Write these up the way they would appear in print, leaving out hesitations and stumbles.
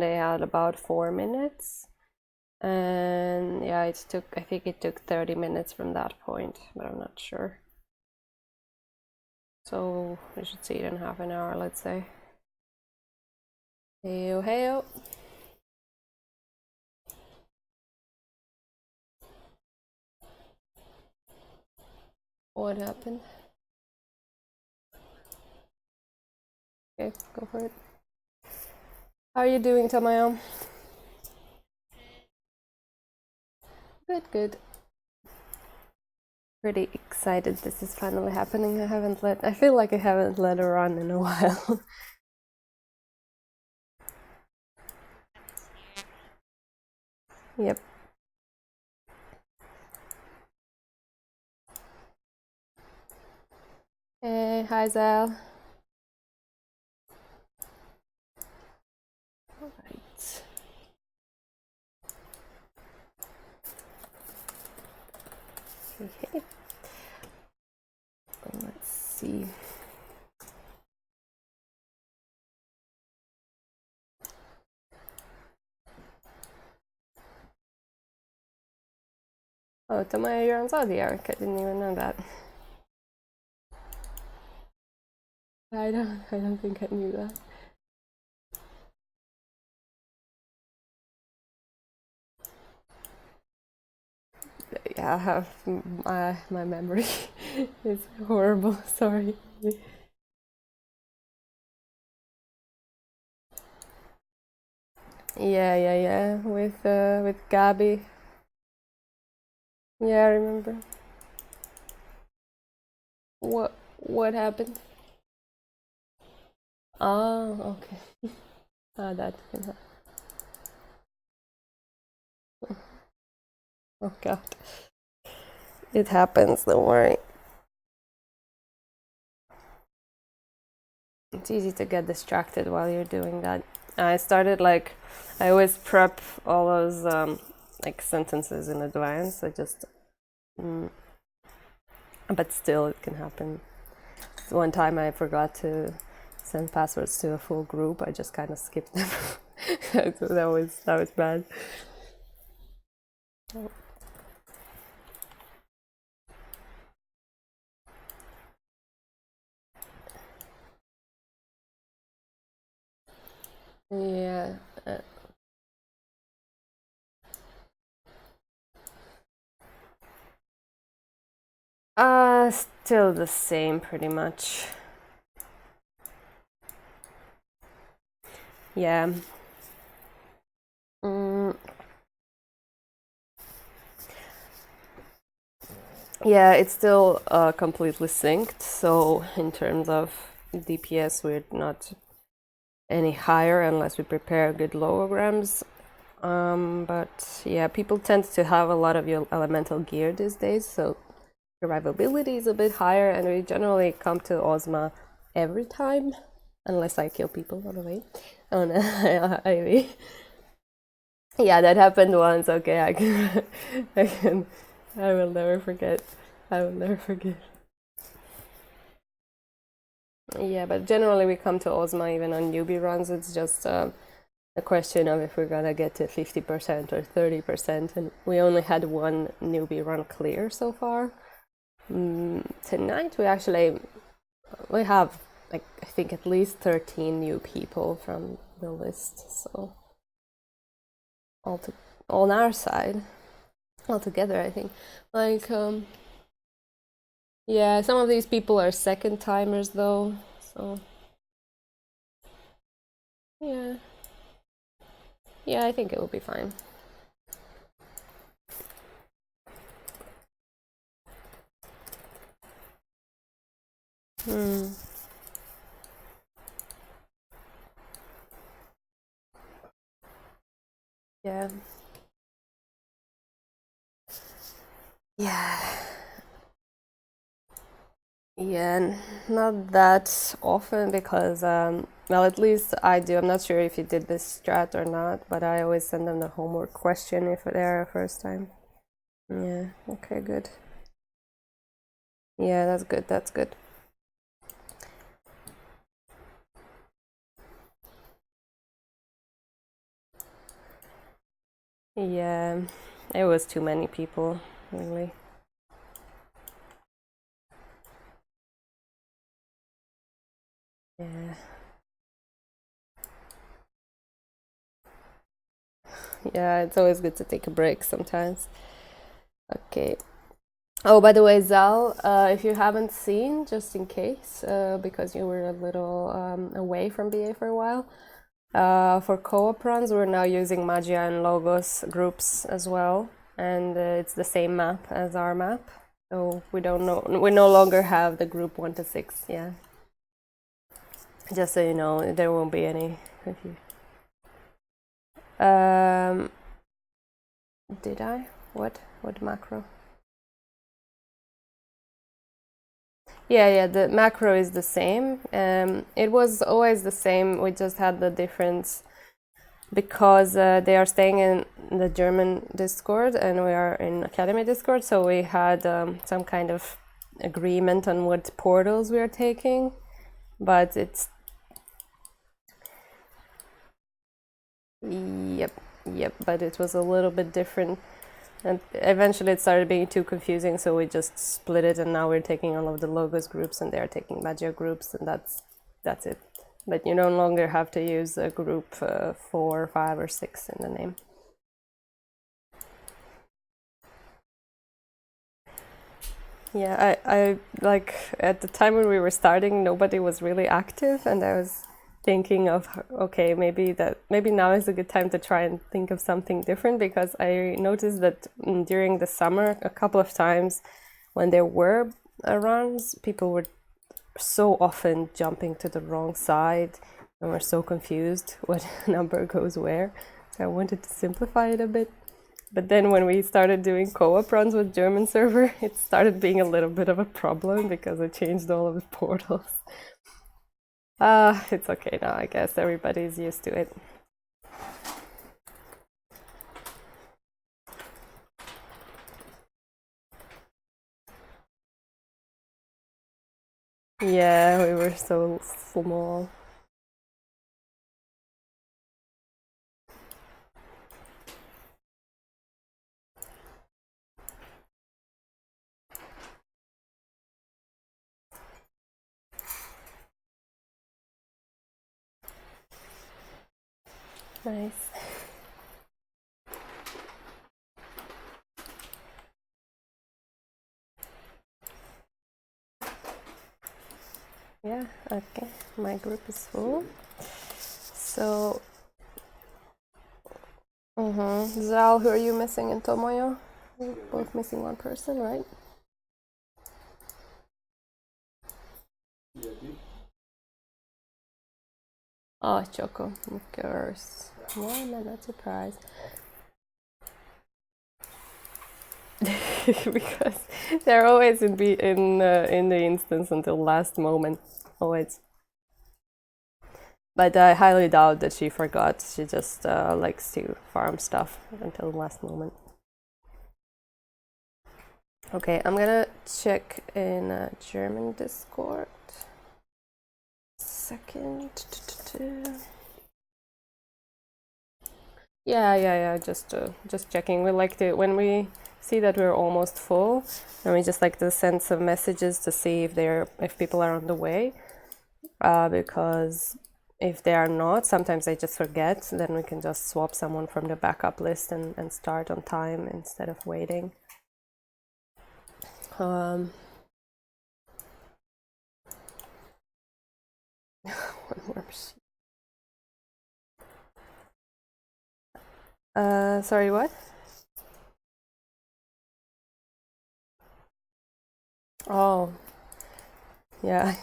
they had about 4 minutes. And yeah, I think it took 30 minutes from that point, but I'm not sure. So we should see it in half an hour, let's say. Heyo, heyo. What happened? Okay, go for it. How are you doing, Tamayo? Good, good. Pretty excited this is finally happening. I feel like I haven't let her run in a while. Yep. Hey, hi Zal. Alright. Okay. Let's see. Oh, Tamaya, you're on Saudi Arc. I didn't even know that. I don't think I knew that. Yeah, I have my memory is horrible. Sorry. Yeah. With Gabby. Yeah, I remember. What happened? Oh, okay. Ah, that can happen. Oh God. It happens, don't worry. It's easy to get distracted while you're doing that. I started I always prep all those like sentences in advance. But still it can happen. One time I forgot to send passwords to a full group. I just kind of skipped them. So that was bad. Yeah. Still the same pretty much. Yeah. Yeah, it's still completely synced. So in terms of DPS, we're not any higher unless we prepare good logograms. But yeah, people tend to have a lot of your elemental gear these days, so survivability is a bit higher, and we generally come to Ozma every time, unless I kill people on the way. Oh no, yeah, that happened once. Okay, I will never forget. I will never forget. Yeah, but generally we come to Ozma even on newbie runs. It's just a question of if we're gonna get to 50% or 30%, and we only had one newbie run clear so far. Tonight we have like I think at least 13 new people from the list, so on our side altogether I think like yeah, some of these people are second timers though, so yeah, I think it will be fine. Yeah. Yeah, not that often because, well, at least I do. I'm not sure if you did this strat or not, but I always send them the homework question if they're a first time. Yeah, okay, good. Yeah, that's good, that's good. Yeah, it was too many people, really. Yeah. Yeah, it's always good to take a break sometimes. Okay. Oh, by the way, Zal, if you haven't seen, just in case, because you were a little away from BA for a while, for co-op runs, we're now using Magia and Logos groups as well, and it's the same map as our map. So we no longer have the group 1 to 6. Yeah. Just so you know, there won't be any confusion. Did I? What macro? Yeah, the macro is the same. It was always the same. We just had the difference because they are staying in the German Discord and we are in Academy Discord. So we had some kind of agreement on what portals we are taking, but it's yep. But it was a little bit different. And eventually it started being too confusing, so we just split it, and now we're taking all of the Logos groups and they're taking Magia groups, and that's it. But you no longer have to use a group 4, 5, or 6 in the name. Yeah, I like at the time when we were starting, nobody was really active, and I was thinking of, okay, maybe now is a good time to try and think of something different, because I noticed that during the summer a couple of times when there were runs, people were so often jumping to the wrong side and were so confused what number goes where. So I wanted to simplify it a bit. But then when we started doing co-op runs with German server, it started being a little bit of a problem because I changed all of the portals. It's okay now, I guess. Everybody's used to it. Yeah, we were so small. Nice. Yeah, okay. My group is full. So, Zal, who are you missing in Tomoyo? You're both missing one person, right? Oh, Choco, of course. Why am I not surprised? Because they're always in the instance until last moment, always. But I highly doubt that she forgot. She just likes to farm stuff until the last moment. Okay, I'm gonna check in German Discord. Second. Yeah. Just checking. We like to, when we see that we're almost full, and we just like to send some messages to see if people are on the way, because if they are not, sometimes I just forget. Then we can just swap someone from the backup list and start on time instead of waiting. One more sheet. Sorry, what? Oh, yeah.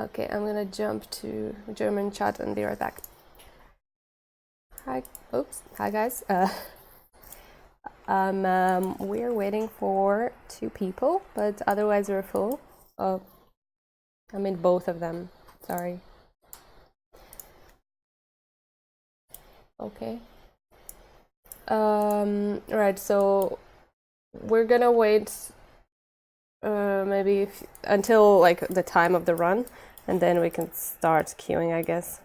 Okay, I'm gonna jump to German chat and be right back. Hi, oops, hi guys. We're waiting for 2 people, but otherwise we're full. Oh, I mean both of them. Sorry. Okay. Right. So we're gonna wait maybe until like the time of the run, and then we can start queuing, I guess.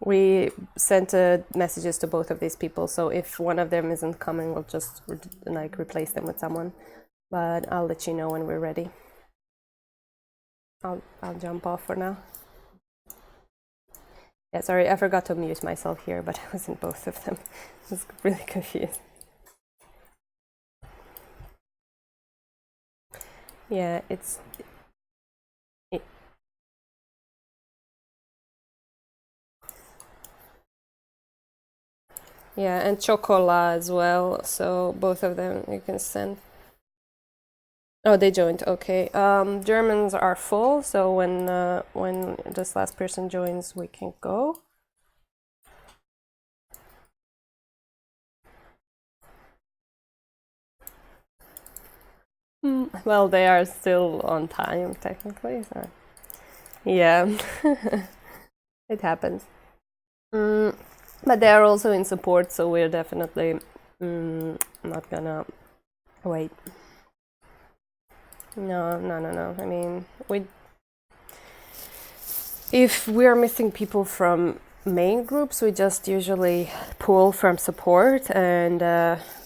We sent messages to both of these people, so if one of them isn't coming, we'll just like replace them with someone. But I'll let you know when we're ready. I'll jump off for now. Yeah, sorry, I forgot to mute myself here, but I was in both of them. I was really confused. Yeah, yeah, and chocolat as well. So both of them you can send. Oh, they joined. Okay. Germans are full, so when this last person joins, we can go. Well, they are still on time technically. So. Yeah, it happens. But they are also in support, so we're definitely not gonna wait. No. I mean, if we are missing people from main groups, we just usually pull from support and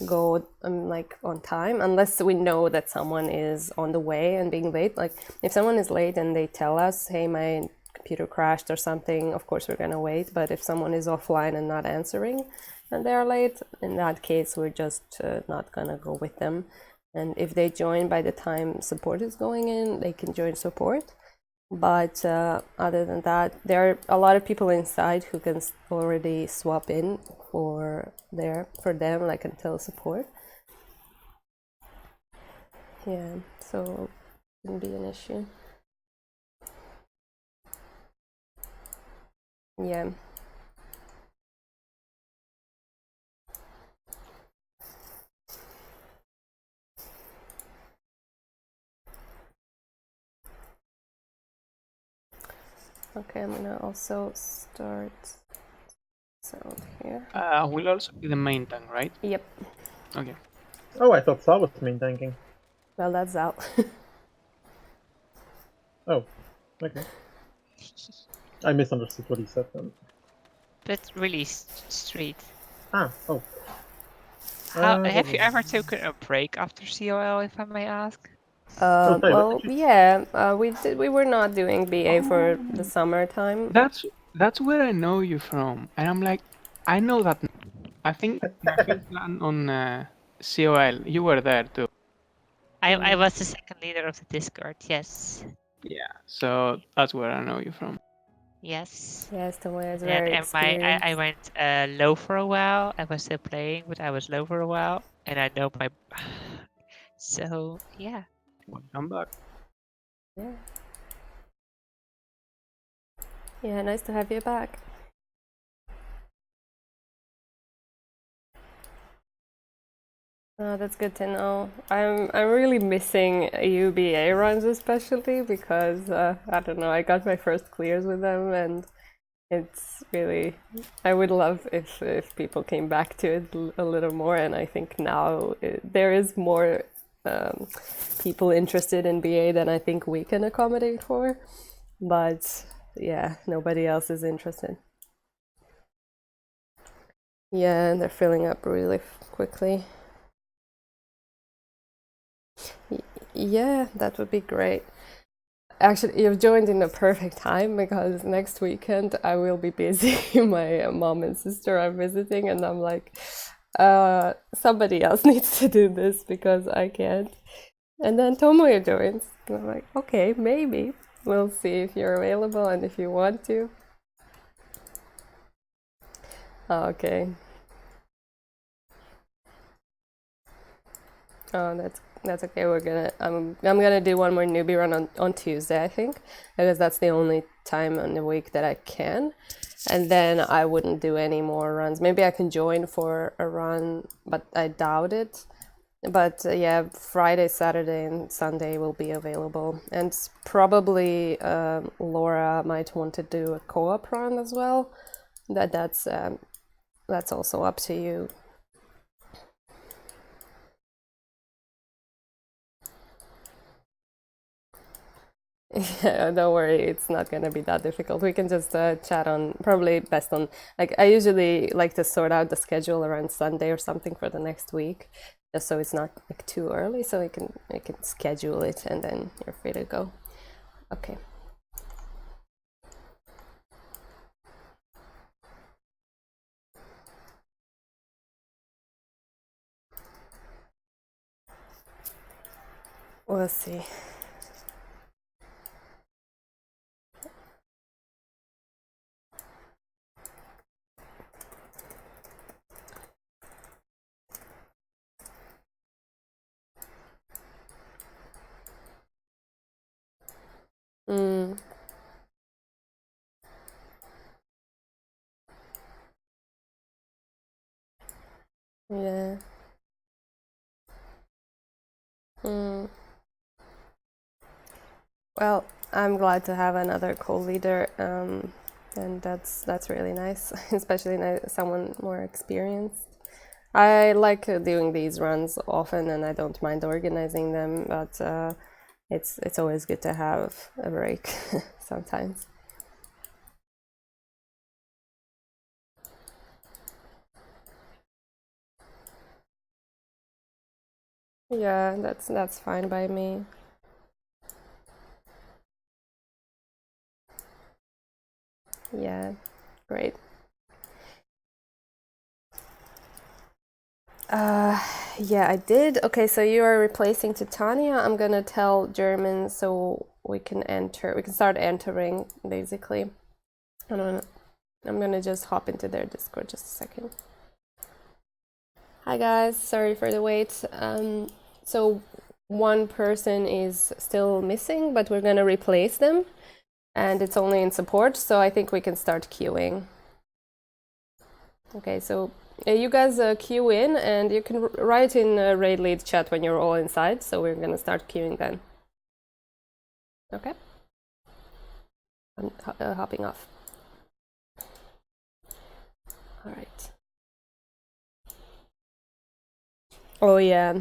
go like on time, unless we know that someone is on the way and being late. Like if someone is late and they tell us, hey, my computer crashed or something, of course we're gonna wait. But if someone is offline and not answering and they're late, in that case we're just not gonna go with them. And if they join by the time support is going in, they can join support. But other than that, there are a lot of people inside who can already swap in for them, like until support. Yeah, so it shouldn't be an issue. Yeah. Okay, I'm gonna also start sound here. Will also be the main tank, right? Yep. Okay. Oh, I thought Saul was main tanking. Well, that's out. Oh, okay. I misunderstood what he said then. But really straight. Oh. Have you ever taken a break after COL, if I may ask? Well, yeah, we were not doing BA for the summertime. That's where I know you from, and I'm like, I know that. I think my first run on COL, you were there too. I was the second leader of the Discord. Yes. Yeah, so that's where I know you from. Yes. Yes, Tomoya is very And experienced. I went low for a while. I was still playing, but I was low for a while, and I know my. So yeah. Welcome back. Yeah. Yeah, nice to have you back. Oh, that's good to know. I'm really missing UBA runs, especially because I don't know. I got my first clears with them, and it's really. I would love if people came back to it a little more, and I think now there is more people interested in BA than I think we can accommodate for. But yeah, nobody else is interested. Yeah, and they're filling up really quickly. Yeah, that would be great. Actually, you've joined in the perfect time because next weekend I will be busy. My mom and sister are visiting, and I'm like, somebody else needs to do this because I can't. And then Tomoya joins. And I'm like, okay, maybe. We'll see if you're available and if you want to. Okay. Oh, that's okay. I'm gonna do one more newbie run on Tuesday, I think, because that's the only time in the week that I can. And then I wouldn't do any more runs. Maybe I can join for a run, but I doubt it. But yeah, Friday, Saturday, and Sunday will be available. And probably Laura might want to do a co-op run as well. That's also up to you. Yeah, don't worry, it's not gonna be that difficult. We can just chat on, probably best on, like, I usually like to sort out the schedule around Sunday or something for the next week, just so it's not like too early, so we can schedule it and then you're free to go. Okay. We'll see. Mm. Yeah. Mm. Well, I'm glad to have another co-leader, and that's really nice, especially someone more experienced. I like doing these runs often, and I don't mind organizing them, but it's always good to have a break sometimes. Yeah, that's fine by me. Yeah, great. Yeah, I did. Okay, so you are replacing Titania. I'm gonna tell German so we can start entering basically. I'm gonna just hop into their Discord just a second. Hi guys, sorry for the wait. So one person is still missing, but we're gonna replace them, and it's only in support, so I think we can start queuing. Okay, so you guys queue in, and you can write in raid lead chat when you're all inside, so we're gonna start queuing then. Okay? I'm hopping off. All right. Oh yeah.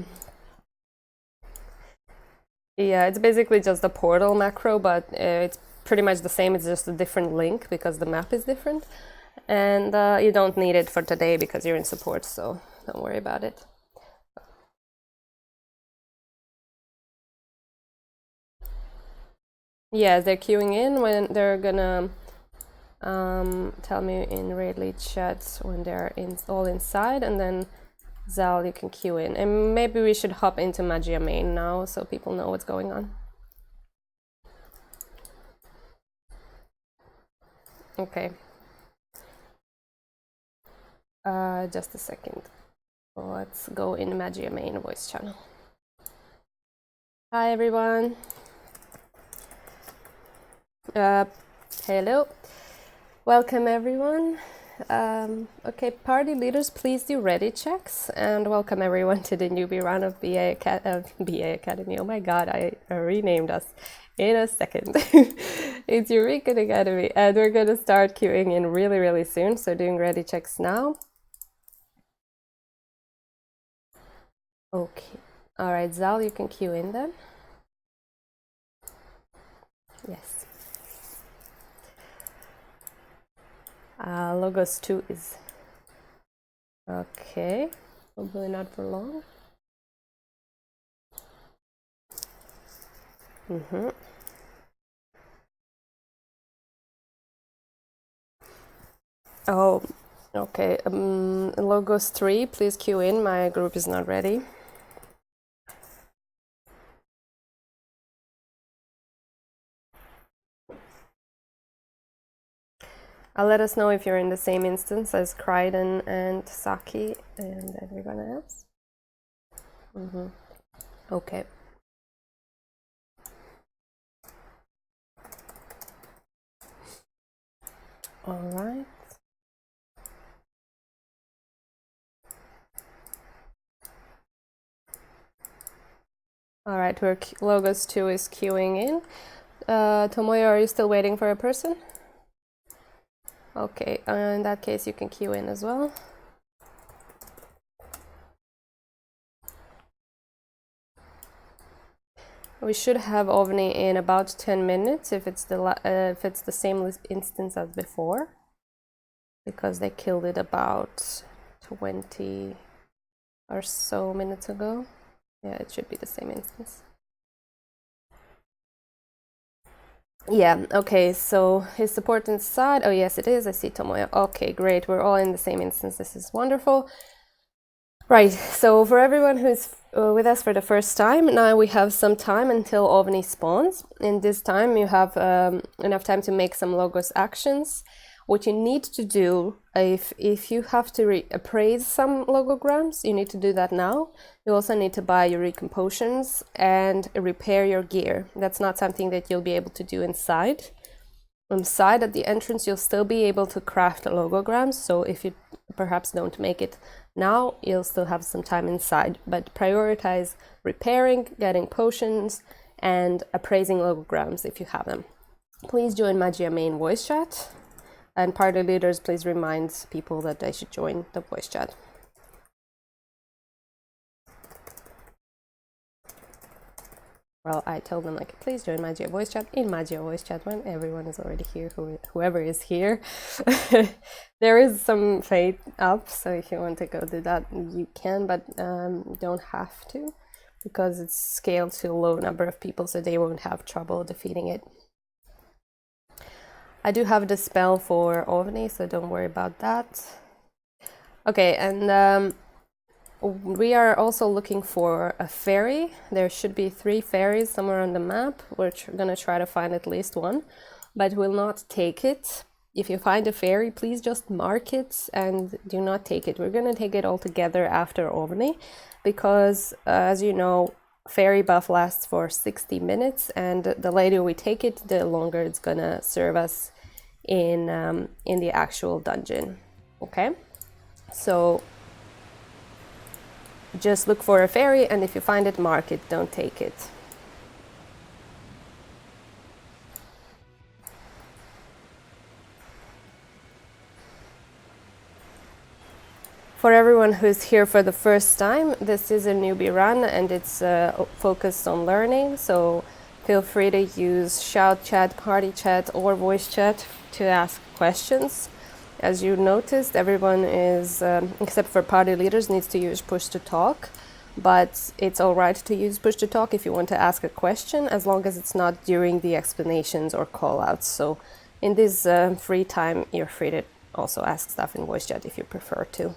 Yeah, it's basically just a portal macro, but it's pretty much the same. It's just a different link because the map is different. And you don't need it for today because you're in support, so don't worry about it. Yeah, they're queuing in when they're gonna tell me in raid lead chat when they're all inside, and then Zal, you can queue in. And maybe we should hop into Magia main now so people know what's going on. Okay. Just a second. Let's go in Magia main voice channel. Hi everyone. Hello. Welcome everyone. Okay, party leaders, please do ready checks, and welcome everyone to the newbie run of BA Academy. Oh my god, I renamed us in a second. It's Eurekan Academy, and we're gonna start queuing in really soon, so doing ready checks now. Okay, all right, Zal, you can queue in then. Yes. Logos 2 is okay, hopefully not for long. Oh, okay. Logos 3, please queue in. My group is not ready. Let us know if you're in the same instance as Kryden and Saki and everyone else. Okay. All right. All right, Logos 2 is queuing in. Tomoyo, are you still waiting for a person? Okay, in that case, you can queue in as well. We should have OVNI in about 10 minutes if it's the same instance as before, because they killed it about 20 or so minutes ago. Yeah, it should be the same instance. Yeah, okay, so his support inside. Oh, yes, it is. I see Tomoya. Okay, great. We're all in the same instance. This is wonderful. Right, so for everyone who's with us for the first time, now we have some time until OVNI spawns. In this time, you have enough time to make some logos actions. What you need to do, if you have to appraise some logograms, you need to do that now. You also need to buy Eurekan potions and repair your gear. That's not something that you'll be able to do inside. Inside at the entrance, you'll still be able to craft logograms. So if you perhaps don't make it now, you'll still have some time inside. But prioritize repairing, getting potions, and appraising logograms if you have them. Please join Magia main voice chat. And party leaders, please remind people that they should join the voice chat. Well, I told them, like, please join Magia voice chat in Magia voice chat when everyone is already here, whoever is here. There is some fate up, so if you want to go do that, you can, but don't have to, because it's scaled to a low number of people, so they won't have trouble defeating it. I do have the spell for OVNI, so don't worry about that. Okay, and we are also looking for a ferry. There should be 3 ferries somewhere on the map. We're gonna try to find at least one, but we'll not take it. If you find a ferry, please just mark it and do not take it. We're gonna take it all together after OVNI, because as you know, ferry buff lasts for 60 minutes, and the later we take it, the longer it's gonna serve us in the actual dungeon. Okay, so just look for a ferry, and if you find it, mark it, don't take it. For everyone who's here for the first time, this is a newbie run and it's focused on learning, so feel free to use shout chat, party chat, or voice chat to ask questions. As you noticed, everyone is, except for party leaders, needs to use push to talk, but it's alright to use push to talk if you want to ask a question, as long as it's not during the explanations or callouts. So in this free time, you're free to also ask stuff in voice chat if you prefer to.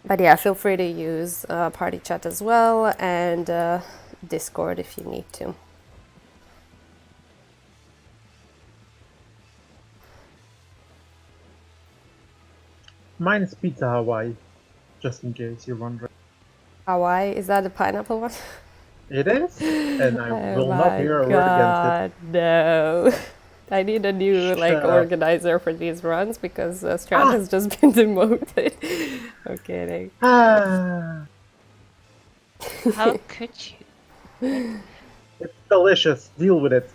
But yeah, feel free to use party chat as well, and Discord if you need to. Mine is Pizza Hawaii, just in case you're wondering. Hawaii, is that the pineapple one? It is, and I Oh will not hear a word against it. No. I need a new organizer for these runs, because Strat has just been demoted. I'm kidding. Ah, How could you? it's delicious. Deal with it.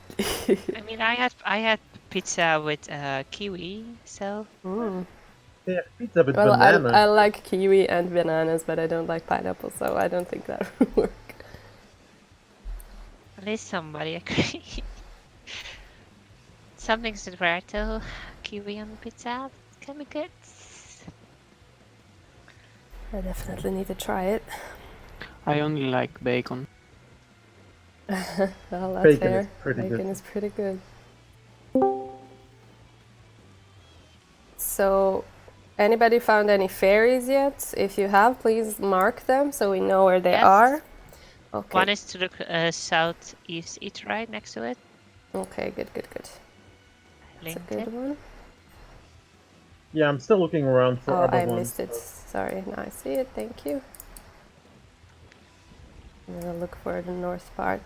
I mean, I had pizza with kiwi, so They have pizza with Well, bananas. I like kiwi and bananas, but I don't like pineapple, so I don't think that would work. at least somebody agreed. Something's rare though. Kiwi on the pizza can be good. I definitely need to try it. I only like bacon. Well, that's Bacon fair. is pretty Bacon good. is pretty good. So, anybody found any fairies yet? If you have, please mark them so we know where they Yes. are. Okay. One is to the southeast east, right next to it. Okay, good, good, good. That's a Linked good it. one. Yeah, I'm still looking around for Oh, other I ones. missed it. Sorry, now I see it. Thank you. I'm gonna look for the north part.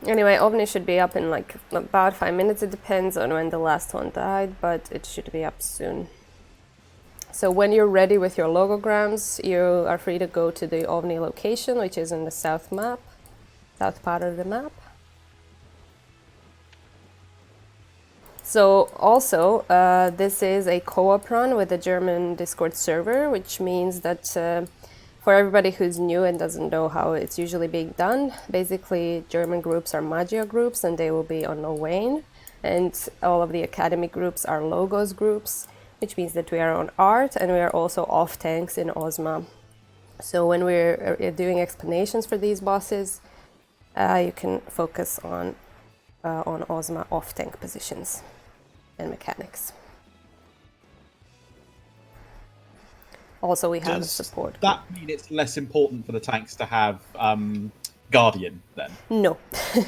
Anyway, OVNI should be up in like about 5 minutes. It depends on when the last one died, but it should be up soon. So when you're ready with your logograms, you are free to go to the OVNI location, which is in the south map, south part of the map. So also, this is a co-op run with the German Discord server, which means that for everybody who's new and doesn't know how it's usually being done, basically German groups are Magia groups and they will be on Owain, and all of the academy groups are Logos groups, which means that we are on art and we are also off tanks in Ozma. So when we're doing explanations for these bosses, you can focus on Ozma off tank positions and mechanics. Also, we have Does support. that mean it's less important for the tanks to have Guardian then? No,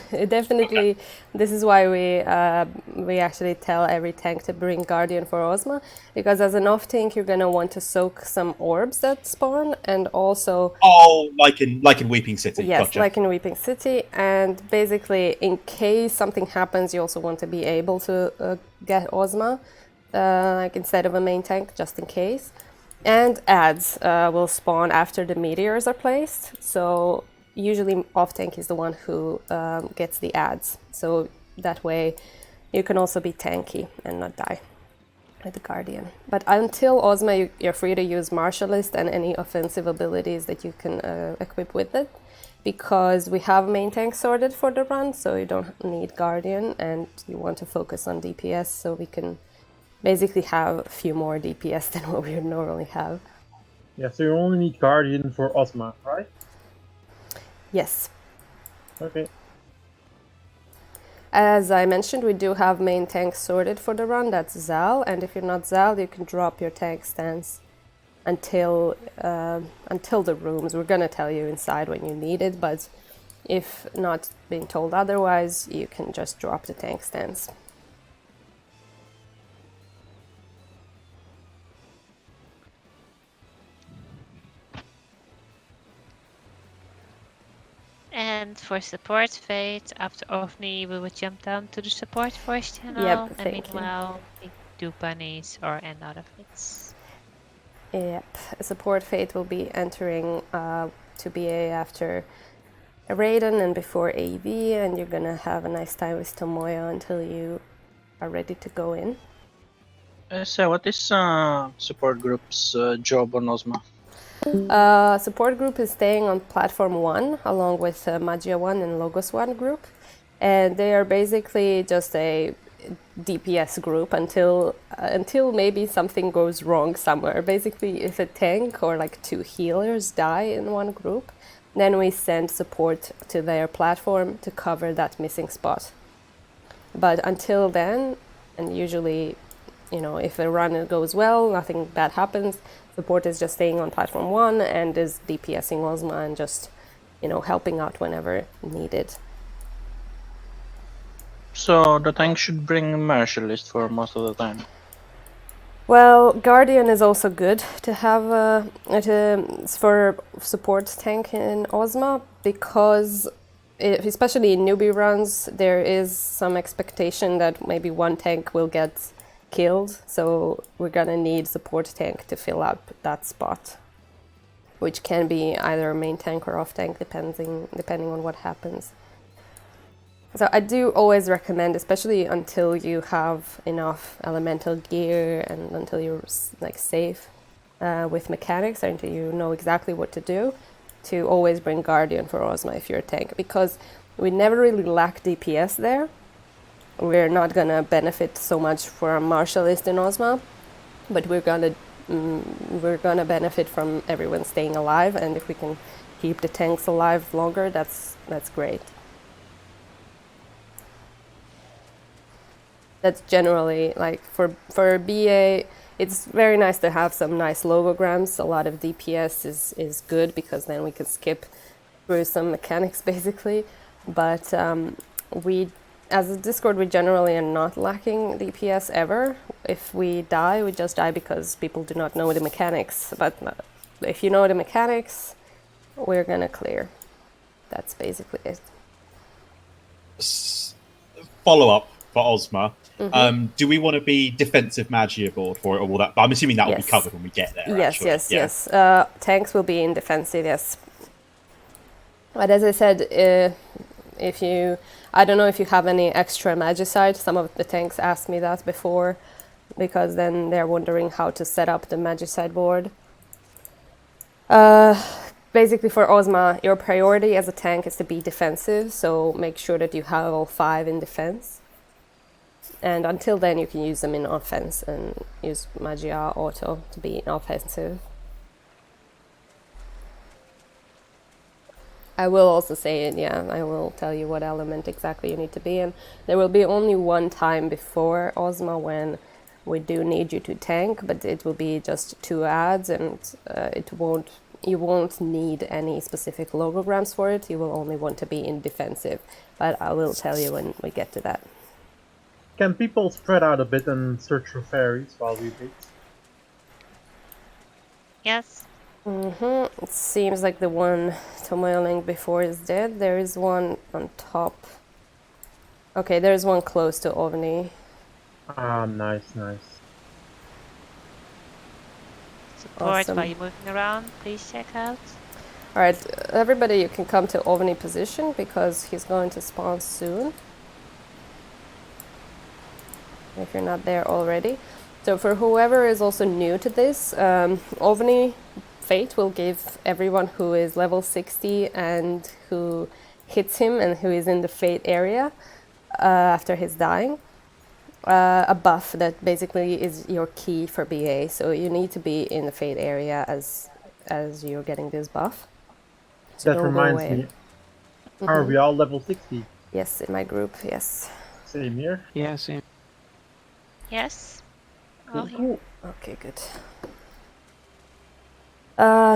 definitely. This is why we actually tell every tank to bring Guardian for Ozma, because as an off tank you're gonna want to soak some orbs that spawn, and also like in Weeping City. yes, Gotcha. like in Weeping City. And basically, in case something happens, you also want to be able to get Ozma, like instead of a main tank, just in case. And ads will spawn after the meteors are placed, so usually off tank is the one who gets the ads, so that way you can also be tanky and not die with the Guardian. But until Ozma, you're free to use Martialist and any offensive abilities that you can equip with it, because we have main tank sorted for the run, so you don't need Guardian, and you want to focus on DPS, so we can basically have a few more DPS than what we normally have. Yeah, so you only need Guardian for Ozma, right? Yes. Okay. As I mentioned, we do have main tank sorted for the run, that's Zal, and if you're not Zal, you can drop your tank stance until the rooms. We're gonna tell you inside when you need it, but if not being told otherwise, you can just drop the tank stance. And for support fate, after Ovni, we would jump down to the support voice channel. Yep, and thank you. meanwhile, we do bunnies or end out of it. Yep, support fate will be entering to BA after Raiden and before AV, and you're gonna have a nice time with Tomoyo until you are ready to go in. So what is support group's job on Ozma? Support group is staying on platform 1 along with Magia 1 and Logos 1 group, and they are basically just a DPS group until maybe something goes wrong somewhere. Basically, if a tank or like 2 healers die in one group, then we send support to their platform to cover that missing spot. But until then, and usually, you know, if a run goes well, nothing bad happens, support is just staying on platform 1 and is DPSing Ozma and just, you know, helping out whenever needed. So the tank should bring Martialist for most of the time. Well, Guardian is also good to have for support tank in Ozma, because especially in newbie runs, there is some expectation that maybe one tank will get killed, so we're gonna need support tank to fill up that spot, which can be either main tank or off tank depending on what happens. So I do always recommend, especially until you have enough elemental gear and until you're like safe with mechanics, or until you know exactly what to do, to always bring Guardian for Ozma if you're a tank, because we never really lack DPS there. We're not gonna benefit so much from Martialist in Ozma, but we're gonna benefit from everyone staying alive, and if we can keep the tanks alive longer, that's great. That's generally, like, for BA, it's very nice to have some nice logograms. A lot of DPS is good, because then we can skip through some mechanics basically. But we, as a Discord, we generally are not lacking DPS ever. If we die, we just die because people do not know the mechanics. But if you know the mechanics, we're gonna clear. That's basically it. Follow up for Ozma. Do we want to be defensive Magia board for it, or will that? I'm assuming that will be Yes. covered when we get there. Yes, actually. yes, Yeah. yes. Tanks will be in defensive, yes. But as I said, I don't know if you have any extra Magicide. Some of the tanks asked me that before, because then they're wondering how to set up the Magicide board. Basically, for Ozma, your priority as a tank is to be defensive, so make sure that you have all 5 in defense. And until then, you can use them in offense and use Magia Auto to be offensive. I will also say it, yeah, I will tell you what element exactly you need to be in. There will be only one time before Ozma when we do need you to tank, but it will be just 2 ads, and you won't need any specific logograms for it. You will only want to be in defensive, but I will tell you when we get to that. Can people spread out a bit and search for fairies while we wait? Yes. It seems like the one toiling before is dead. There is one on top. Okay, there's one close to Ovni. Ah, nice, nice. Support Awesome. while you're moving around, please check out. Alright, everybody, you can come to Ovni position because he's going to spawn soon. If you're not there already. So for whoever is also new to this, Ovni Fate will give everyone who is level 60 and who hits him and who is in the Fate area after his dying a buff that basically is your key for BA. So you need to be in the Fate area as you're getting this buff. So That don't go reminds away. me. Are we all level 60? Yes, in my group, yes. Same here. Yeah, same. Yes. Cool, All here. cool. Okay, good.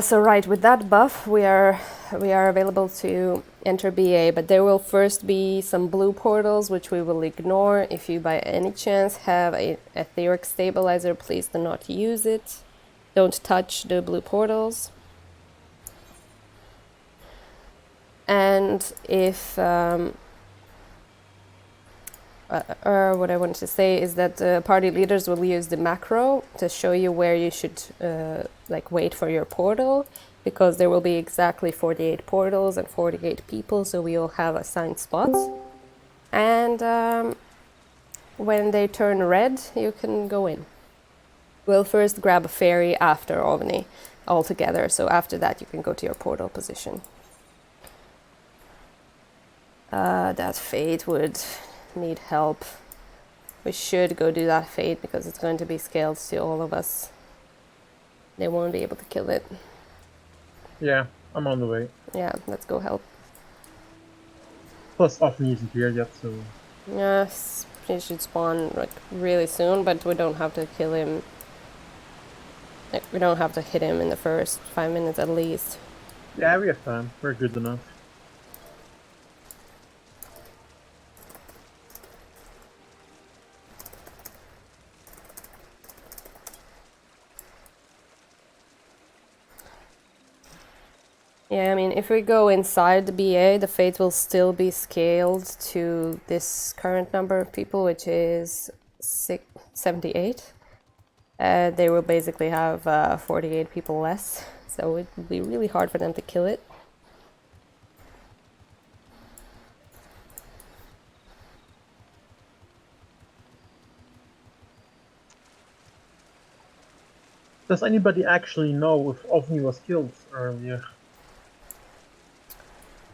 So right, with that buff, we are available to enter BA, but there will first be some blue portals, which we will ignore. If you by any chance have a etheric stabilizer, please do not use it. Don't touch the blue portals. And if what I wanted to say is that party leaders will use the macro to show you where you should like wait for your portal, because there will be exactly 48 portals and 48 people, so we all have assigned spots. And when they turn red, you can go in. We'll first grab a fairy after Ovni altogether, so after that you can go to your portal position. That Fate would need help. We should go do that Fate because it's going to be scaled to all of us. They won't be able to kill it. Yeah, I'm on the way. Yeah, let's go help. Plus, Offney isn't here yet, so. Yes, he should spawn like really soon, but we don't have to kill him. Like, we don't have to hit him in the first 5 minutes at least. Yeah, we have time. We're good enough. Yeah, I mean, if we go inside the BA, the Fate will still be scaled to this current number of people, which is 78. They will basically have 48 people less, so it will be really hard for them to kill it. Does anybody actually know if Offney was killed earlier?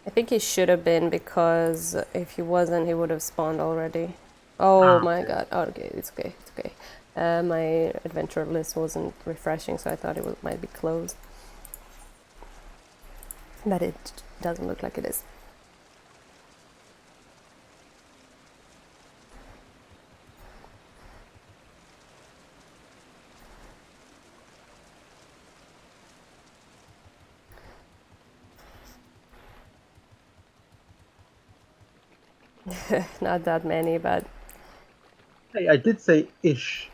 I think he should have been, because if he wasn't, he would have spawned already. Oh my okay. god. Oh, okay, it's okay, it's okay. My adventure list wasn't refreshing, so I thought it might be closed. But it doesn't look like it is. Not that many, but Hey, I did say ish.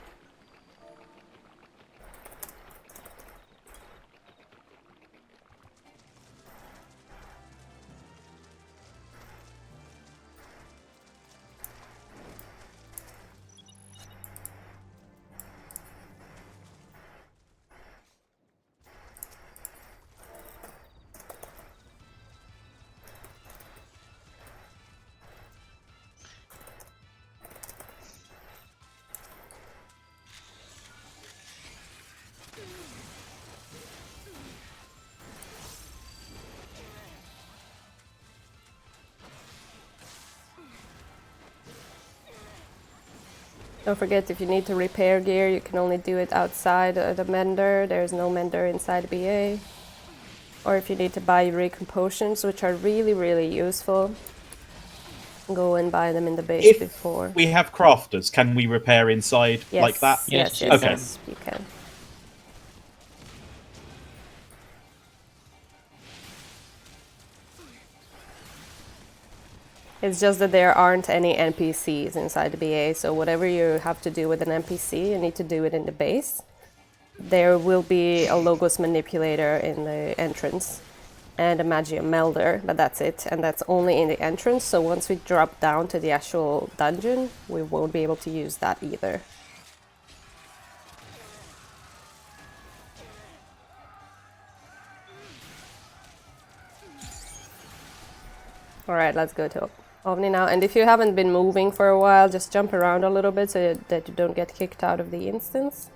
Don't forget, if you need to repair gear, you can only do it outside the mender. There's no mender inside BA. Or if you need to buy Eurekan potions, which are really, really useful, go and buy them in the base If before. we have crafters, can we repair inside Yes, like that? yes, Yes, you yes, can. yes, you can. It's just that there aren't any NPCs inside the BA, so whatever you have to do with an NPC, you need to do it in the base. There will be a Logos manipulator in the entrance and a Magia melder, but that's it, and that's only in the entrance, so once we drop down to the actual dungeon, we won't be able to use that either. Alright, let's go to Ovni now, and if you haven't been moving for a while, just jump around a little bit so that you don't get kicked out of the instance.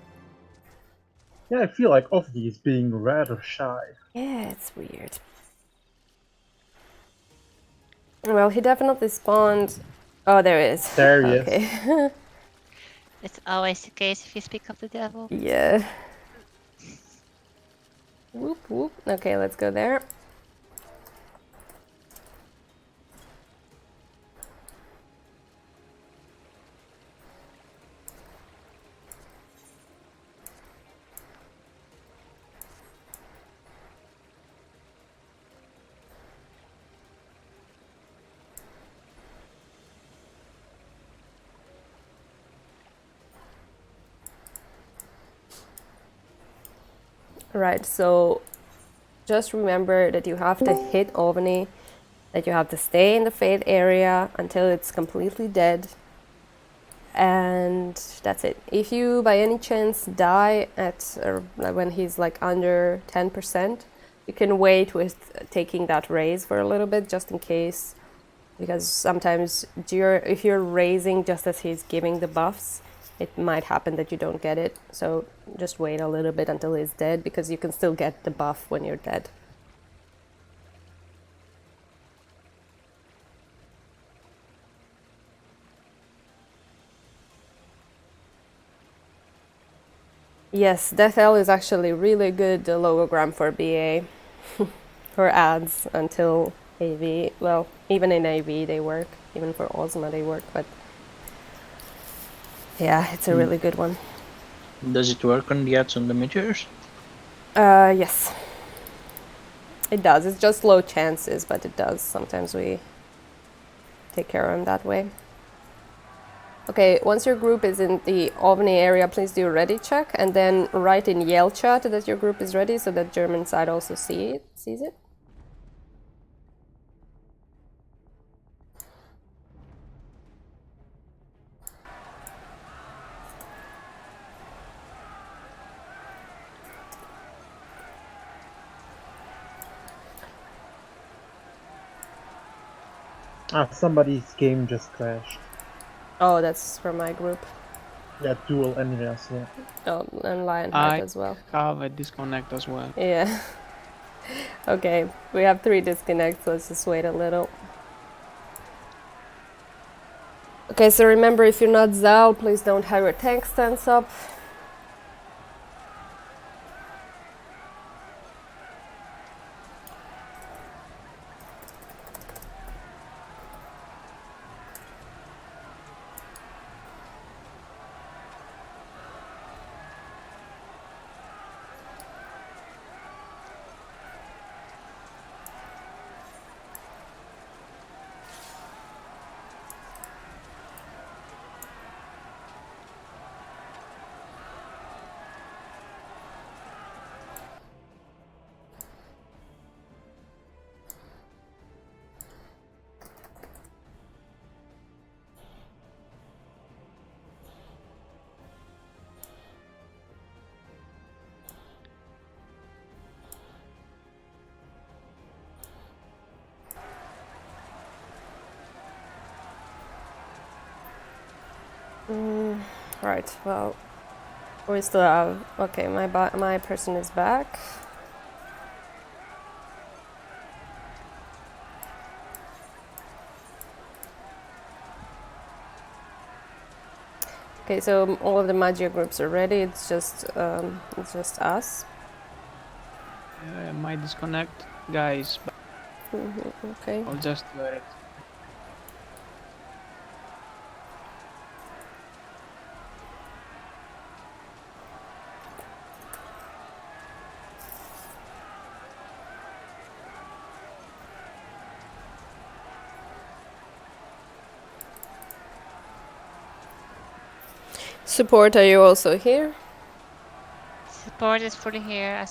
Yeah, I feel like Ovni is being rather shy. Yeah, it's weird. Well, he definitely spawned... Oh, there he is. There he is. Okay. It's always the case if you speak of the devil. Yeah. Whoop, whoop. Okay, let's go there. Right, so just remember that you have to hit Ovni, that you have to stay in the Fade area until it's completely dead, and that's it. If you by any chance die at when he's like under 10%, you can wait with taking that raise for a little bit just in case, because sometimes if you're raising just as he's giving the buffs, it might happen that you don't get it. So just wait a little bit until he's dead, because you can still get the buff when you're dead. Yes, Death L is actually really good logogram for BA, for ads until AV. Well, even in AV they work, even for Ozma they work, but yeah, it's a really good one. Does it work on the ads on the meteors? Yes. It does. It's just low chances, but it does. Sometimes we take care of them that way. Okay, once your group is in the Ovni area, please do a ready check, and then write in Yell chat that your group is ready so that German side also sees it. Ah, somebody's game just crashed. Oh, that's for my group. Yeah, dual enemies, yeah. Oh, and Lionheart I as well. have a disconnect as well. Yeah. Okay, we have 3 disconnects, let's just wait a little. Okay, so remember, if you're not Zal, please don't have your tank stance up. Right, well, we still have... Okay, my person is back. Okay, so all of the Magia groups are ready. It's just us. Might disconnect, guys. But Okay. I'll just do it. Support, are you also here? Support is fully here.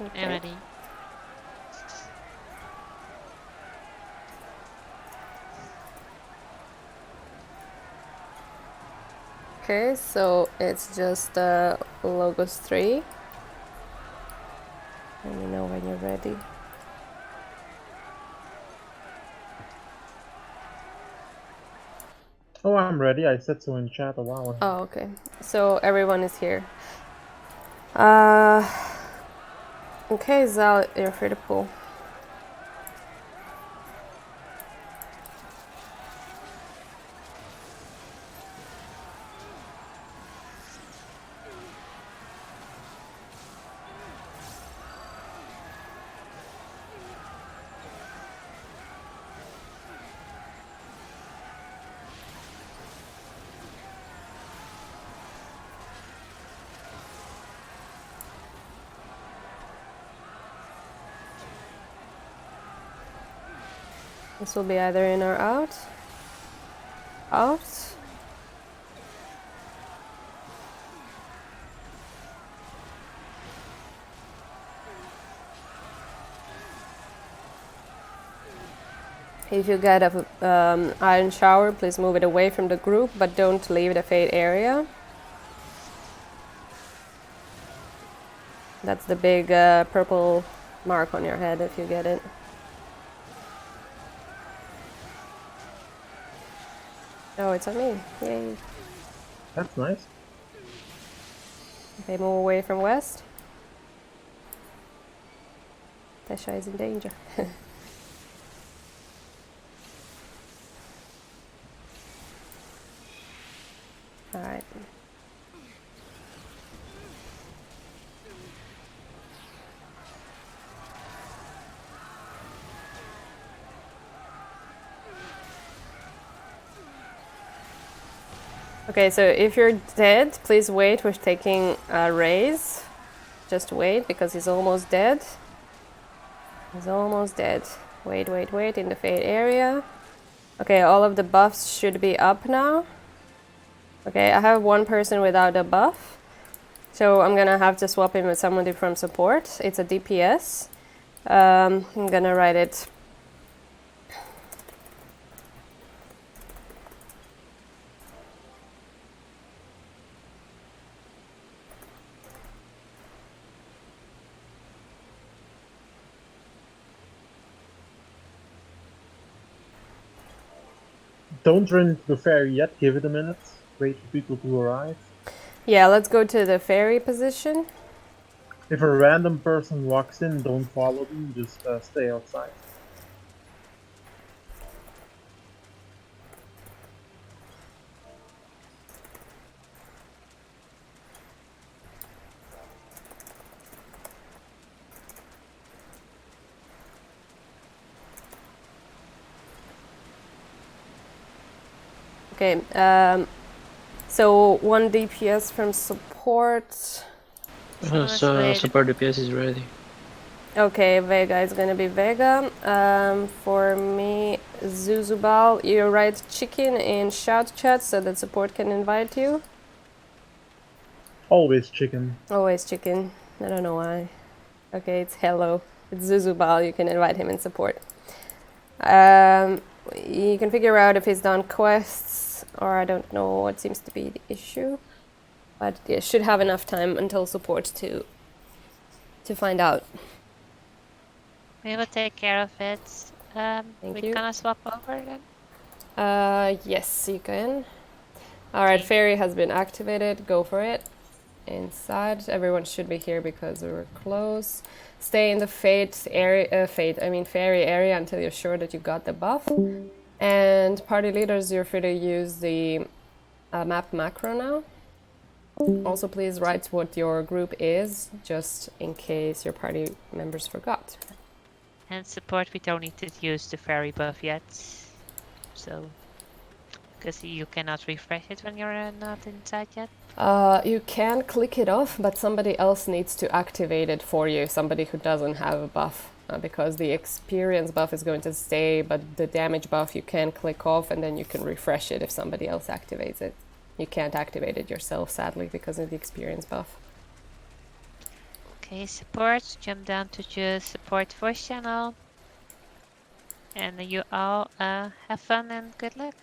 Okay. I'm ready. Okay, so it's just Logos 3. Let me know when you're ready. Oh, I'm ready. I said so in chat a while ago. Oh, okay. So everyone is here. Okay, Zal, you're free to pull. This will be either in or out. Out. If you get a iron shower, please move it away from the group, but don't leave the fade area. That's the big purple mark on your head if you get it. Oh, it's on me. Yay. That's nice. Okay, move away from west. Tesha is in danger. Alright. Okay, so if you're dead, please wait with taking a raise. Just wait, because he's almost dead. He's almost dead. Wait, wait, wait in the fade area. Okay, all of the buffs should be up now. Okay, I have one person without a buff. So I'm gonna have to swap him with somebody from support. It's a DPS. I'm gonna write it. Don't run into the ferry yet. Give it a minute. Wait for people to arrive. Yeah, let's go to the fairy position. If a random person walks in, don't follow them. Just stay outside. Okay, so one DPS from support. So support DPS is ready. Okay, Vega is gonna be Vega. For me, Zuzubal, you write chicken in shout chat so that support can invite you. Always chicken. Always chicken. I don't know why. Okay, it's hello. It's Zuzubal. You can invite him in support. You can figure out if he's done quests, or I don't know what seems to be the issue. But yeah, should have enough time until support to find out. We will take care of it. Thank We you. gonna swap over then? Yes, you can. Alright, fairy has been activated. Go for it. Inside. Everyone should be here because we were close. Stay in the fade area, fairy area until you're sure that you got the buff. And party leaders, you're free to use the a map macro now. Also, please write what your group is, just in case your party members forgot. And support, we don't need to use the fairy buff yet. So, because you cannot refresh it when you're not inside yet. You can click it off, but somebody else needs to activate it for you, somebody who doesn't have a buff, because the experience buff is going to stay, but the damage buff you can click off and then you can refresh it if somebody else activates it. You can't activate it yourself, sadly, because of the experience buff. Okay, support, jump down to the support voice channel. And you all have fun and good luck.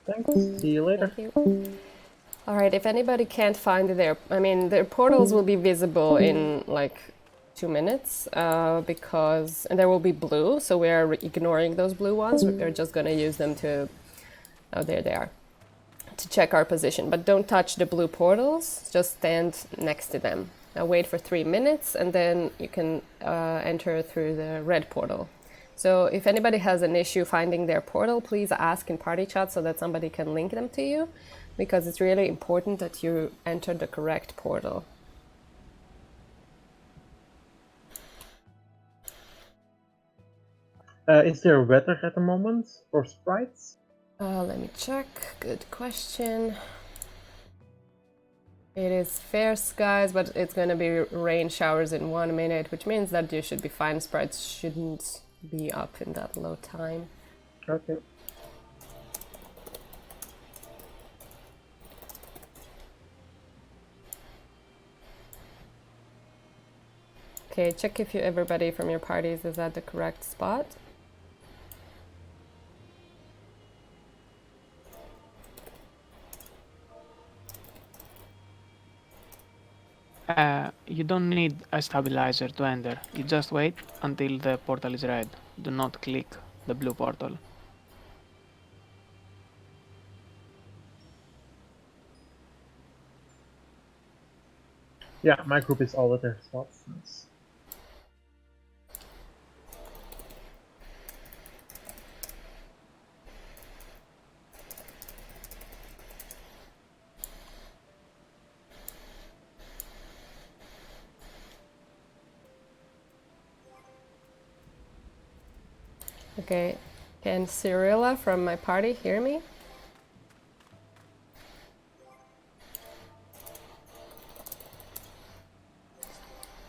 Thanks. See you later. Thank you. All right, if anybody can't find their portals will be visible in like 2 minutes, because and there will be blue, so we are ignoring those blue ones. We're just gonna use them to, oh, there they are, to check our position. But don't touch the blue portals, just stand next to them. Now wait for 3 minutes and then you can enter through the red portal. So if anybody has an issue finding their portal, please ask in party chat so that somebody can link them to you, because it's really important that you enter the correct portal. Is there weather at the moment for sprites? Let me check. Good question. It is fair skies, but it's going to be rain showers in 1 minute, which means that you should be fine. Sprites shouldn't be up in that low time. Okay. Okay, check if everybody from your parties is at the correct spot. You don't need a stabilizer to enter. You just wait until the portal is red. Do not click the blue portal. Yeah, my group is all at their spots. Nice. Okay, can Cyrilla from my party hear me?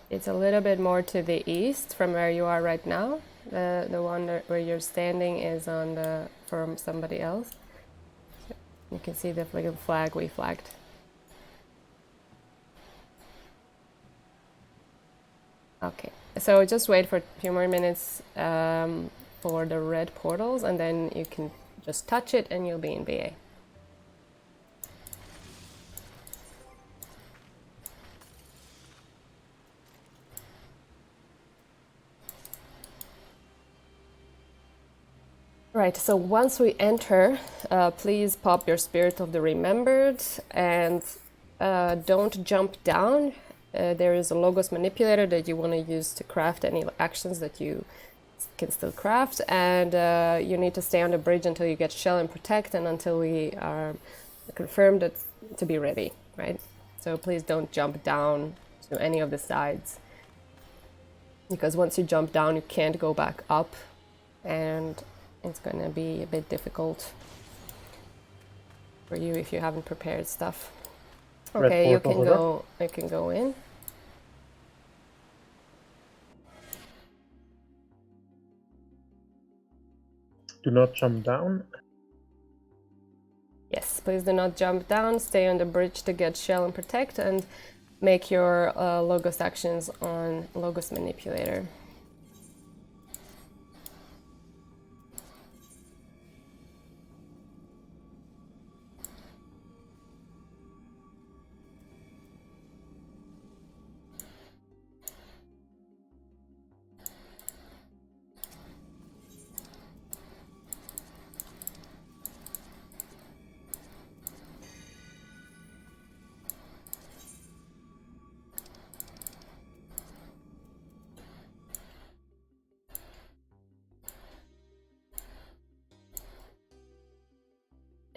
It's a little bit more to the east from where you are right now. The one where you're standing is on the from somebody else. You can see the little flag we flagged. Okay, so just wait for a few more minutes for the red portals, and then you can just touch it and you'll be in BA. Right, so once we enter, please pop your Spirit of the Remembered and don't jump down. There is a Logos Manipulator that you want to use to craft any actions that you can still craft, and you need to stay on the bridge until you get Shell and Protect and until we are confirmed to be ready, right? So please don't jump down to any of the sides, because once you jump down you can't go back up, and it's gonna be a bit difficult for you if you haven't prepared stuff. Okay, you can go. I can go in. Do not jump down. Yes, please do not jump down. Stay on the bridge to get Shell and Protect, and make your Logos actions on Logos Manipulator.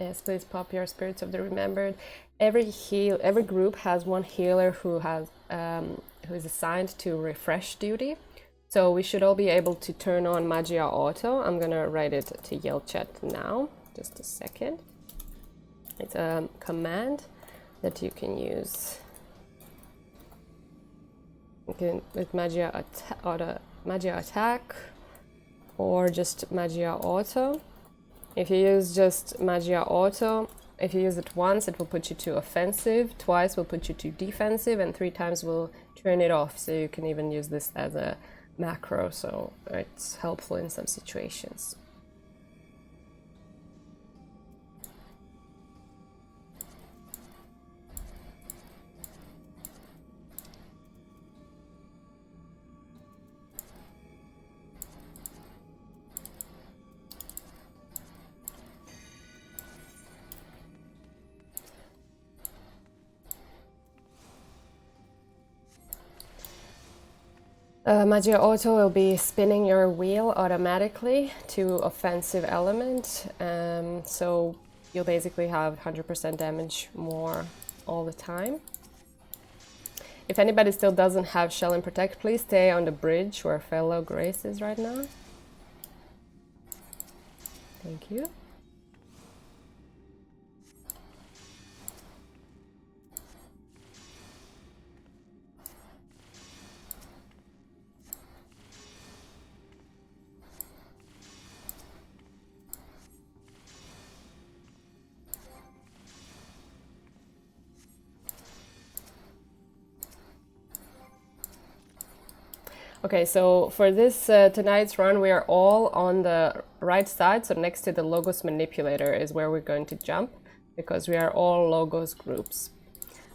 Yes, please pop your Spirits of the Remembered. Every group has one healer who is assigned to refresh duty. So we should all be able to turn on Magia Auto. I'm gonna write it to Yell chat now. Just a second. It's a command that you can use. You can with Magia Attack or just Magia Auto. If you use just Magia Auto, if you use it once, it will put you to offensive, twice will put you to defensive, and 3 times will turn it off. So you can even use this as a macro, so it's helpful in some situations. Magia Auto will be spinning your wheel automatically to offensive element, so you'll basically have 100% damage more all the time. If anybody still doesn't have Shell and Protect, please stay on the bridge where fellow Grace is right now. Thank you. Okay, so for this tonight's run, we are all on the right side, so next to the Logos Manipulator is where we're going to jump, because we are all Logos groups.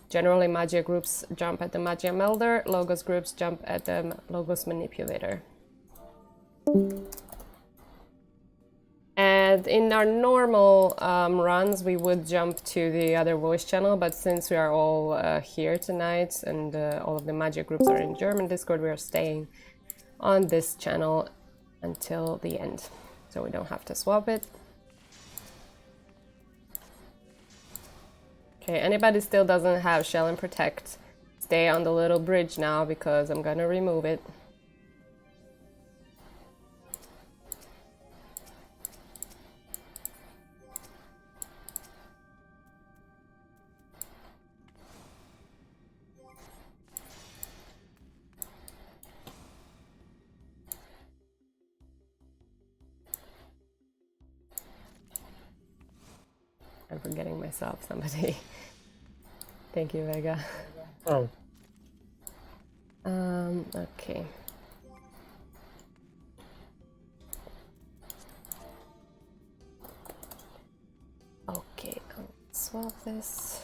Generally, Magia groups jump at the Magia Melder, Logos groups jump at the Logos Manipulator. And in our normal runs, we would jump to the other voice channel, but since we are all here tonight and all of the Magia groups are in German Discord, we are staying on this channel until the end, so we don't have to swap it. Okay, anybody still doesn't have Shell and Protect, stay on the little bridge now because I'm gonna remove it. I'm forgetting myself, somebody. Thank you, Vega. Oh. Okay. Okay, I'll swap this.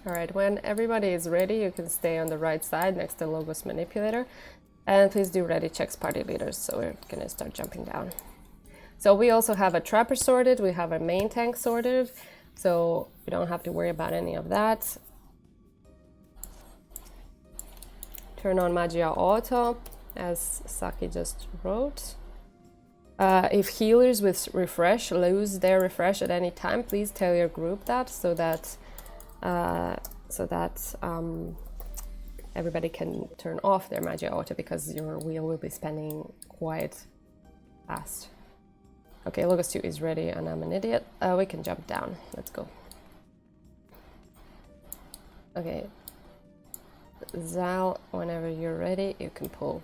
Alright, when everybody is ready, you can stay on the right side next to Logos Manipulator. And please do ready checks, party leaders, so we're gonna start jumping down. So we also have a Trapper sorted, we have a main tank sorted, so we don't have to worry about any of that. Turn on Magia Auto, as Saki just wrote. If healers with refresh lose their refresh at any time, please tell your group that, so that everybody can turn off their Magia Auto, because your wheel will be spinning quite fast. Okay, Logos 2 is ready and I'm an idiot. We can jump down. Let's go. Okay. Zal, whenever you're ready, you can pull.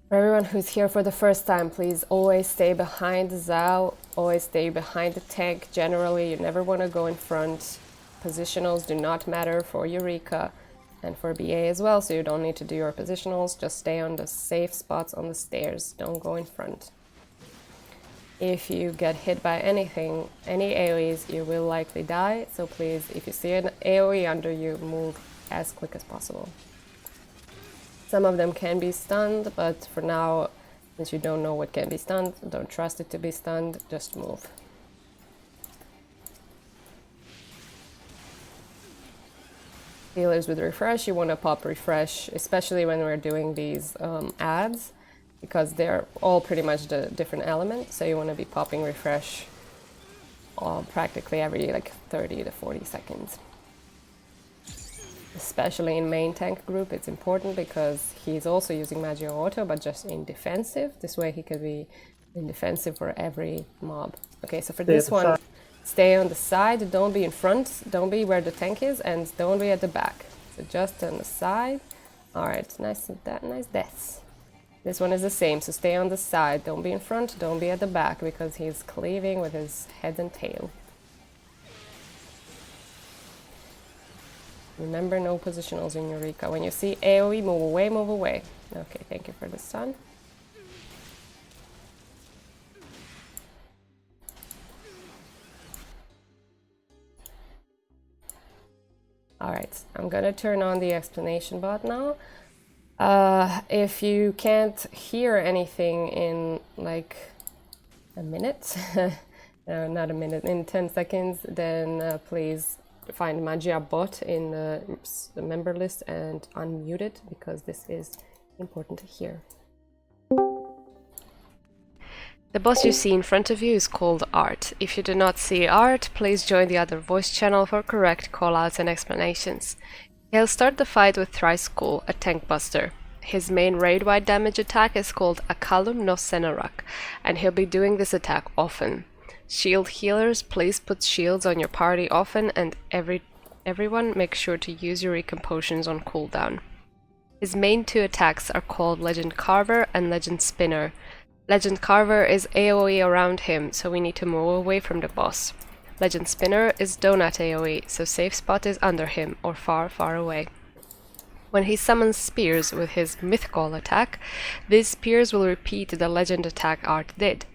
For everyone who's here for the first time, please always stay behind Zal, always stay behind the tank. Generally, you never want to go in front. Positionals do not matter for Eureka and for BA as well, so you don't need to do your positionals. Just stay on the safe spots on the stairs. Don't go in front. If you get hit by anything, any AoEs, you will likely die, so please, if you see an AoE under you, move as quick as possible. Some of them can be stunned, but for now, since you don't know what can be stunned, don't trust it to be stunned, just move. healers with refresh, you want to pop refresh, especially when we're doing these ads, because they're all pretty much the different element. So you want to be popping refresh practically every like 30 to 40 seconds. Especially in main tank group, it's important because he's also using Magia Auto, but just in defensive. This way he could be in defensive for every mob. Okay, so for this one, stay on the side, don't be in front, don't be where the tank is, and don't be at the back. So just on the side. Alright, nice deaths. This one is the same, so stay on the side, don't be in front, don't be at the back, because he's cleaving with his head and tail. Remember, no positionals in Eureka. When you see AoE, move away, move away. Okay, thank you for the stun. Alright, I'm gonna turn on the explanation bot now. If you can't hear anything in like a minute, no, not a minute, in 10 seconds, then please find Magia bot in the member list and unmute it, because this is important to hear. The boss you see in front of you is called Art. If you do not see Art, please join the other voice channel for correct callouts and explanations. He'll start the fight with Thrice-Skull, a tank buster. His main raid-wide damage attack is called Akalum no Senarak, and he'll be doing this attack often. Shield healers, please put shields on your party often, and everyone make sure to use Eurekan potions on cooldown. His main two attacks are called Legend Carver and Legend Spinner. Legend Carver is AoE around him, so we need to move away from the boss. Legend Spinner is donut AoE, so safe spot is under him or far, far away. When he summons spears with his Mythgall attack, these spears will repeat the legend attack Art did.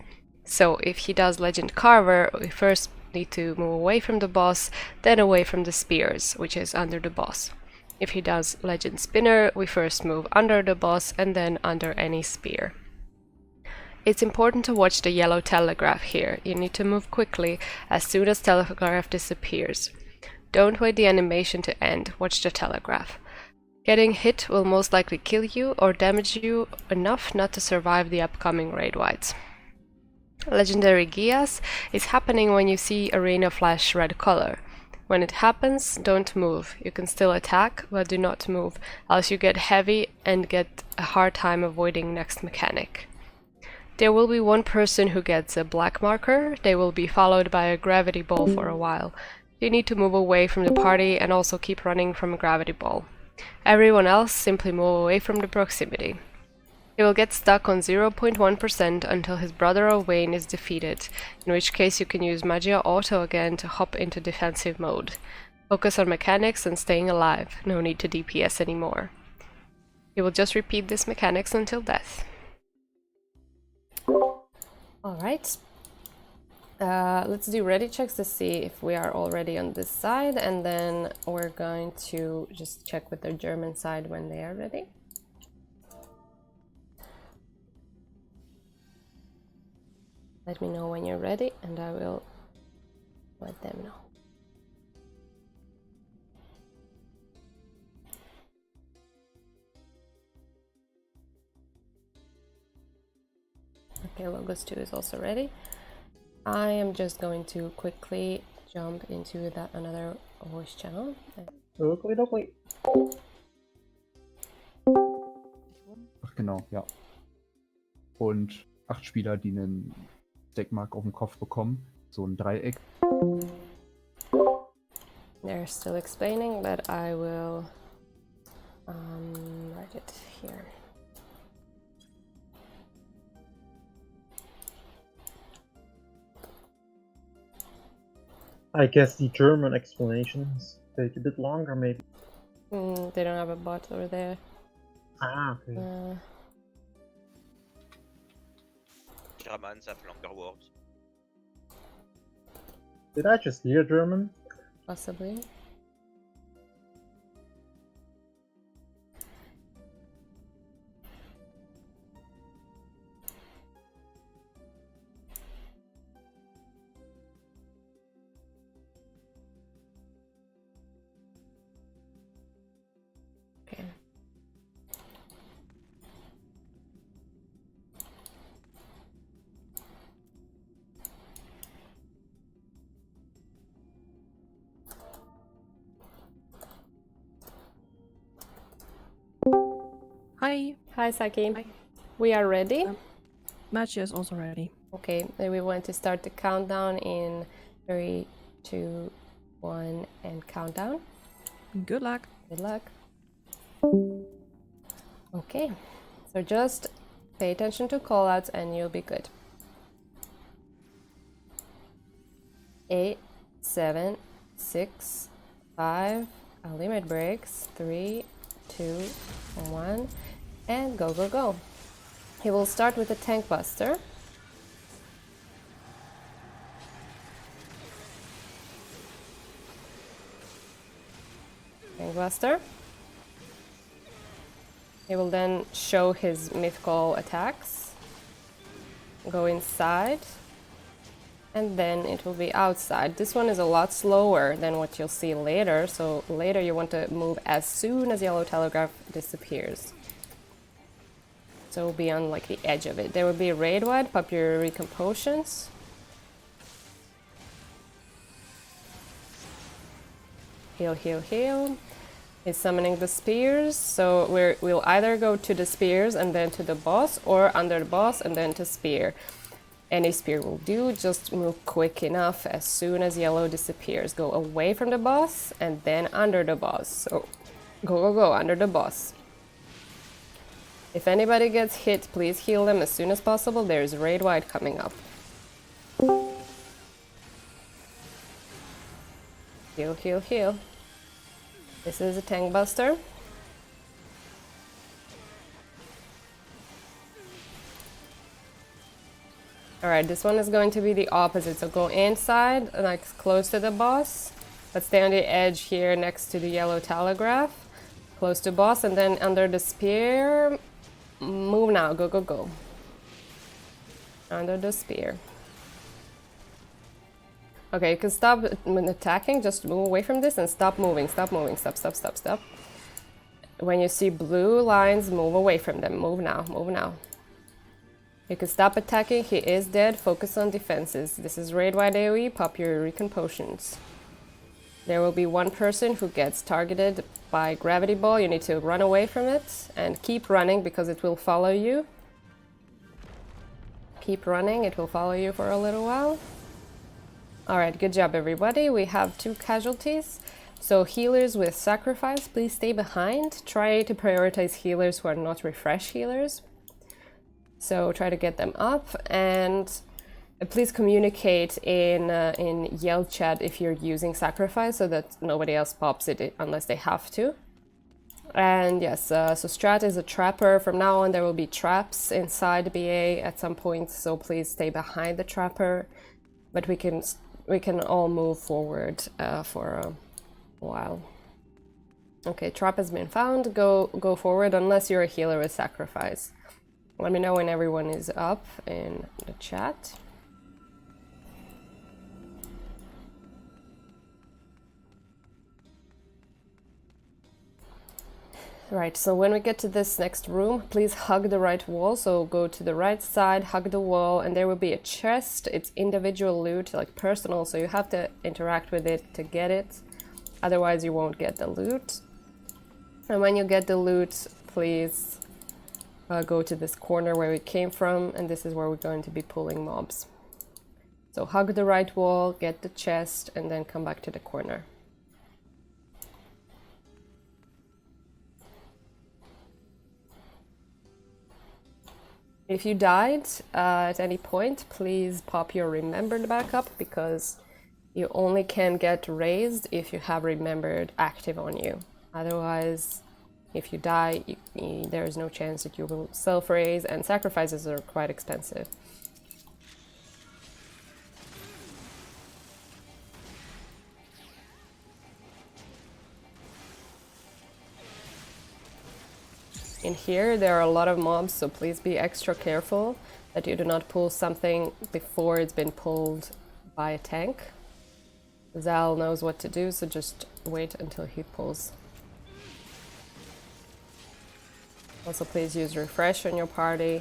So if he does Legend Carver, we first need to move away from the boss, then away from the spears, which is under the boss. If he does Legend Spinner, we first move under the boss and then under any spear. It's important to watch the yellow telegraph here. You need to move quickly as soon as telegraph disappears. Don't wait the animation to end, watch the telegraph. Getting hit will most likely kill you or damage you enough not to survive the upcoming raid wides. Legendary Gias is happening when you see arena flash red color. When it happens, don't move. You can still attack, but do not move, else you get heavy and get a hard time avoiding next mechanic. There will be one person who gets a black marker. They will be followed by a gravity ball for a while. You need to move away from the party and also keep running from a gravity ball. Everyone else simply move away from the proximity. He will get stuck on 0.1% until his brother Owain is defeated, in which case you can use Magia Auto again to hop into defensive mode. Focus on mechanics and staying alive, no need to DPS anymore. He will just repeat this mechanics until death. Alright. Let's do ready checks to see if we are already on this side, and then we're going to just check with the German side when they are ready. Let me know when you're ready and I will let them know. Okay, Logos 2 is also ready. I am just going to quickly jump into that another voice channel. Oakley. Ach genau, ja. Und 8 Spieler, die einen Deckmark auf dem Kopf bekommen. So ein Dreieck. They're still explaining, but I will write it here. I guess the German explanations take a bit longer, maybe. They don't have a bot over there. Ah, okay. Grammains have longer words. Did I just hear German? Possibly. Okay. Hi, Hi, Saki. Hi. We are ready. match is also ready. Okay, then we want to start the countdown in 3, 2, 1, and countdown. Good luck. Good luck. Okay, so just pay attention to callouts and you'll be good. 8, 7, 6, 5, our limit breaks, 3, 2, 1, and go, go, go. He will start with a tank buster. Tank buster. He will then show his mythical attacks. Go inside. And then it will be outside. This one is a lot slower than what you'll see later, so later you want to move as soon as yellow telegraph disappears. So be on like the edge of it. There will be raid wide, pop your Eurekan potions. Heal, heal, heal. He's summoning the spears, so we'll either go to the spears and then to the boss, or under the boss and then to spear. Any spear will do, just move quick enough as soon as yellow disappears. Go away from the boss and then under the boss. So go, go, go, under the boss. If anybody gets hit, please heal them as soon as possible. There's raid wide coming up. Heal, heal, heal. This is a tank buster. Alright, this one is going to be the opposite. So go inside, like close to the boss, but stay on the edge here next to the yellow telegraph. Close to boss, and then under the spear. Move now, go, go, go. Under the spear. Okay, you can stop when attacking, just move away from this and stop moving, stop moving, stop, stop, stop, stop. When you see blue lines, move away from them. Move now, move now. You can stop attacking, he is dead, focus on defenses. This is raid wide AoE, pop your Eurekan potions. There will be one person who gets targeted by gravity ball. You need to run away from it and keep running because it will follow you. Keep running, it will follow you for a little while. Alright, good job everybody. We have 2 casualties. So healers with sacrifice, please stay behind. Try to prioritize healers who are not refresh healers. So try to get them up, and please communicate in yell chat if you're using sacrifice so that nobody else pops it unless they have to. And yes, so Strat is a trapper. From now on there will be traps inside BA at some point, so please stay behind the trapper. But we can all move forward for a while. Okay, trap has been found. Go forward unless you're a healer with sacrifice. Let me know when everyone is up in the chat. Right, so when we get to this next room, please hug the right wall. So go to the right side, hug the wall, and there will be a chest. It's individual loot, like personal, so you have to interact with it to get it. Otherwise you won't get the loot. And when you get the loot, please go to this corner where we came from, and this is where we're going to be pulling mobs. So hug the right wall, get the chest, and then come back to the corner. If you died at any point, please pop your remembered back up, because you only can get raised if you have remembered active on you. Otherwise, if you die, there is no chance that you will self-raise, and sacrifices are quite expensive. In here, there are a lot of mobs, so please be extra careful that you do not pull something before it's been pulled by a tank. Zal knows what to do, so just wait until he pulls. Also, please use refresh on your party.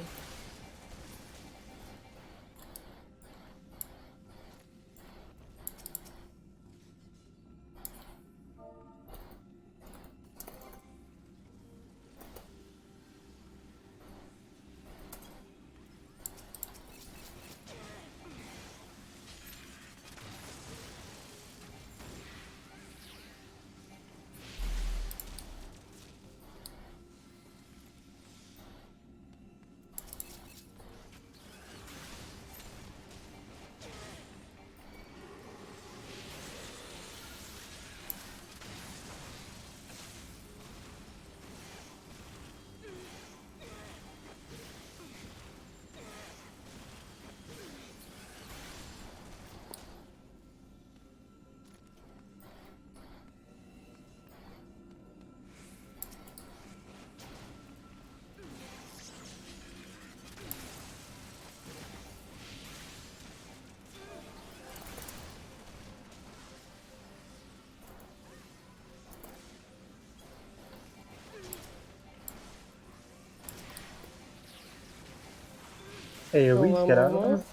Hey, Oh, Reese, one get more out of there. move.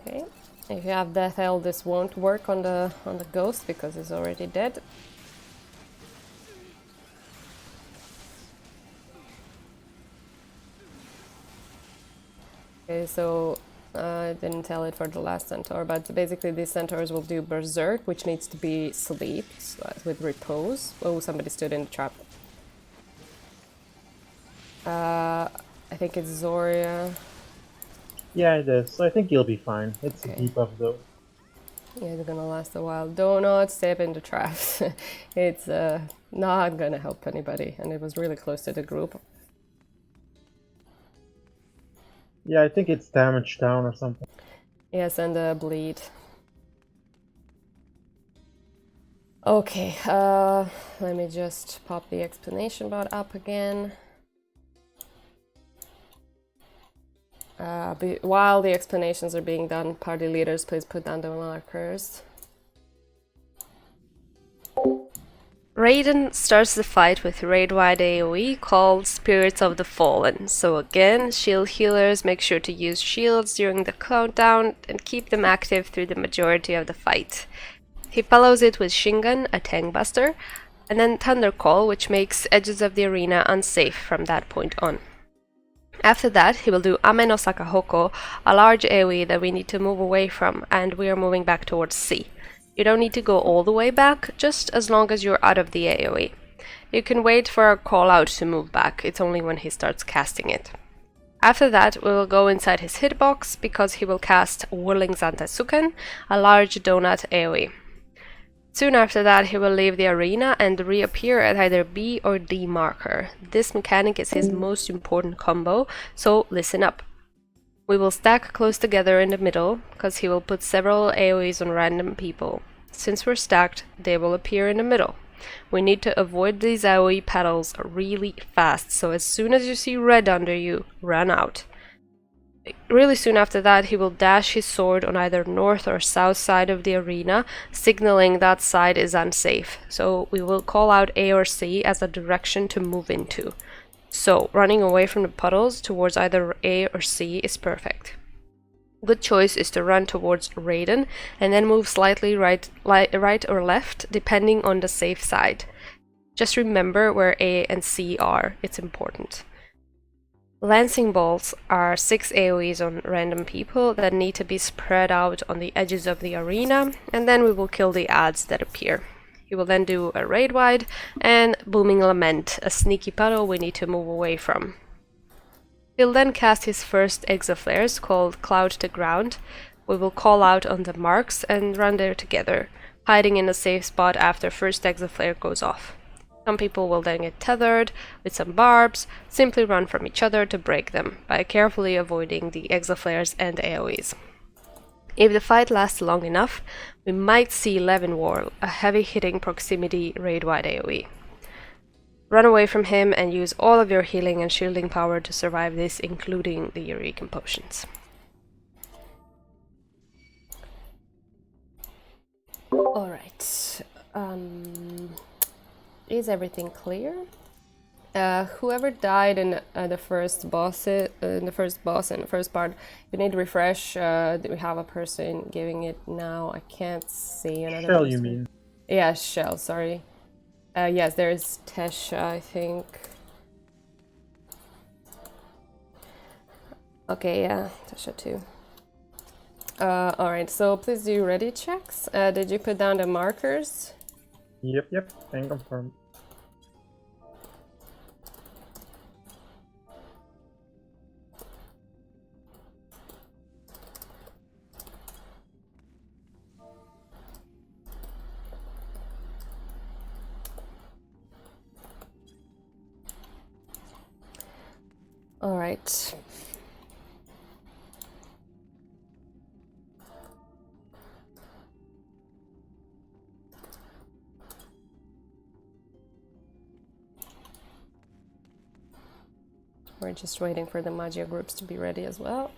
Okay. If you have Death Hell, this won't work on the ghost because he's already dead. Okay, so I didn't tell it for the last centaur, but basically these centaurs will do berserk, which needs to be sleep with repose. Oh, somebody stood in the trap. I think it's Zoria. Yeah, it is. So I think you'll be fine. It's Okay. a debuff though. Yeah, it's gonna last a while. Do not step into traps. It's not gonna help anybody, and it was really close to the group. Yeah, I think it's damage down or something. Yes, and the bleed. Okay, let me just pop the explanation bar up again. While the explanations are being done, party leaders, please put down the markers. Raiden starts the fight with raid-wide AoE called Spirits of the Fallen. So again, shield healers make sure to use shields during the countdown and keep them active through the majority of the fight. He follows it with Shingun, a tank buster, and then Thunder Call, which makes edges of the arena unsafe from that point on. After that, he will do Ame no Sakahoko, a large AoE that we need to move away from, and we are moving back towards C. You don't need to go all the way back, just as long as you're out of the AoE. You can wait for a call out to move back, it's only when he starts casting it. After that, we will go inside his hitbox, because he will cast Whirling Zantetsuken, a large donut AoE. Soon after that, he will leave the arena and reappear at either B or D marker. This mechanic is his most important combo, so listen up. We will stack close together in the middle, because he will put several AoEs on random people. Since we're stacked, they will appear in the middle. We need to avoid these AoE petals really fast, so as soon as you see red under you, run out. Really soon after that, he will dash his sword on either north or south side of the arena, signaling that side is unsafe. So we will call out A or C as a direction to move into. So running away from the puddles towards either A or C is perfect. Good choice is to run towards Raiden and then move slightly right or left, depending on the safe side. Just remember where A and C are, it's important. Lancing bolts are 6 AoEs on random people that need to be spread out on the edges of the arena, and then we will kill the adds that appear. He will then do a raid wide and Booming Lament, a sneaky puddle we need to move away from. He'll then cast his first Exaflares called Cloud to Ground. We will call out on the marks and run there together, hiding in a safe spot after first Exaflare goes off. Some people will then get tethered with some barbs, simply run from each other to break them, by carefully avoiding the Exaflares and AoEs. If the fight lasts long enough, we might see Levin War, a heavy-hitting proximity raid-wide AoE. Run away from him and use all of your healing and shielding power to survive this, including the Eurekan potions. Alright. Is everything clear? Whoever died in the first boss, in the first part, you need to refresh. We have a person giving it now. I can't see another Shell, person. you mean? Yeah, Shell. Sorry. Yes, there's Tesha, I think. Okay, yeah, Tesha too. Alright, so please do ready checks. Did you put down the markers? Yep. Can confirm. Alright. We're just waiting for the Magia groups to be ready as well.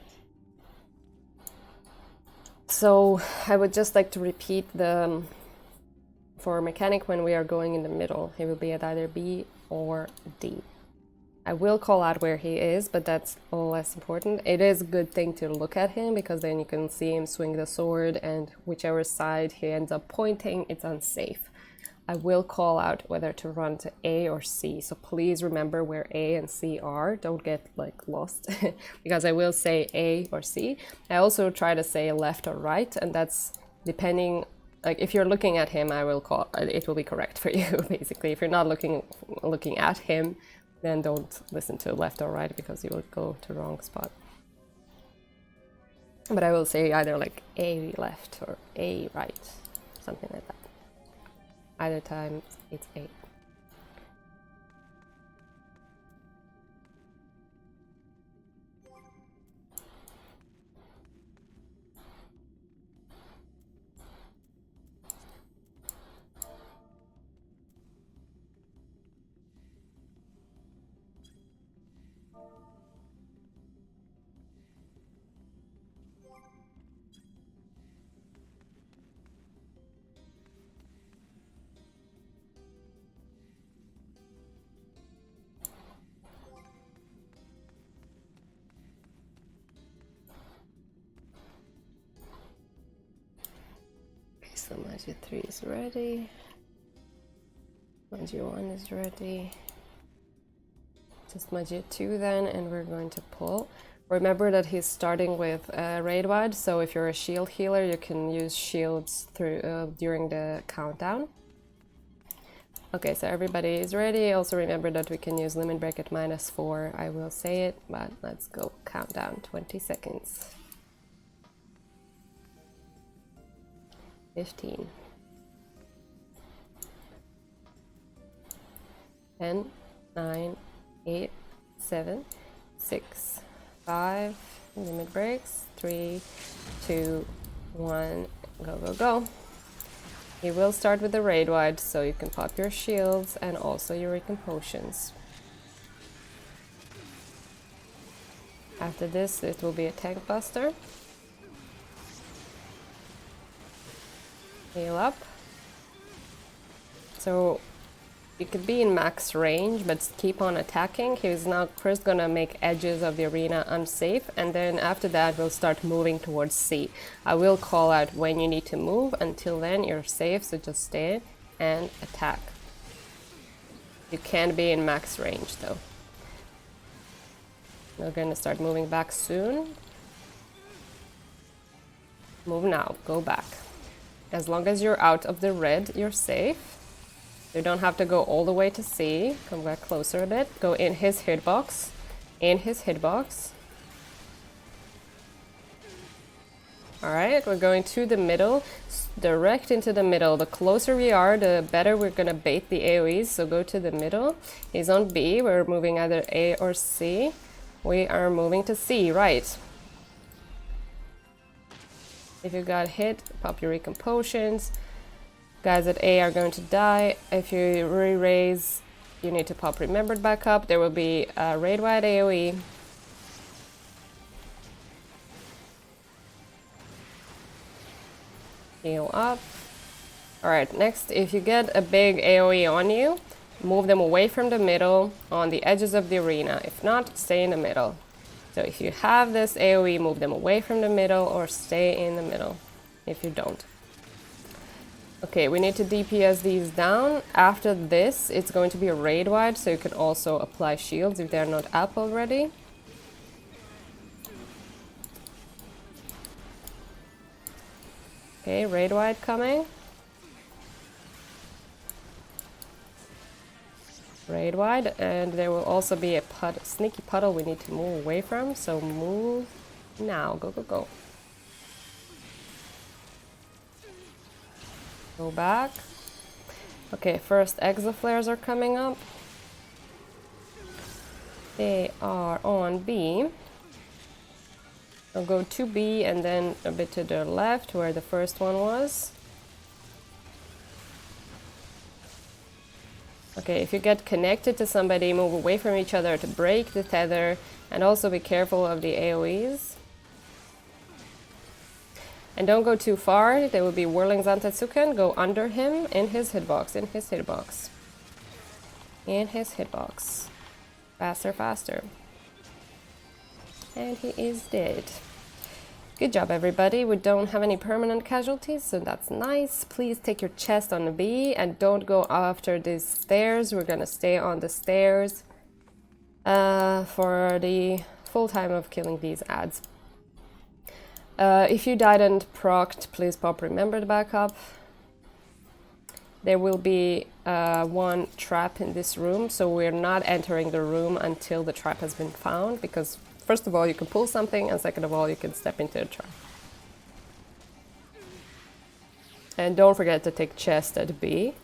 So I would just like to repeat the for mechanic when we are going in the middle. He will be at either B or D. I will call out where he is, but that's all less important. It is a good thing to look at him because then you can see him swing the sword, and whichever side he ends up pointing, it's unsafe. I will call out whether to run to A or C, so please remember where A and C are. Don't get like lost because I will say A or C. I also try to say left or right, and that's depending, like if you're looking at him, I will call it will be correct for you basically. If you're not looking at him, then don't listen to left or right because you will go to the wrong spot. But I will say either like A left or A right, something like that. Either time it's 8. So Magia 3 is ready. Magia 1 is ready. Just Magia 2 then, and we're going to pull. Remember that he's starting with raid wide, so if you're a shield healer, you can use shields through during the countdown. Okay, so everybody is ready. Also remember that we can use limit break at -4. I will say it, but let's go countdown. 20 seconds. 15. 10, 9, 8, 7, 6, 5, limit breaks, 3, 2, 1, go. You will start with the raid wide, so you can pop your shields and also your Eurekan potions. After this, it will be a tank buster. Heal up. So you could be in max range, but keep on attacking. He's now first gonna make edges of the arena unsafe, and then after that we'll start moving towards C. I will call out when you need to move. Until then you're safe, so just stay and attack. You can be in max range though. We're gonna start moving back soon. Move now, go back. As long as you're out of the red, you're safe. You don't have to go all the way to C. Come back closer a bit. Go in his hitbox. In his hitbox. Alright, we're going to the middle. Direct into the middle. The closer we are, the better we're gonna bait the AoEs. So go to the middle. He's on B. We're moving either A or C. We are moving to C, right. If you got hit, pop your Eurekan potions. Guys at A are going to die. If you re-raise, you need to pop Remembered back up. There will be a raid-wide AoE. Heal up. Alright, next, if you get a big AoE on you, move them away from the middle on the edges of the arena. If not, stay in the middle. So if you have this AoE, move them away from the middle or stay in the middle if you don't. Okay, we need to DPS these down. After this, it's going to be a raid wide, so you can also apply shields if they're not up already. Okay, raid wide coming. Raid wide, and there will also be a sneaky puddle we need to move away from, so move now. Go, go, go. Go back. Okay, first exoflares are coming up. They are on B. I'll go to B and then a bit to the left where the first one was. Okay, if you get connected to somebody, move away from each other to break the tether, and also be careful of the AoEs. And don't go too far, there will be whirling Zantetsuken, go under him, in his hitbox, in his hitbox. In his hitbox. Faster, faster. And he is dead. Good job, everybody. We don't have any permanent casualties, so that's nice. Please take your chest on the B and don't go after these stairs. We're gonna stay on the stairs for the full time of killing these ads. If you died and procced, please pop remember to back up. There will be one trap in this room, so we're not entering the room until the trap has been found, because first of all, you can pull something, and second of all, you can step into the trap. And don't forget to take chest at B.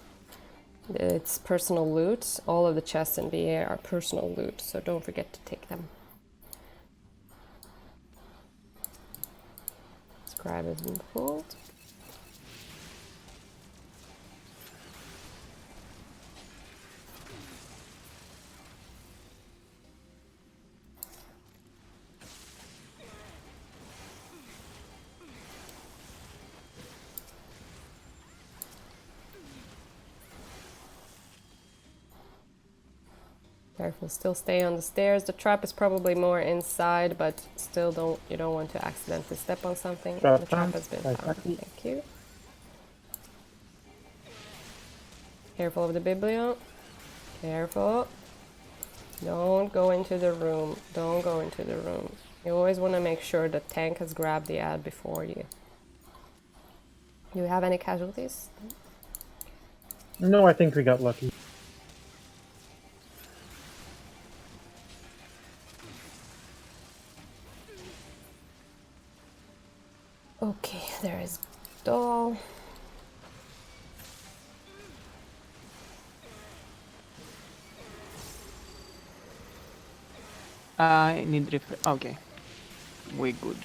It's personal loot. All of the chests in B are personal loot, so don't forget to take them. Scribe has been pulled. Careful, still stay on the stairs. The trap is probably more inside, but still you don't want to accidentally step on something. The trap has been found. Thank you. Careful of the biblio. Careful. Don't go into the room. Don't go into the room. You always want to make sure the tank has grabbed the ad before you. Do you have any casualties? No, I think we got lucky. Okay, there is doll. I need okay. We good.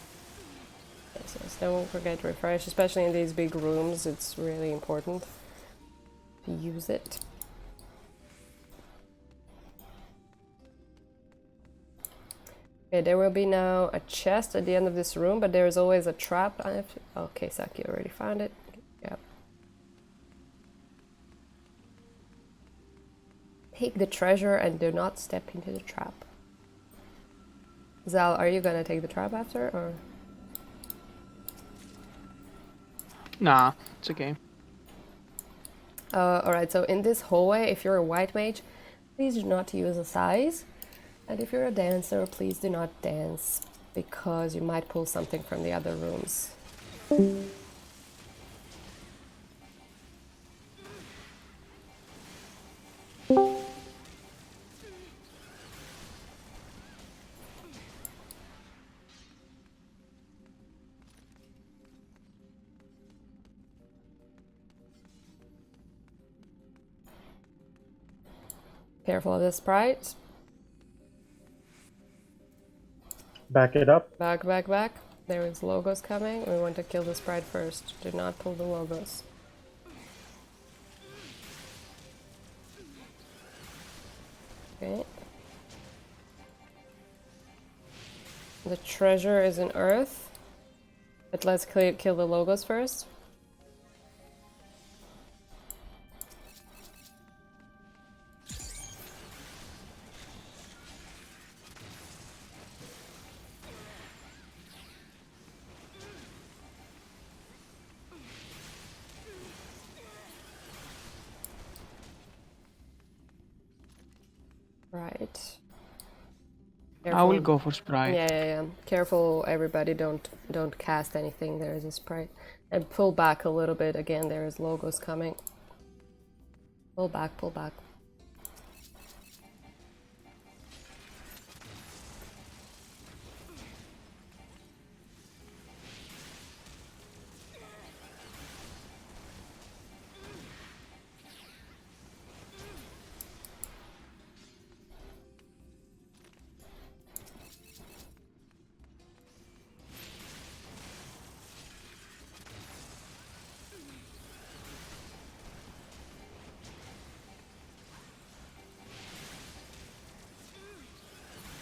Yes, don't forget to refresh, especially in these big rooms. It's really important to use it. Okay, there will be now a chest at the end of this room, but there is always a trap. Okay, Saki already found it. Yep. Take the treasure and do not step into the trap. Zal, are you gonna take the trap after, or? Nah, it's okay. Alright, so in this hallway, if you're a white mage, please do not use a size. And if you're a dancer, please do not dance, because you might pull something from the other rooms. Careful of the sprite. Back it up. Back, back, back. There is logos coming. We want to kill the sprite first. Do not pull the logos. Okay. The treasure is in earth. But let's kill the logos first. Sprite. I will Careful. go for Sprite. Yeah. Careful, everybody! Don't cast anything. There is a sprite, and pull back a little bit. Again, there is logos coming. Pull back, pull back.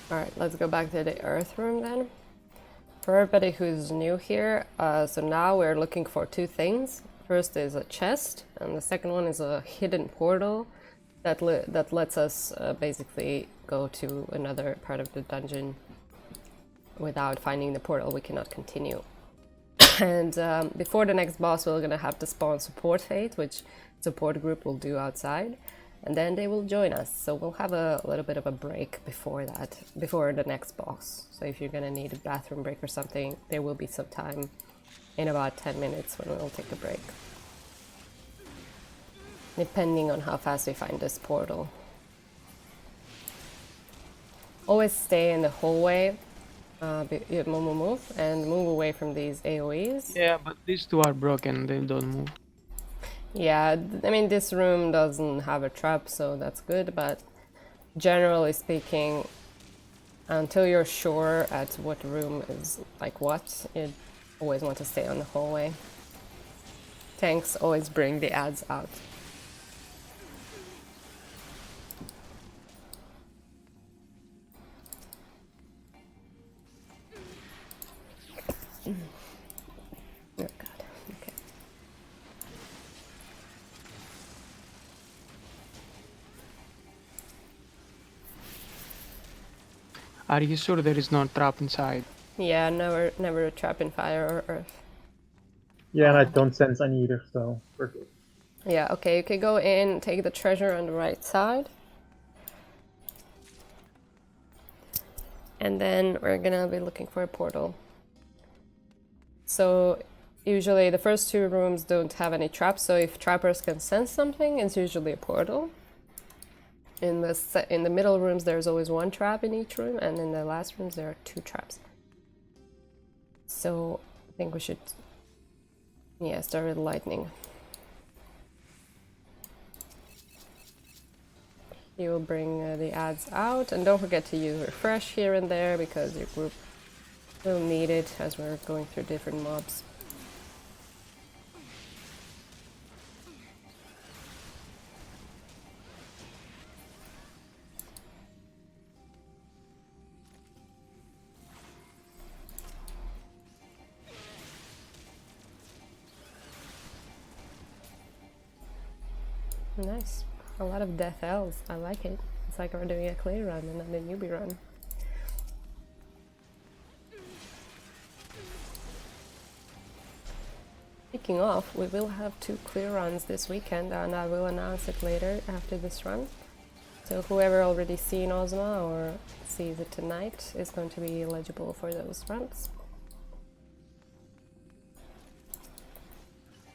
Alright, let's go back to the Earth room then. For everybody who's new here, so now we're looking for two things. First is a chest, and the second one is a hidden portal that lets us basically go to another part of the dungeon. Without finding the portal, we cannot continue. And before the next boss, we're gonna have to spawn support fate, which support group will do outside. And then they will join us, so we'll have a little bit of a break before that, before the next boss. So if you're gonna need a bathroom break or something, there will be some time in about 10 minutes when we'll take a break. Depending on how fast we find this portal. Always stay in the hallway, move, and move away from these AoEs. Yeah, but these two are broken, they don't move. Yeah, I mean, this room doesn't have a trap, so that's good, but generally speaking, until you're sure at what room is like what, you always want to stay on the hallway. Tanks always bring the ads out. Oh god, okay. Are you sure there is no trap inside? Yeah, never a trap in fire or earth. Yeah, and I don't sense any either, so we're good. Yeah, okay, you can go in, take the treasure on the right side. And then we're gonna be looking for a portal. So usually the first two rooms don't have any traps, so if trappers can sense something, it's usually a portal. In the middle rooms there's always one trap in each room, and in the last rooms there are two traps. So I think we should, yeah, start with lightning. You will bring the ads out, and don't forget to use refresh here and there because your group will need it as we're going through different mobs. Nice. A lot of death elves. I like it. It's like we're doing a clear run and not a newbie run. Speaking of, we will have 2 clear runs this weekend, and I will announce it later after this run. So whoever already seen Ozma or sees it tonight is going to be eligible for those runs.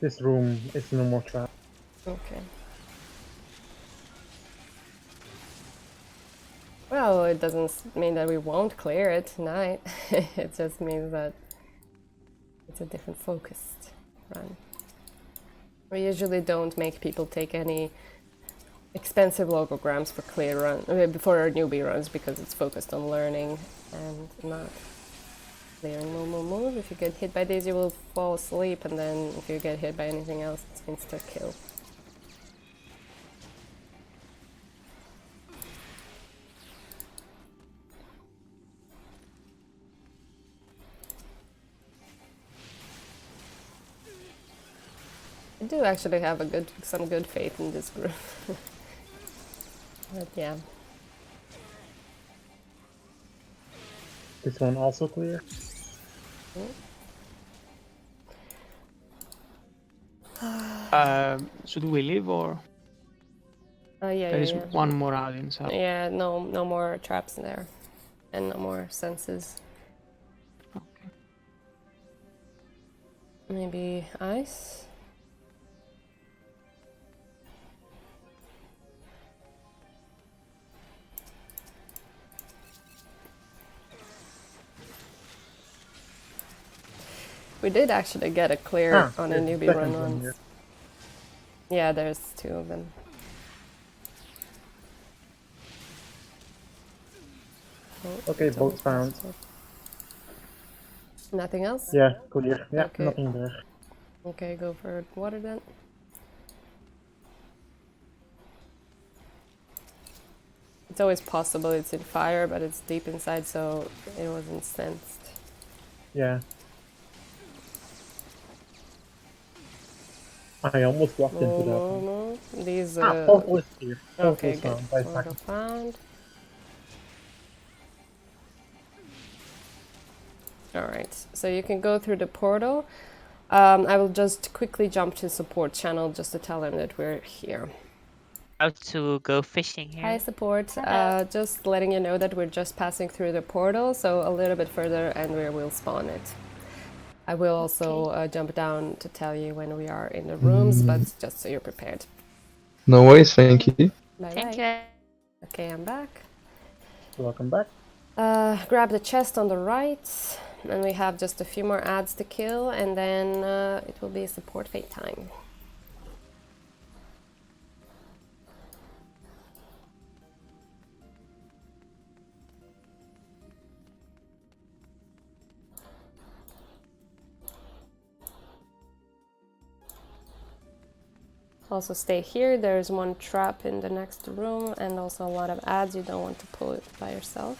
This room is no more trap. Okay. Well, it doesn't mean that we won't clear it tonight. It just means that it's a different focused run. We usually don't make people take any expensive logograms for clear run before our newbie runs because it's focused on learning and not clearing move. If you get hit by these, you will fall asleep, and then if you get hit by anything else, it's insta kill. I do actually have some good faith in this group. But yeah. This one also clear. Should we leave or? Yeah, There yeah, is yeah. one more ad inside. Yeah, no more traps in there. And no more senses. Okay. Maybe ice? We did actually get a clear on a there's newbie second run one once. here. Yeah, there's 2 of them. Oh, Okay, it's both almost found. possible. Nothing else? Yeah, clear. Yeah, Okay. nothing there. Okay, go for water then. It's always possible it's in fire, but it's deep inside, so it wasn't sensed. Yeah. I almost walked into that one. No. These, Portal is here. Portal okay, is good. found by Portal Saki. found. Alright, so you can go through the portal. I will just quickly jump to support channel just to tell them that we're here. How to go fishing here? Hi support, just letting you know that we're just passing through the portal, so a little bit further and we will spawn it. I will also jump down to tell you when we are in the rooms, but just so you're prepared. No worries, thank you. Bye Thank bye. you. Okay, I'm back. Welcome back. Grab the chest on the right, and we have just a few more ads to kill, and then it will be support fate time. Also stay here, there's one trap in the next room and also a lot of ads, you don't want to pull it by yourself.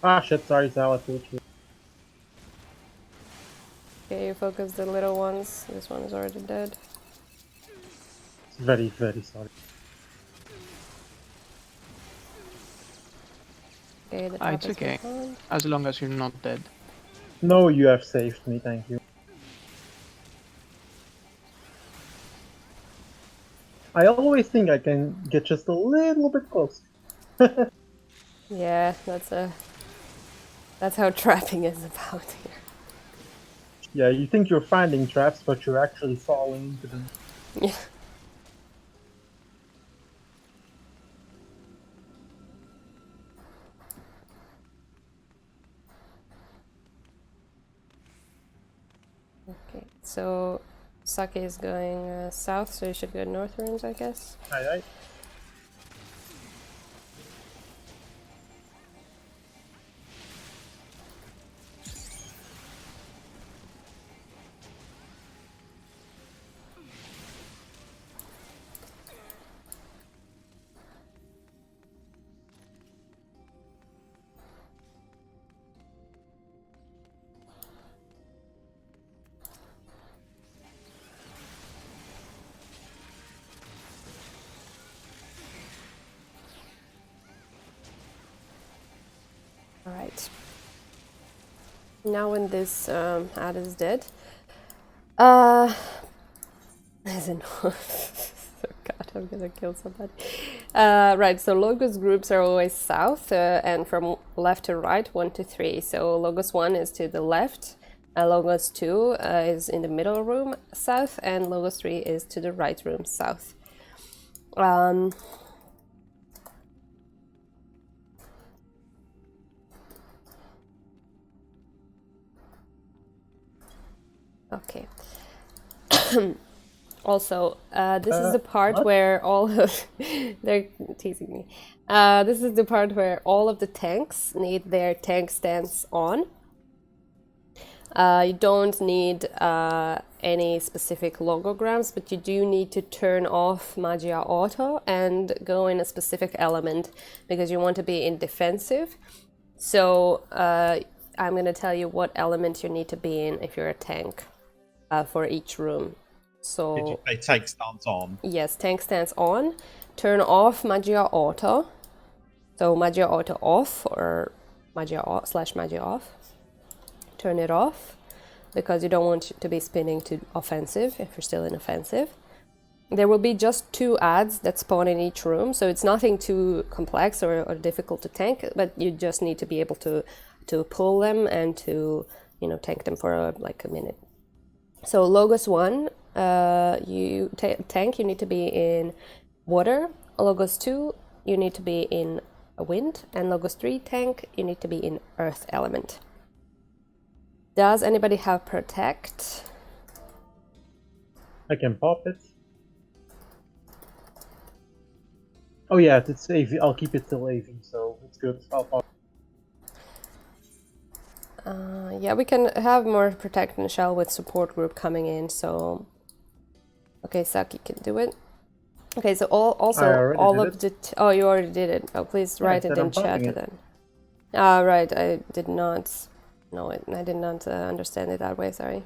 Ah shit, sorry Sal, I told you. Okay, you focus the little ones, this one is already dead. Very, very sorry. Okay, the trap It's has been okay, found. as long as you're not dead. No, you have saved me, thank you. I always think I can get just a little bit close. Yeah, that's how trapping is about here. Yeah, you think you're finding traps, but you're actually falling into them. Yeah. Okay, so Saki is going south, so you should go north rooms, I guess. Aye, aye. Alright. Now when this ad is dead, as in, oh god, I'm gonna kill somebody. Right, so Logos groups are always south, and from left to right, 1 to 3. So Logos 1 is to the left, Logos 2 is in the middle room south, and Logos 3 is to the right room south. Okay. Also, this is the part what? where all of they're teasing me. This is the part where all of the tanks need their tank stance on. You don't need any specific logograms, but you do need to turn off Magia Auto and go in a specific element because you want to be in defensive. So I'm going to tell you what element you need to be in if you're a tank for each room. So Did you say tank stance on? yes, tank stance on. Turn off Magia Auto. So Magia Auto off or Magia off / Magia off. Turn it off because you don't want to be spinning to offensive if you're still in offensive. There will be just 2 ads that spawn in each room, so it's nothing too complex or difficult to tank, but you just need to be able to pull them and to, you know, tank them for like a minute. So Logos 1, you tank, you need to be in water. Logos 2, you need to be in a wind, and Logos 3 tank, you need to be in earth element. Does anybody have protect? I can pop it. Oh yeah, it's AV. I'll keep it till AV, so it's good. I'll pop. Yeah, we can have more protect and shell with support group coming in. So, okay, Saki can do it. Okay, so all of the oh, you already did it. Oh, please write it in chat then. Ah, right. I did not know it. I did not understand it that way. Sorry.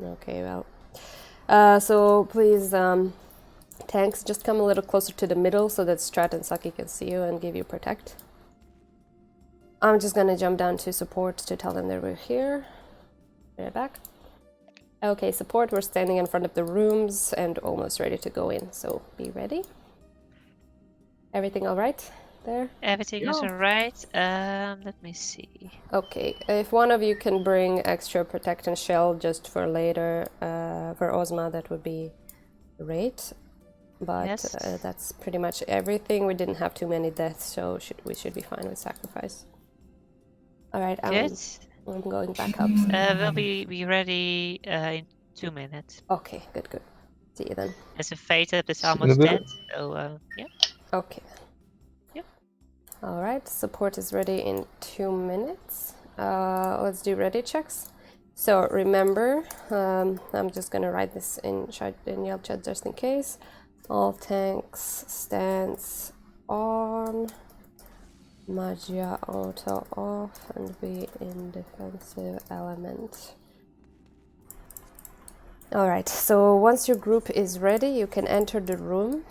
Okay, well, so please, tanks, just come a little closer to the middle so that Strat and Saki can see you and give you protect. I'm just gonna jump down to support to tell them that we're here. Right back. Okay, support, we're standing in front of the rooms and almost ready to go in, so be ready. Everything all right there? Everything is alright. Let me see. Okay, if one of you can bring extra protect and shell just for later, for Ozma, that would be great. But Yes. that's pretty much everything. We didn't have too many deaths, so we should be fine with sacrifice. All right, I'm going back up. We'll be ready in 2 minutes. Okay, good. See you then. As a fate up is almost dead, so yeah. Okay. Yep. All right, support is ready in 2 minutes. Let's do ready checks. So remember, I'm just gonna write this in yellow chat just in case. All tanks stance on, Magia Auto off, and be in defensive element. Alright, so once your group is ready, you can enter the room.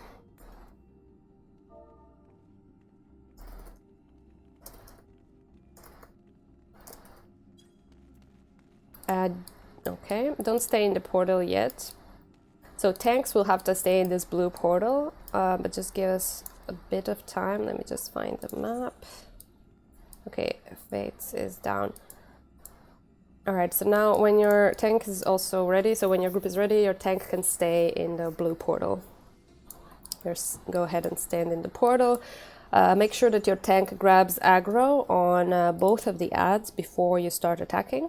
Okay, don't stay in the portal yet. So tanks will have to stay in this blue portal, but just give us a bit of time. Let me just find the map. Okay, Fates is down. Alright, so now when your tank is also ready, so when your group is ready, your tank can stay in the blue portal. Just go ahead and stand in the portal. Make sure that your tank grabs aggro on both of the ads before you start attacking.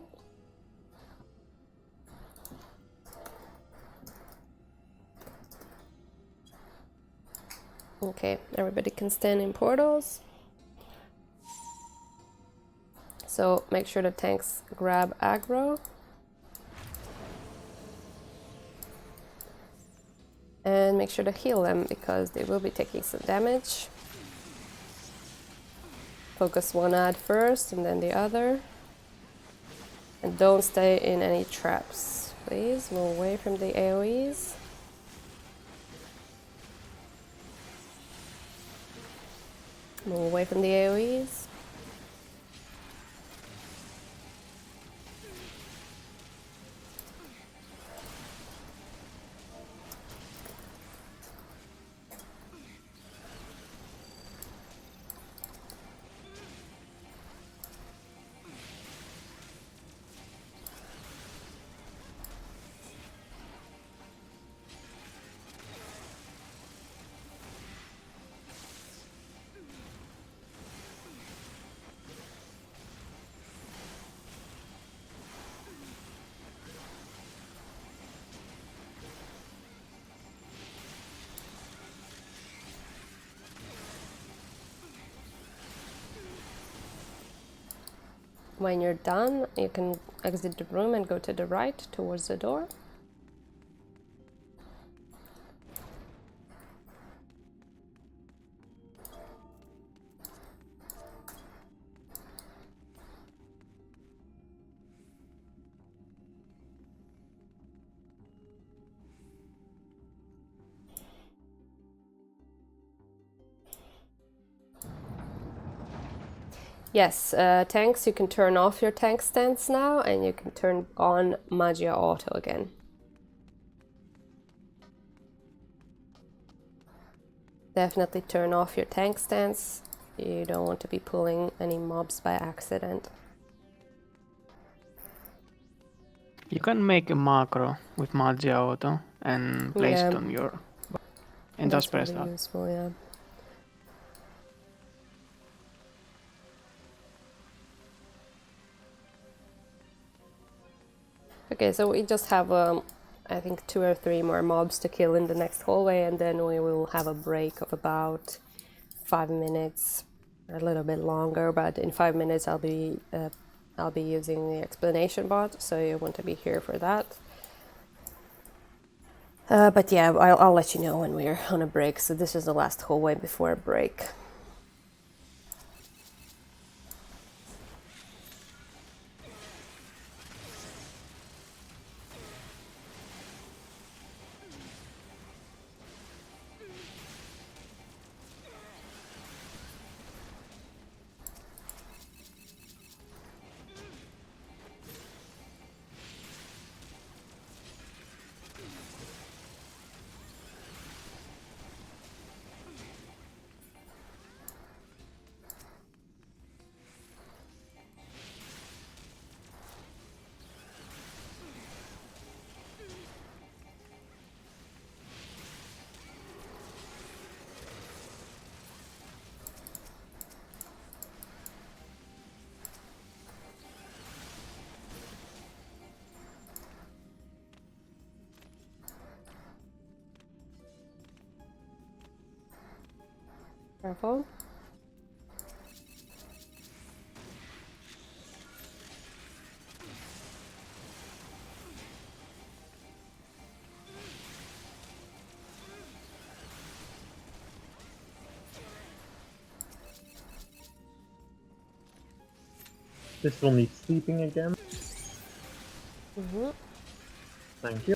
Okay, everybody can stand in portals. So make sure the tanks grab aggro. And make sure to heal them because they will be taking some damage. Focus one ad first and then the other. And don't stay in any traps, please. Move away from the AoEs. Move away from the AoEs. When you're done, you can exit the room and go to the right towards the door. Yes, tanks, you can turn off your tank stance now, and you can turn on Magia Auto again. Definitely turn off your tank stance. You don't want to be pulling any mobs by accident. You can make a macro with Magia Auto and place it Yeah. on your... And That's just press really that. useful, yeah. Okay, so we just have, I think 2 or 3 more mobs to kill in the next hallway, and then we will have a break of about 5 minutes, a little bit longer. But in 5 minutes, I'll be using the explanation bot, so you want to be here for that. But yeah, I'll let you know when we're on a break. So this is the last hallway before a break. Careful. This will need sleeping again. Mm-hmm. Thank you.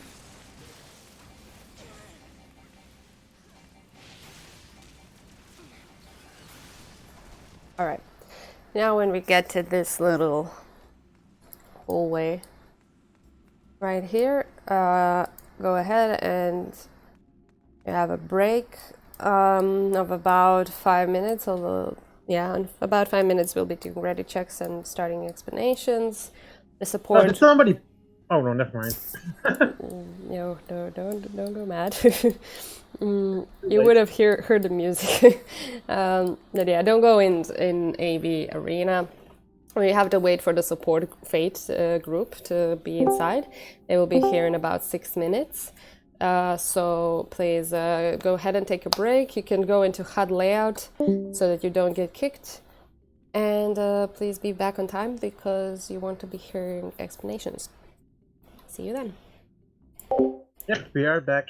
All right. Now when we get to this little hallway right here, go ahead and you have a break of about 5 minutes. Although, yeah, in about 5 minutes we'll be doing ready checks and starting explanations. The support. Did somebody? Oh no, never mind. No, don't go mad. You would have heard the music. But yeah, don't go in AV arena. We have to wait for the support fate group to be inside. They will be here in about 6 minutes. So please go ahead and take a break. You can go into HUD layout so that you don't get kicked. And please be back on time because you want to be hearing explanations. See you then. Yep, we are back.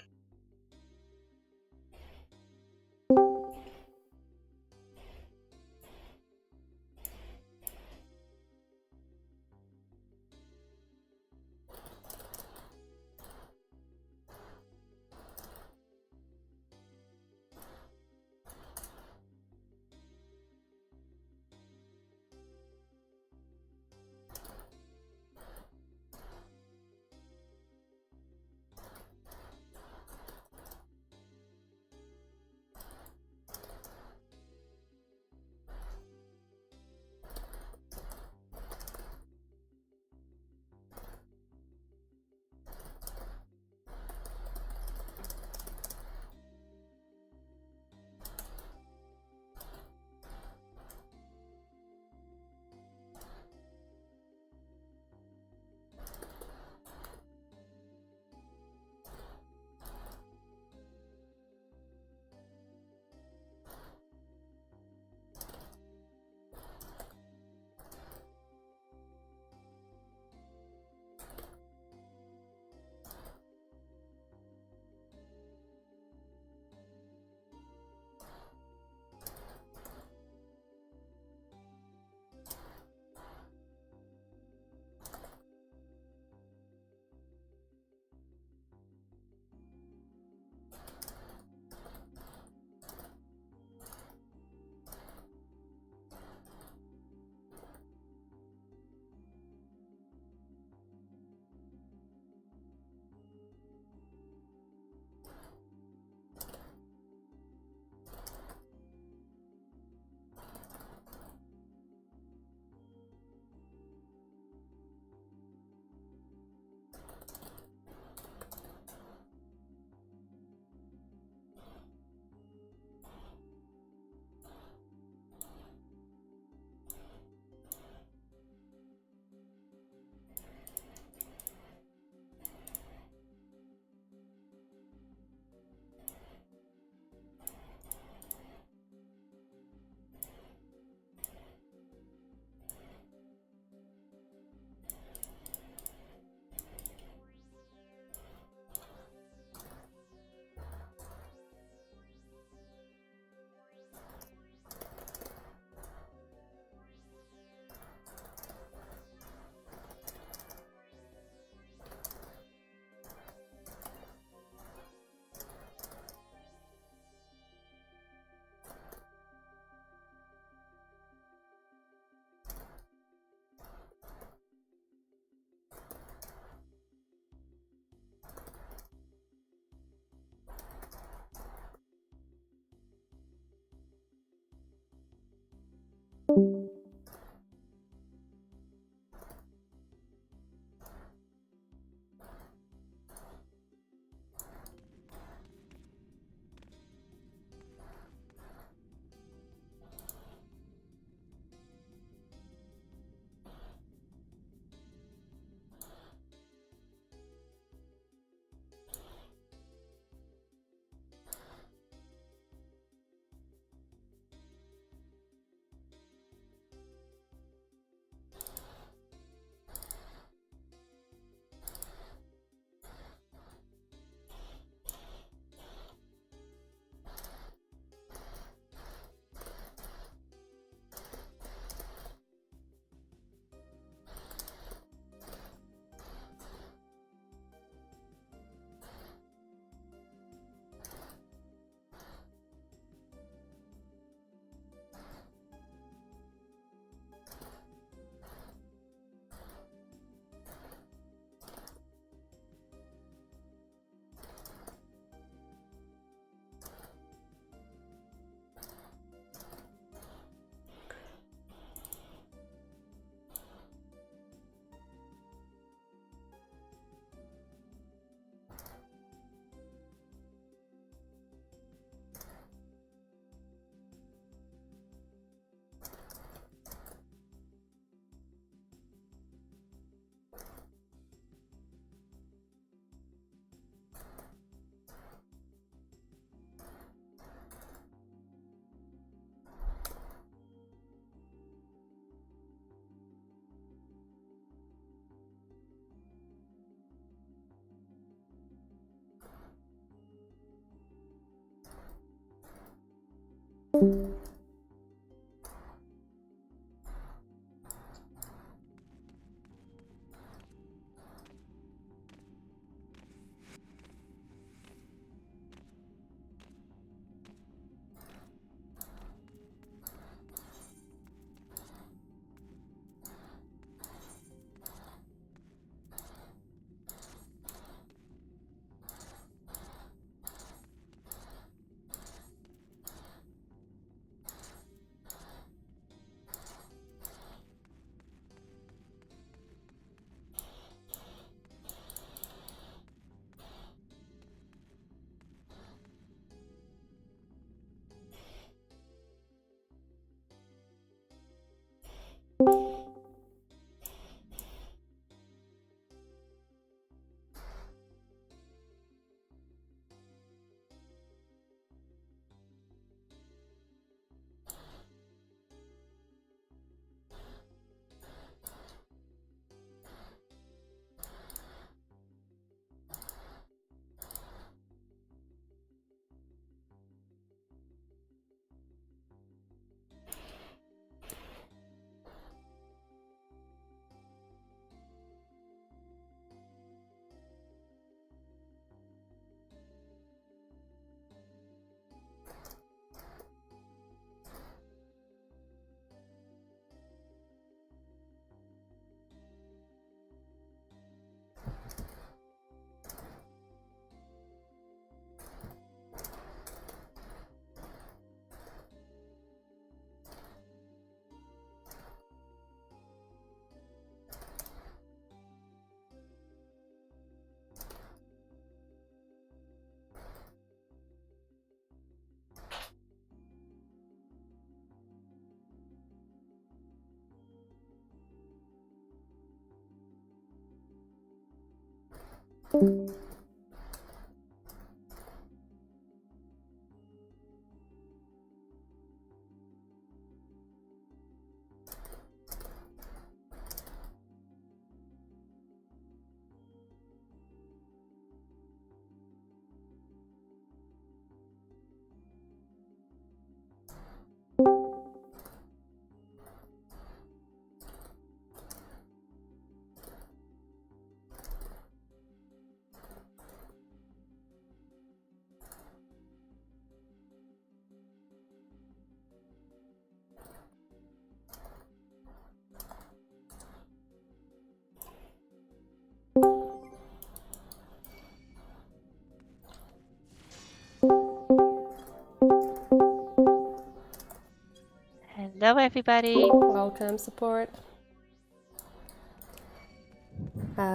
Hello, everybody. Welcome, support.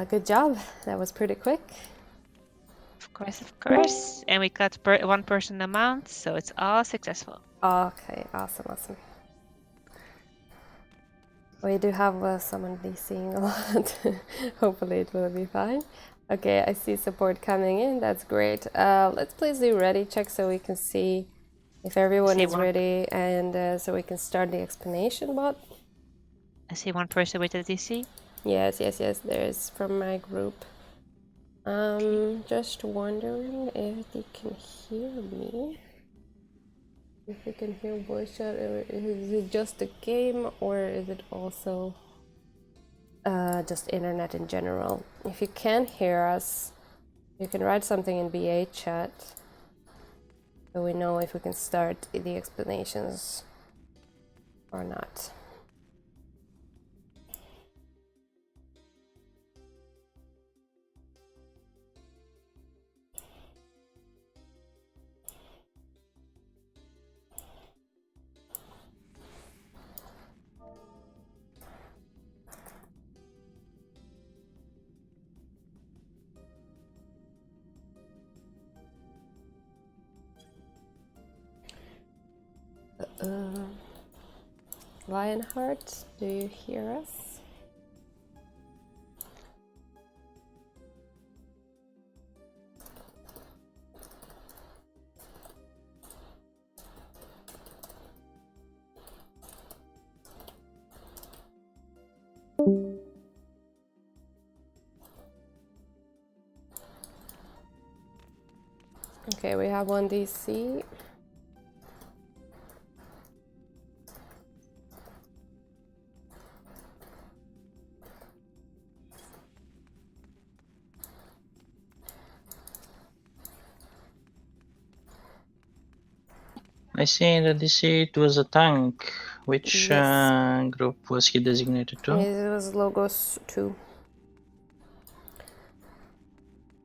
Good job. That was pretty quick. Of course, of course. And we got one person amount, so it's all successful. Okay, awesome, awesome. We do have someone DCing a lot. Hopefully it will be fine. Okay, I see support coming in. That's great. Let's please do ready check so we can see if everyone is ready and so we can start the explanation bot. I see one person with a DC. Yes, yes, yes. There's from my group. Just wondering if they can hear me. If you can hear voice chat, is it just the game or is it also just internet in general? If you can hear us, you can write something in BA chat so we know if we can start the explanations or not. Lionheart, do you hear us? Okay, we have one DC. I see in the DC it was a tank. Which Yes. group was he designated to? It was Logos 2.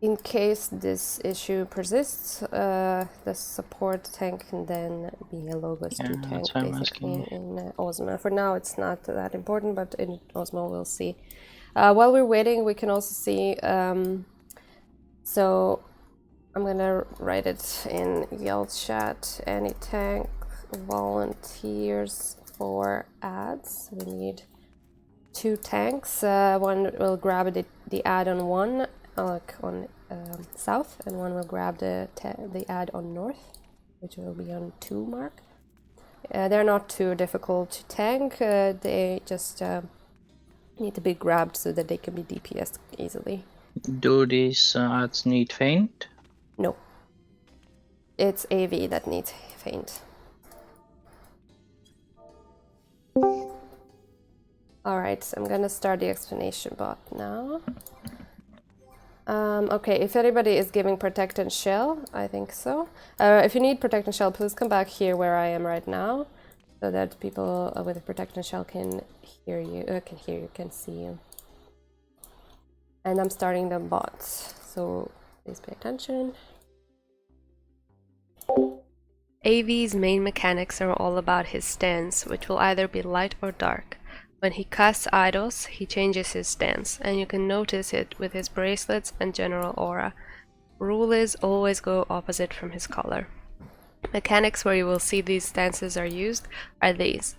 In case this issue persists, the support tank can then be a Logos 2 Yeah, tank, that's why I'm basically, asking. in Ozma. For now, it's not that important, but in Ozma, we'll see. While we're waiting, we can also see. So I'm gonna write it in Yell chat. Any tank volunteers for ads. We need 2 tanks. One will grab the ad on 1, like on south, and one will grab the ad on north, which will be on 2 mark. They're not too difficult to tank. They just need to be grabbed so that they can be DPS easily. Do these ads need feint? No. It's AV that needs feint. Alright, so I'm gonna start the explanation bot now. Okay, if anybody is giving Protect and Shell, I think so. If you need Protect and Shell, please come back here where I am right now, so that people with Protect and Shell can hear you, can see you. And I'm starting the bot, so please pay attention. AV's main mechanics are all about his stance, which will either be light or dark. When he casts idols, he changes his stance, and you can notice it with his bracelets and general aura. Rule is always go opposite from his color. Mechanics where you will see these stances are used are these.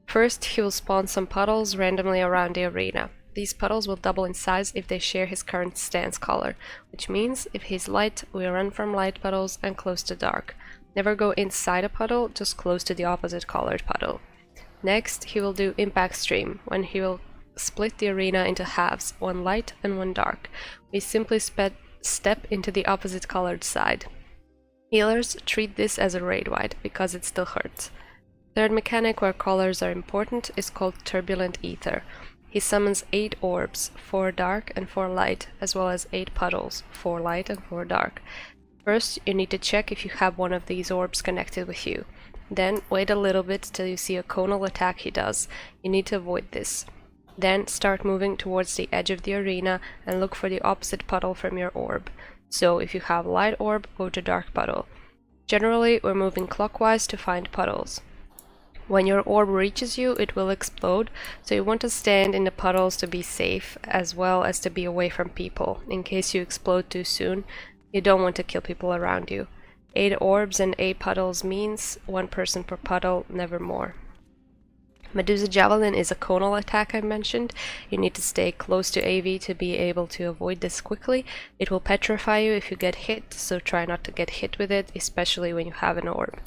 First, he will spawn some puddles randomly around the arena. These puddles will double in size if they share his current stance color, which means if he's light, we run from light puddles and close to dark. Never go inside a puddle, just close to the opposite colored puddle. Next, he will do Impact Stream, when he will split the arena into halves, one light and one dark. We simply step into the opposite colored side. Healers treat this as a raid wipe, because it still hurts. Third mechanic where colors are important is called Turbulent Ether. He summons 8 orbs, 4 dark and 4 light, as well as 8 puddles, 4 light and 4 dark. First, you need to check if you have one of these orbs connected with you. Then, wait a little bit till you see a conal attack he does. You need to avoid this. Then, start moving towards the edge of the arena and look for the opposite puddle from your orb. So, if you have light orb, go to dark puddle. Generally, we're moving clockwise to find puddles. When your orb reaches you, it will explode, so you want to stand in the puddles to be safe, as well as to be away from people, in case you explode too soon. You don't want to kill people around you. 8 orbs and 8 puddles means 1 person per puddle, never more. Medusa Javelin is a conal attack I mentioned. You need to stay close to AV to be able to avoid this quickly. It will petrify you if you get hit, so try not to get hit with it, especially when you have an orb.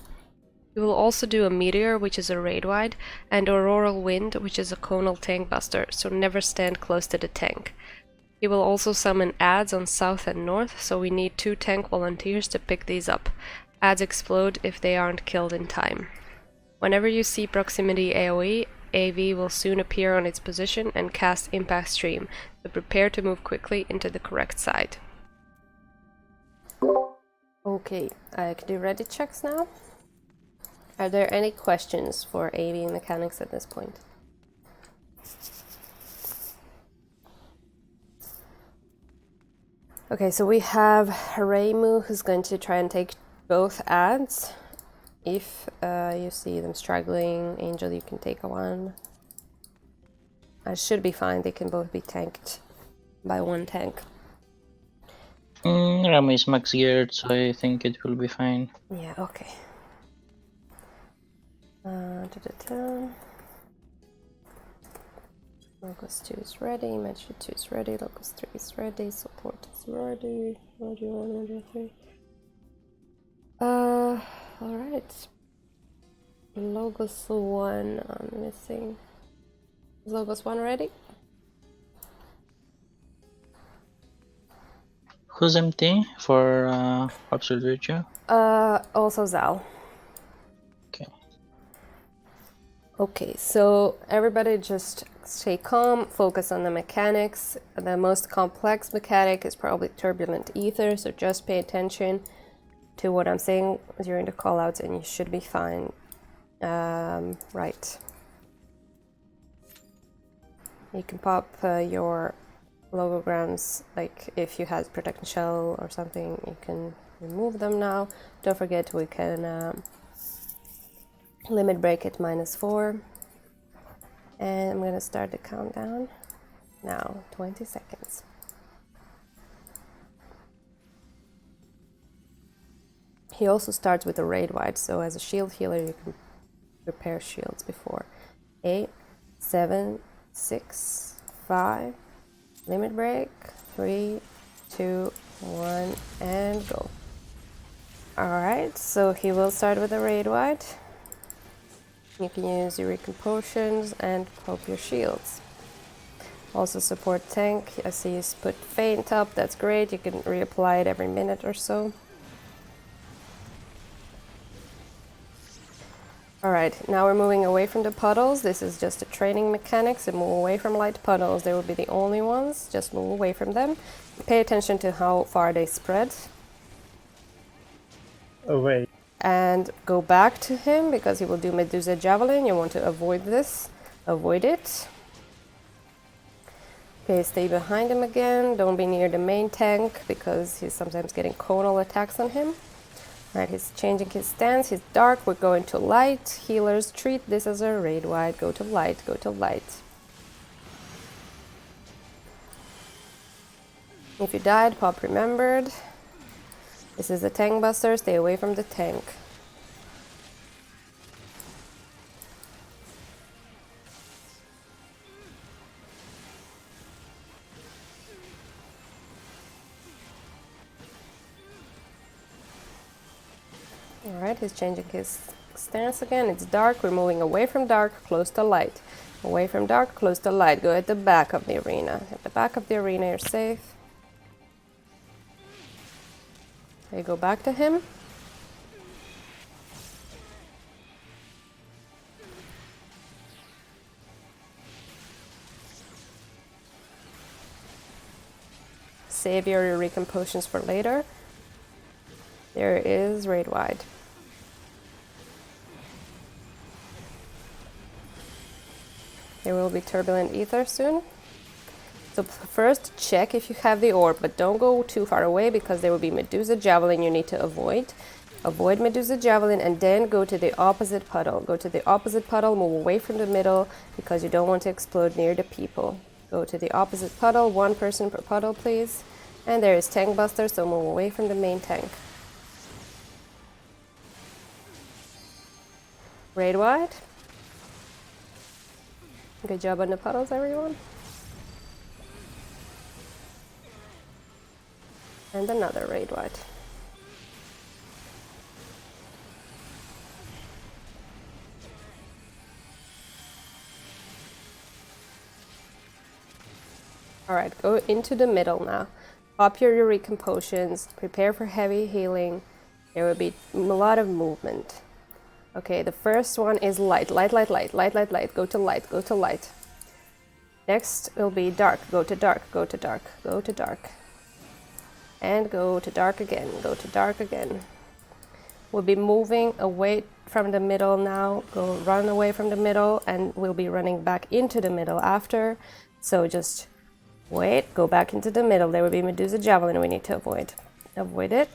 You will also do a Meteor, which is a raid wide, and Auroral Wind, which is a conal tank buster, so never stand close to the tank. He will also summon ads on south and north, so we need 2 tank volunteers to pick these up. Ads explode if they aren't killed in time. Whenever you see proximity AoE, AV will soon appear on its position and cast Impact Stream, so prepare to move quickly into the correct side. Okay, I can do ready checks now. Are there any questions for AV mechanics at this point? Okay, so we have Reimu, who's going to try and take both ads. If you see them struggling, Angel, you can take one. I should be fine, they can both be tanked by 1 tank. Rami is max geared, so I think it will be fine. Yeah, okay. Locus 2 is ready, Magic 2 is ready, Locus 3 is ready, Support is ready, Module 1, Module 3. Alright. Logos 1, I'm missing. Is Logos 1 ready? Who's empty for Absolute Virtue? Also Zal. Okay, so everybody just stay calm, focus on the mechanics. The most complex mechanic is probably Turbulent Ether, so just pay attention to what I'm saying during the callouts, and you should be fine. Right. You can pop your logograms, like if you had protection shell or something, you can remove them now. Don't forget we can limit break at -4. And I'm gonna start the countdown now, 20 seconds. He also starts with a raid wide, so as a shield healer you can prepare shields before. 8, 7, 6, 5, limit break, 3, 2, 1, and go. Alright, so he will start with a raid wide. You can use Eurekan potions and pop your shields. Also support tank. I see you put feint up, that's great. You can reapply it every minute or so. Alright, now we're moving away from the puddles. This is just a training mechanic, so move away from light puddles. They will be the only ones. Just move away from them. Pay attention to how far they spread. Away. And go back to him because he will do Medusa Javelin. You want to avoid this. Avoid it. Okay, stay behind him again. Don't be near the main tank because he's sometimes getting conal attacks on him. Right, he's changing his stance. He's dark. We're going to light. Healers treat this as a raid wide. Go to light. Go to light. If you died, pop remembered. This is the tank buster. Stay away from the tank. Alright, he's changing his stance again. It's dark. We're moving away from dark, close to light. Away from dark, close to light. Go at the back of the arena. At the back of the arena, you're safe. Okay, go back to him. Save your Eurekan potions for later. There is raid wide. There will be turbulent ether soon. So first check if you have the orb, but don't go too far away because there will be Medusa Javelin you need to avoid. Avoid Medusa Javelin and then go to the opposite puddle. Go to the opposite puddle, move away from the middle because you don't want to explode near the people. Go to the opposite puddle, one person per puddle please. And there is tank buster, so move away from the main tank. Raid wide. Good job on the puddles, everyone. And another raid wide. Alright, go into the middle now. Pop your Eurekan potions, prepare for heavy healing. There will be a lot of movement. Okay, the first one is light. Light, light, light, light, light, light. Go to light, go to light. Next will be dark. Go to dark, go to dark, go to dark. And go to dark again, go to dark again. We'll be moving away from the middle now. Go run away from the middle and we'll be running back into the middle after. So just wait, go back into the middle. There will be Medusa Javelin we need to avoid. Avoid it.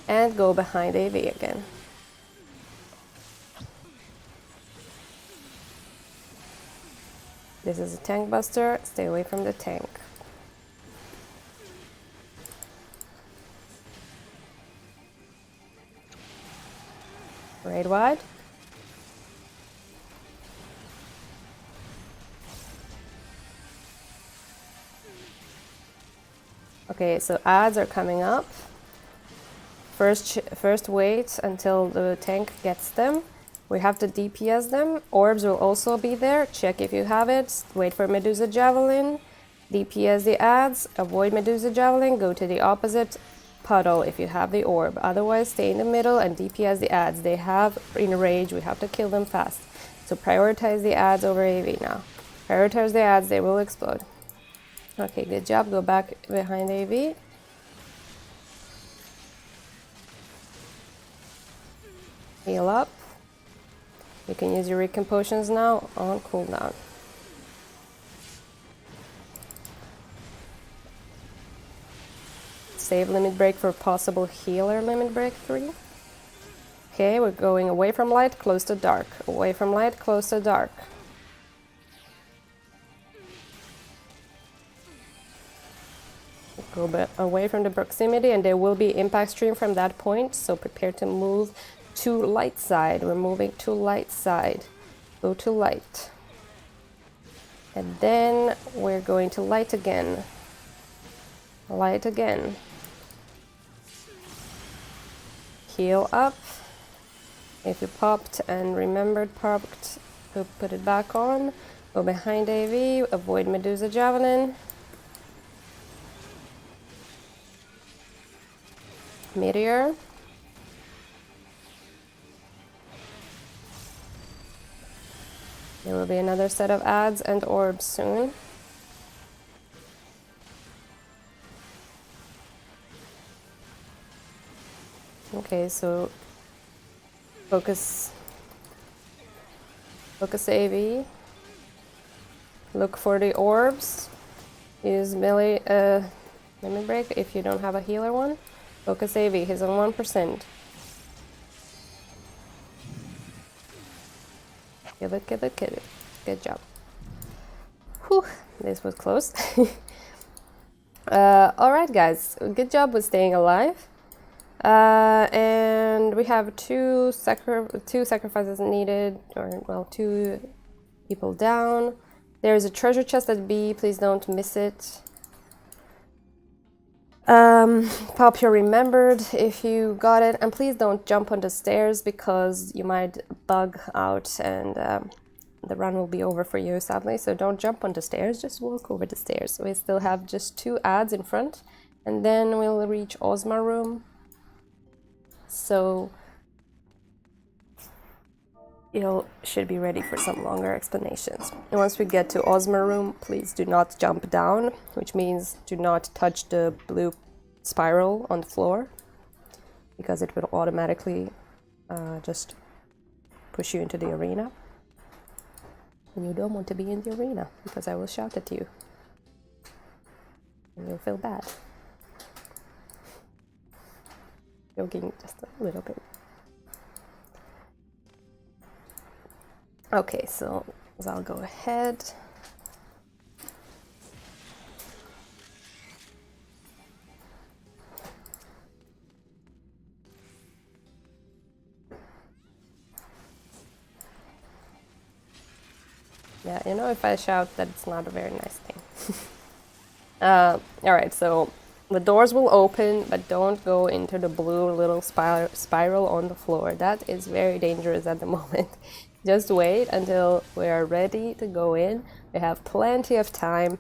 And go behind AV again. This is a tank buster, stay away from the tank. Raid wide. Okay, so ads are coming up. First wait until the tank gets them. We have to DPS them. Orbs will also be there. Check if you have it. Wait for Medusa Javelin. DPS the ads. Avoid Medusa Javelin. Go to the opposite puddle if you have the orb. Otherwise, stay in the middle and DPS the ads. They have enrage. We have to kill them fast. So prioritize the ads over AV now. Prioritize the ads. They will explode. Okay, good job. Go back behind AV. Heal up. You can use your Eurekan potions now on cooldown. Save limit break for possible healer limit break 3. Okay, we're going away from light, close to dark. Away from light, close to dark. Go back away from the proximity, and there will be impact stream from that point, so prepare to move to light side. We're moving to light side. Go to light. And then we're going to light again. Light again. Heal up. If you popped and remembered popped, go put it back on. Go behind AV, avoid Medusa Javelin. Meteor. There will be another set of ads and orbs soon. Okay, so focus AV. Look for the orbs. Use melee limit break if you don't have a healer one. Focus AV, he's on 1%. Kill it, kill it, kill it. Good job. Whew, this was close. Alright guys, good job with staying alive. And we have two sacrifices needed, or well, 2 people down. There's a treasure chest at B, please don't miss it. Pop your remembered if you got it, and please don't jump on the stairs because you might bug out and the run will be over for you sadly. So don't jump on the stairs, just walk over the stairs. We still have just 2 ads in front, and then we'll reach Ozma room. So you should be ready for some longer explanations. And once we get to Ozma room, please do not jump down, which means do not touch the blue spiral on the floor, because it will automatically just push you into the arena. And you don't want to be in the arena, because I will shout at you. And you'll feel bad. Joking just a little bit. Okay, so I'll go ahead. Yeah, you know, if I shout, that's not a very nice thing. Alright, so the doors will open, but don't go into the blue little spiral on the floor. That is very dangerous at the moment. Just wait until we are ready to go in. We have plenty of time.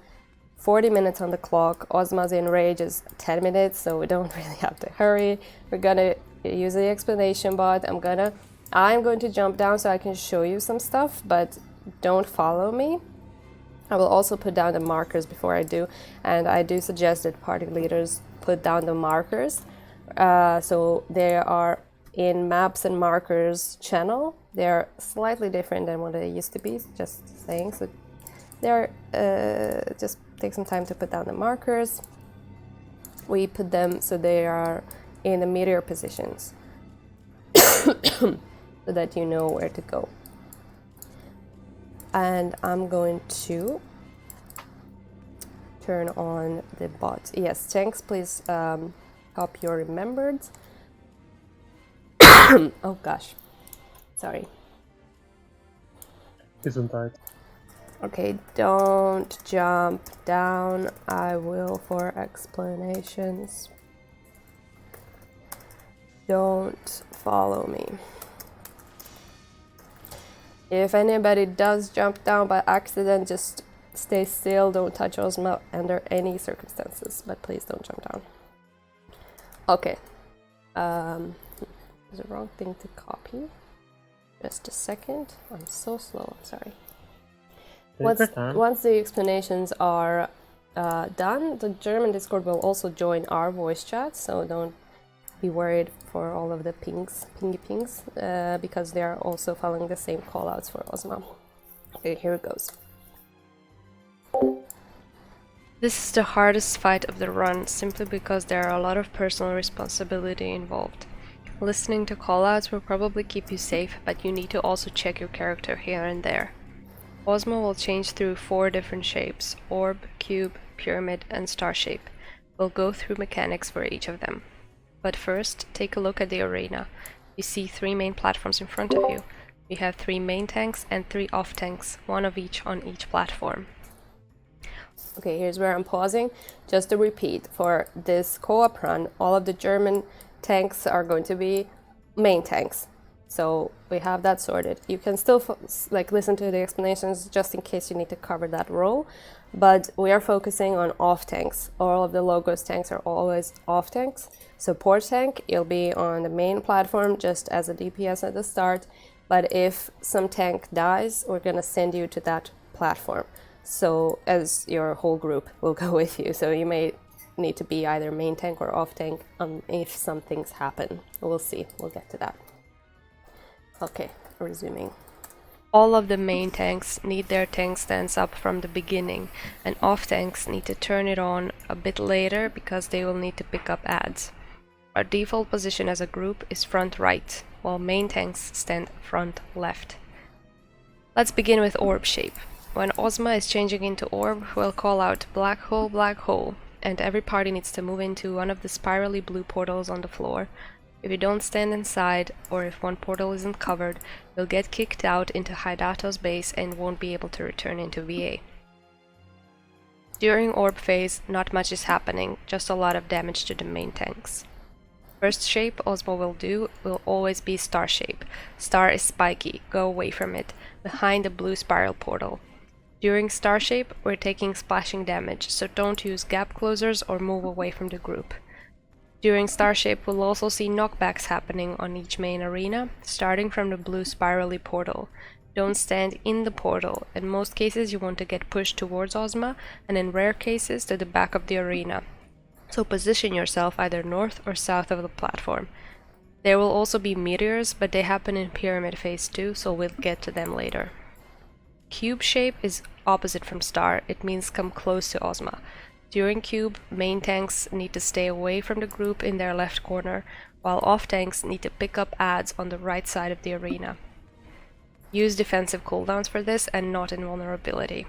40 minutes on the clock. Ozma's Enrage is 10 minutes, so we don't really have to hurry. We're gonna use the explanation bot. I'm going to jump down so I can show you some stuff, but don't follow me. I will also put down the markers before I do, and I do suggest that party leaders put down the markers. So they are in Maps and Markers channel. They're slightly different than what they used to be, just saying. So they're just take some time to put down the markers. We put them so they are in the meteor positions, so that you know where to go. And I'm going to turn on the bot. Yes, thanks. Please pop your remembered. Oh gosh, sorry. Isn't that? Okay, don't jump down. I will for explanations. Don't follow me. If anybody does jump down by accident, just stay still. Don't touch Ozma under any circumstances, but please don't jump down. Okay. There's a wrong thing to copy. Just a second. I'm so slow. I'm sorry. Once the explanations are done, the German Discord will also join our voice chat, so don't be worried for all of the pingy pings, because they are also following the same callouts for Ozma. Okay, here it goes. This is the hardest fight of the run, simply because there are a lot of personal responsibility involved. Listening to callouts will probably keep you safe, but you need to also check your character here and there. Ozma will change through 4 different shapes: orb, cube, pyramid, and star shape. We'll go through mechanics for each of them. But first, take a look at the arena. You see 3 main platforms in front of you. We have 3 main tanks and 3 off tanks, 1 of each on each platform. Okay, here's where I'm pausing. Just to repeat, for this co-op run, all of the German tanks are going to be main tanks. So we have that sorted. You can still listen to the explanations just in case you need to cover that role, but we are focusing on off tanks. All of the Logos tanks are always off tanks. Support tank, you'll be on the main platform just as a DPS at the start, but if some tank dies, we're gonna send you to that platform. So as your whole group will go with you, so you may need to be either main tank or off tank if some things happen. We'll see, we'll get to that. Okay, resuming. All of the main tanks need their tank stands up from the beginning, and off tanks need to turn it on a bit later because they will need to pick up adds. Our default position as a group is front right, while main tanks stand front left. Let's begin with orb shape. When Ozma is changing into orb, we'll call out black hole, and every party needs to move into one of the spirally blue portals on the floor. If you don't stand inside, or if one portal isn't covered, you'll get kicked out into Hydato's base and won't be able to return into VA. During orb phase, not much is happening, just a lot of damage to the main tanks. First shape Ozma will do will always be star shape. Star is spiky, go away from it, behind the blue spiral portal. During star shape, we're taking splashing damage, so don't use gap closers or move away from the group. During star shape, we'll also see knockbacks happening on each main arena, starting from the blue spirally portal. Don't stand in the portal. In most cases, you want to get pushed towards Ozma, and in rare cases, to the back of the arena. So position yourself either north or south of the platform. There will also be meteors, but they happen in pyramid phase 2, so we'll get to them later. Cube shape is opposite from star. It means come close to Ozma. During cube, main tanks need to stay away from the group in their left corner, while off tanks need to pick up adds on the right side of the arena. Use defensive cooldowns for this and not invulnerability.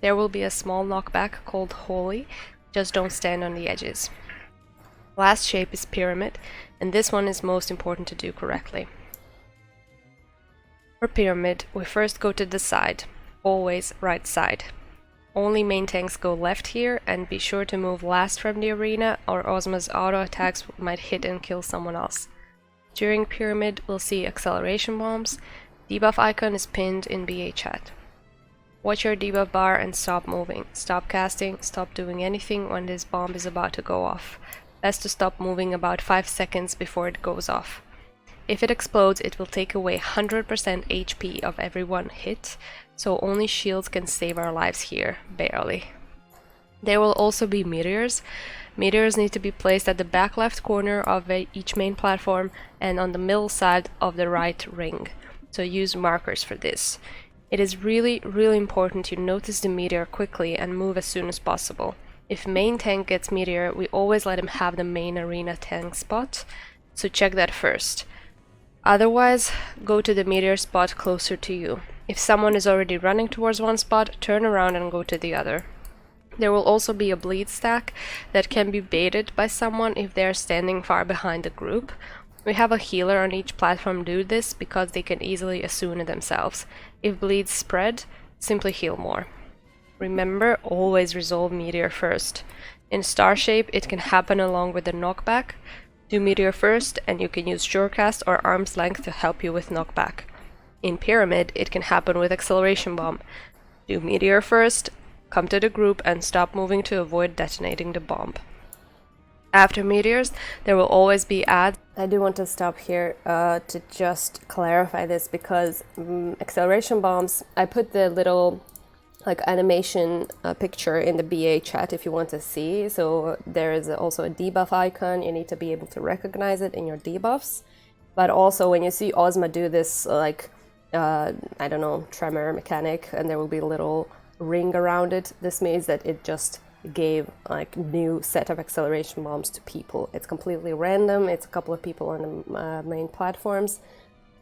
There will be a small knockback called Holy, just don't stand on the edges. Last shape is pyramid, and this one is most important to do correctly. For pyramid, we first go to the side, always right side. Only main tanks go left here, and be sure to move last from the arena or Ozma's auto attacks might hit and kill someone else. During pyramid, we'll see acceleration bombs. Debuff icon is pinned in BA chat. Watch your debuff bar and stop moving. Stop casting, stop doing anything when this bomb is about to go off. Best to stop moving about 5 seconds before it goes off. If it explodes, it will take away 100% HP of every one hit, so only shields can save our lives here, barely. There will also be meteors. Meteors need to be placed at the back left corner of each main platform and on the middle side of the right ring, so use markers for this. It is really important you notice the meteor quickly and move as soon as possible. If main tank gets meteor, we always let him have the main arena tank spot, so check that first. Otherwise, go to the meteor spot closer to you. If someone is already running towards one spot, turn around and go to the other. There will also be a bleed stack that can be baited by someone if they are standing far behind the group. We have a healer on each platform do this because they can easily assume it themselves. If bleeds spread, simply heal more. Remember, always resolve meteor first. In star shape, it can happen along with the knockback. Do meteor first, and you can use surecast or arm's length to help you with knockback. In pyramid, it can happen with acceleration bomb. Do meteor first, come to the group, and stop moving to avoid detonating the bomb. After meteors, there will always be adds. I do want to stop here to just clarify this because acceleration bombs, I put the little like animation picture in the BA chat if you want to see. So there is also a debuff icon. You need to be able to recognize it in your debuffs. But also when you see Ozma do this like, I don't know, tremor mechanic, and there will be a little ring around it, this means that it just gave like new set of acceleration bombs to people. It's completely random. It's a couple of people on the main platforms.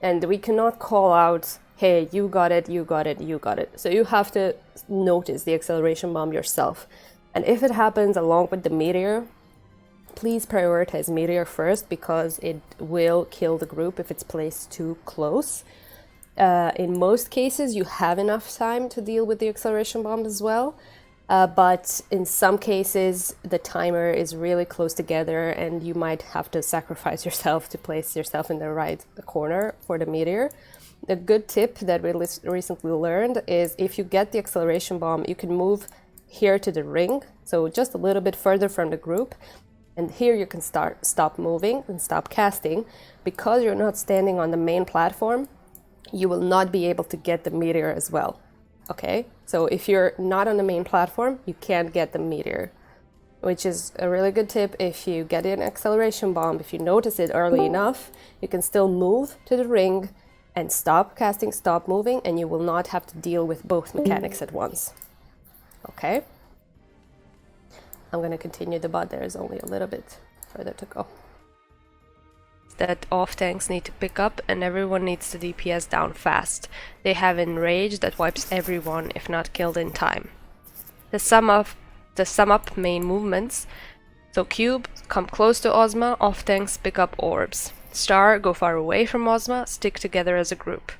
And we cannot call out, hey, you got it, you got it, you got it. So you have to notice the acceleration bomb yourself. And if it happens along with the meteor, please prioritize meteor first, because it will kill the group if it's placed too close. In most cases, you have enough time to deal with the acceleration bomb as well. But in some cases, the timer is really close together and you might have to sacrifice yourself to place yourself in the right corner for the meteor. The good tip that we recently learned is if you get the acceleration bomb, you can move here to the ring, so just a little bit further from the group. And here you can stop moving and stop casting. Because you're not standing on the main platform, you will not be able to get the meteor as well. Okay, so if you're not on the main platform, you can't get the meteor, which is a really good tip. If you get an acceleration bomb, if you notice it early enough, you can still move to the ring and stop casting, stop moving, and you will not have to deal with both mechanics at once. Okay, I'm going to continue the bot. There is only a little bit further to go. That off tanks need to pick up, and everyone needs to DPS down fast. They have Enrage that wipes everyone if not killed in time. To sum up main movements, so Cube, come close to Ozma, off tanks pick up orbs. Star, go far away from Ozma, stick together as a group.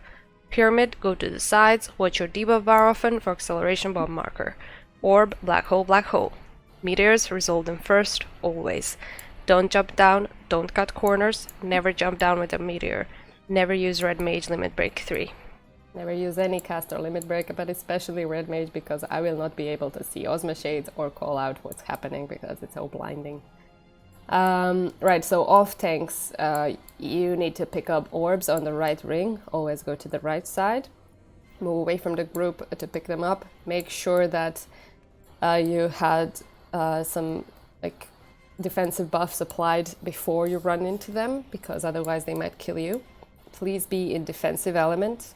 Pyramid, go to the sides, watch your debuff bar often for acceleration bomb marker. Orb, black hole, black hole. Meteors, resolve them first, always. Don't jump down, don't cut corners, never jump down with a meteor. Never use Red Mage Limit Break 3. Never use any caster Limit Break, but especially Red Mage, because I will not be able to see Ozma Shades or call out what's happening because it's so blinding. Right, so off tanks, you need to pick up orbs on the right ring. Always go to the right side. Move away from the group to pick them up. Make sure that you had some like defensive buffs applied before you run into them, because otherwise they might kill you. Please be in defensive element,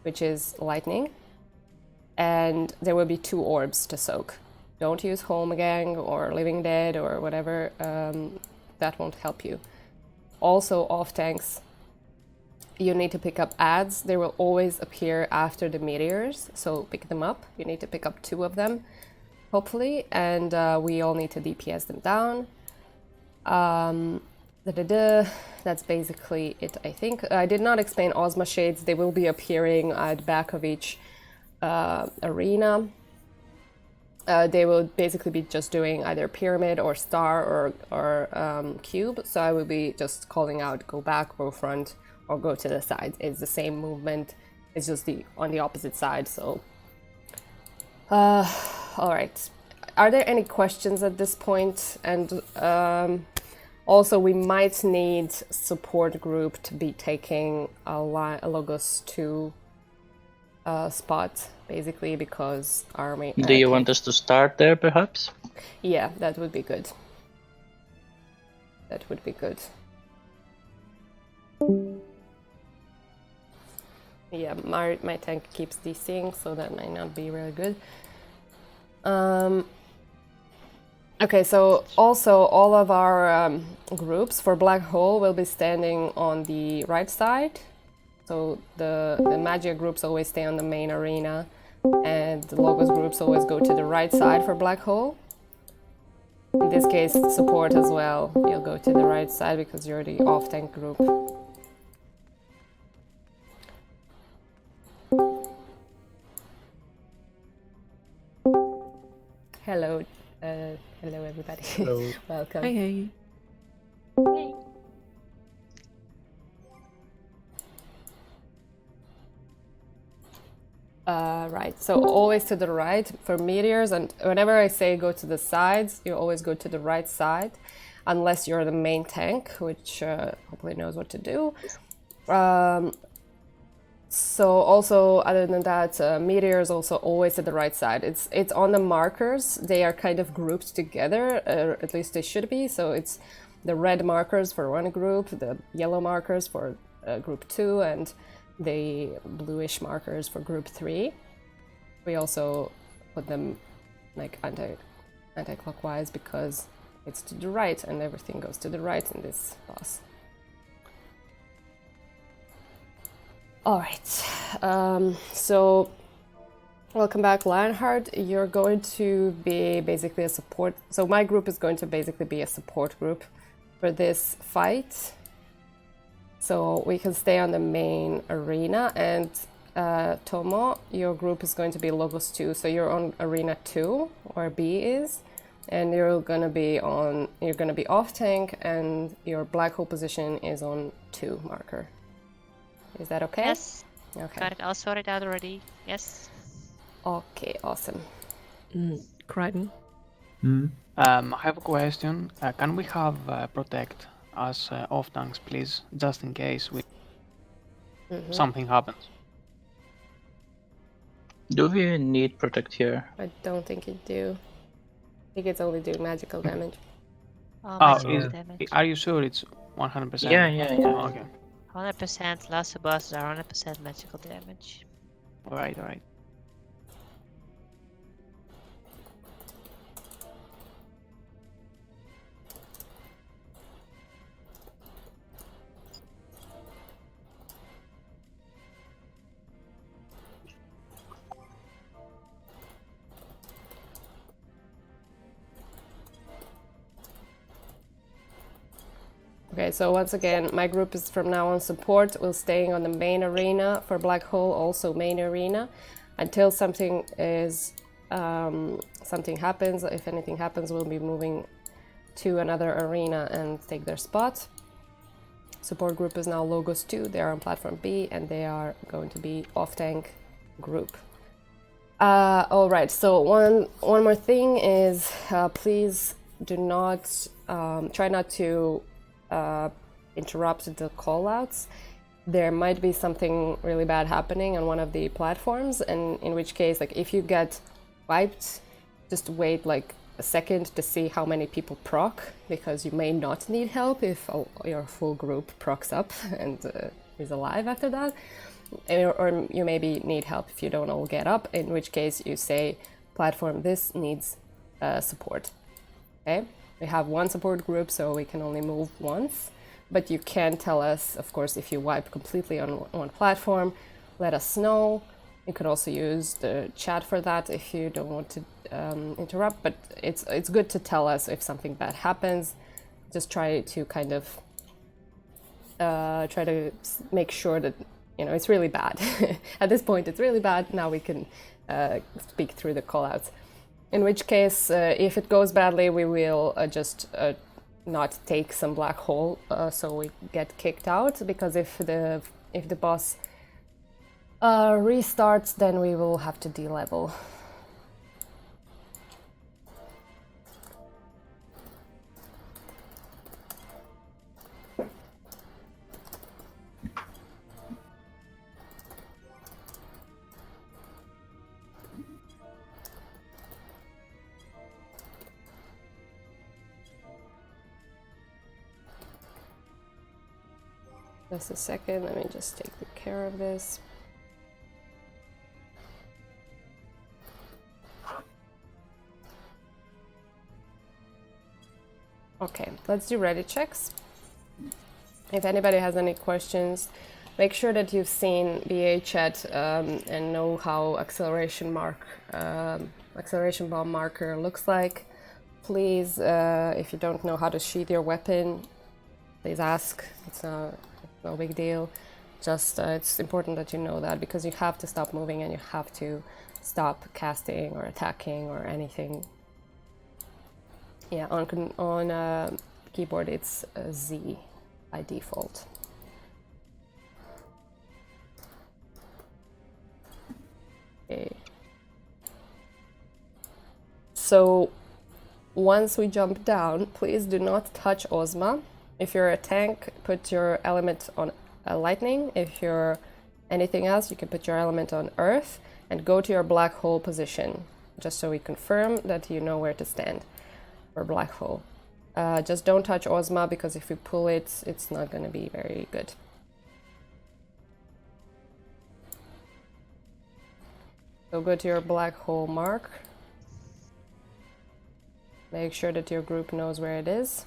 which is lightning, and there will be 2 orbs to soak. Don't use Holmgang or Living Dead or whatever, that won't help you. Also, off tanks, you need to pick up adds. They will always appear after the meteors, so pick them up. You need to pick up 2 of them, hopefully, and we all need to DPS them down. That's basically it, I think. I did not explain Ozma Shades. They will be appearing at the back of each arena. They will basically be just doing either pyramid or star or cube. So I will be just calling out go back, go front, or go to the side. It's the same movement. It's just on the opposite side. So, all right. Are there any questions at this point? And also, we might need support group to be taking a Logos 2 spot, basically, because our main... Do you want us to start there, perhaps? Yeah, that would be good. That would be good. Yeah, my tank keeps DCing, so that might not be really good. Okay, so also all of our groups for Black Hole will be standing on the right side. So the Magia groups always stay on the main arena, and the Logos groups always go to the right side for Black Hole. In this case, support as well. You'll go to the right side because you're the off-tank group. Hello. Hello, everybody. Hello. Welcome. Hey, hey. Hey. Right, so always to the right for meteors, and whenever I say go to the sides, you always go to the right side, unless you're the main tank, which hopefully knows what to do. So also, other than that, meteor is also always at the right side. It's on the markers. They are kind of grouped together, at least they should be. So it's the red markers for one group, the yellow markers for group 2, and the bluish markers for group 3. We also put them like anti-clockwise because it's to the right, and everything goes to the right in this boss. Alright, so welcome back, Lionheart. You're going to be basically a support. So my group is going to basically be a support group for this fight. So we can stay on the main arena, and Tomo, your group is going to be Logos 2. So you're on arena 2, where B is, and you're gonna be off tank, and your black hole position is on 2 marker. Is that okay? Yes. Okay. Got it all sorted out already. Yes. Okay, awesome. Crichton. I have a question. Can we have protect as off tanks, please, just in case something happens? Do we need protect here? I don't think you do. I think it's only doing magical damage. Magical damage. Are you sure it's 100%? Yeah. Oh, okay. 100% loss of bosses are 100% magical damage. Alright. Okay, so once again, my group is from now on support. We're staying on the main arena for Black Hole, also main arena, until something happens. If anything happens, we'll be moving to another arena and take their spot. Support group is now Logos 2. They are on platform B, and they are going to be off tank group. All right. So one more thing is, please do not try not to interrupt the callouts. There might be something really bad happening on one of the platforms, and in which case, like, if you get wiped, just wait like a second to see how many people proc, because you may not need help if your full group procs up and is alive after that, or you maybe need help if you don't all get up, in which case you say platform this needs support. Okay, we have one support group, so we can only move once, but you can tell us, of course, if you wipe completely on one platform, let us know. You could also use the chat for that if you don't want to interrupt, but it's good to tell us if something bad happens. Just try to kind of try to make sure that, you know, it's really bad. At this point, it's really bad. Now we can speak through the callouts. In which case, if it goes badly, we will just not take some black hole, so we get kicked out. Because if the boss restarts, then we will have to de-level. Just a second, let me just take good care of this. Okay, let's do ready checks. If anybody has any questions, make sure that you've seen BA chat and know how acceleration bomb marker looks like. Please, if you don't know how to sheath your weapon, please ask. It's no big deal. Just it's important that you know that, because you have to stop moving and you have to stop casting or attacking or anything. Yeah, on keyboard it's Z by default. Okay. So once we jump down, please do not touch Ozma. If you're a tank, put your element on lightning. If you're Anything else, you can put your element on Earth and go to your black hole position, just so we confirm that you know where to stand for black hole. Just don't touch Ozma, because if you pull it, it's not going to be very good. So go to your black hole mark. Make sure that your group knows where it is.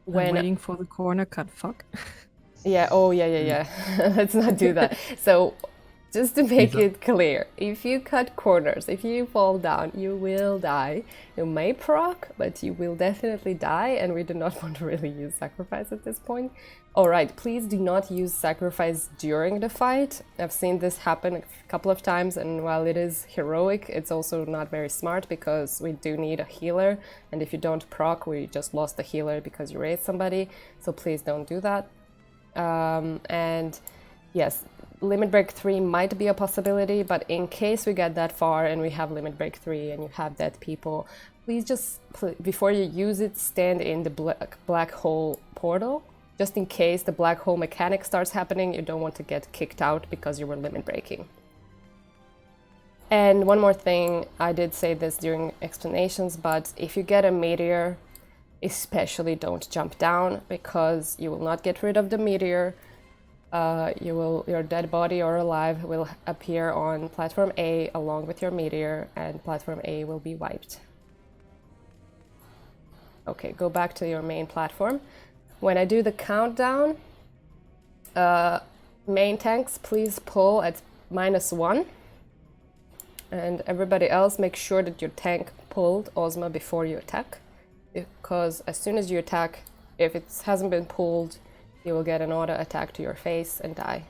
I'm waiting for the corner cut. Fuck. Yeah, oh yeah. Let's not do that. So, just to make it clear, if you cut corners, if you fall down, you will die. You may proc, but you will definitely die, and we do not want to really use sacrifice at this point. Alright, please do not use sacrifice during the fight. I've seen this happen a couple of times, and while it is heroic, it's also not very smart, because we do need a healer, and if you don't proc, we just lost the healer because you raised somebody, so please don't do that. And yes, limit break 3 might be a possibility, but in case we get that far and we have limit break 3 and you have dead people, please just, before you use it, stand in the black hole portal. Just in case the black hole mechanic starts happening, you don't want to get kicked out because you were limit breaking. And one more thing, I did say this during explanations, but if you get a meteor, especially don't jump down, because you will not get rid of the meteor. Your dead body or alive will appear on platform A along with your meteor, and platform A will be wiped. Okay, go back to your main platform. When I do the countdown, main tanks, please pull at -1. And everybody else, make sure that your tank pulled Ozma before you attack. Because as soon as you attack, if it hasn't been pulled, you will get an auto attack to your face and die.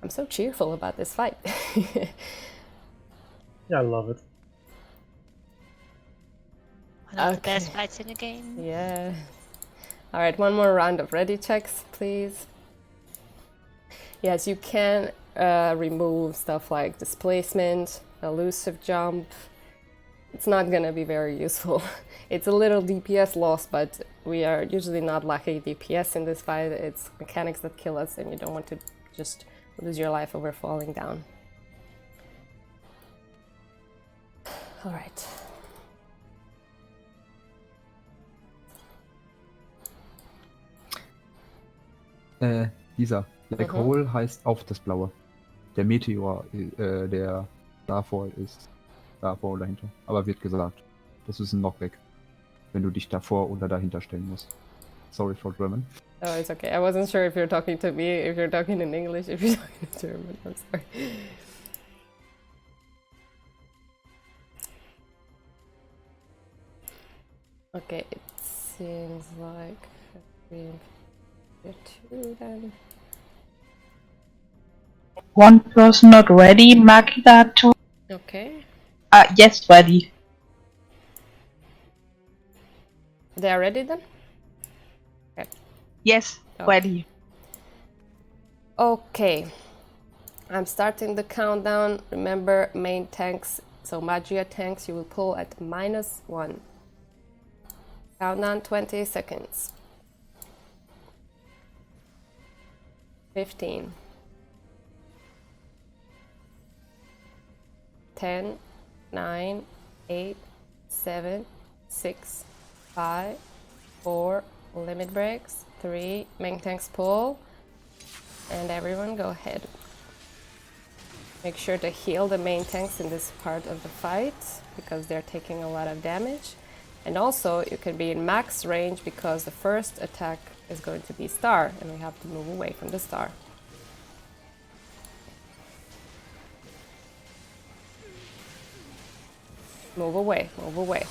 I'm so cheerful about this fight. Yeah, I love it. One of the best fights in the game. Yeah. Alright, one more round of ready checks, please. Yes, you can remove stuff like displacement, elusive jump. It's not gonna be very useful. It's a little DPS loss, but we are usually not lacking DPS in this fight. It's mechanics that kill us, and you don't want to just lose your life over falling down. Alright. Dieser Black Hole heißt auf das Blaue. Der Meteor, der davor ist, davor oder dahinter. Aber wird gesagt, das ist ein Knockback, wenn du dich davor oder dahinter stellen musst. Sorry for German. Oh, it's okay. I wasn't sure if you're talking to me, if you're talking in English, if you're talking in German. I'm sorry. Okay, it seems like we're two then. One person not ready, mark that too. Okay. Yes, ready. They are ready then? Okay. Yes, ready. Okay. I'm starting the countdown. Remember, main tanks, so Magia tanks, you will pull at -1. Countdown 20 seconds. 15. 10, 9, 8, 7, 6, 5, 4, limit breaks, 3, main tanks pull, and everyone go ahead. Make sure to heal the main tanks in this part of the fight, because they're taking a lot of damage. And also, you can be in max range, because the first attack is going to be star, and we have to move away from the star. Move away, move away.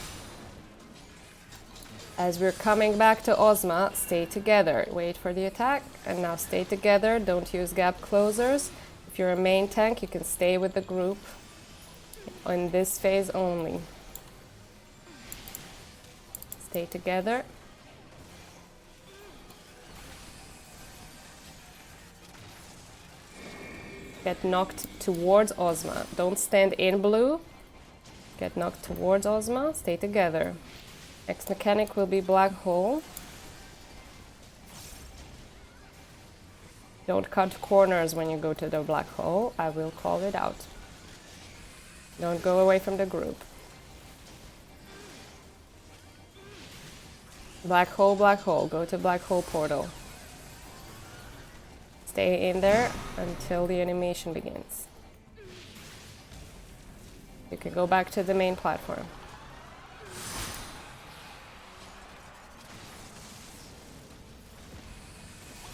As we're coming back to Ozma, stay together. Wait for the attack, and now stay together. Don't use gap closers. If you're a main tank, you can stay with the group in this phase only. Stay together. Get knocked towards Ozma. Don't stand in blue. Get knocked towards Ozma. Stay together. Next mechanic will be black hole. Don't cut corners when you go to the black hole. I will call it out. Don't go away from the group. Black hole, go to black hole portal. Stay in there until the animation begins. You can go back to the main platform.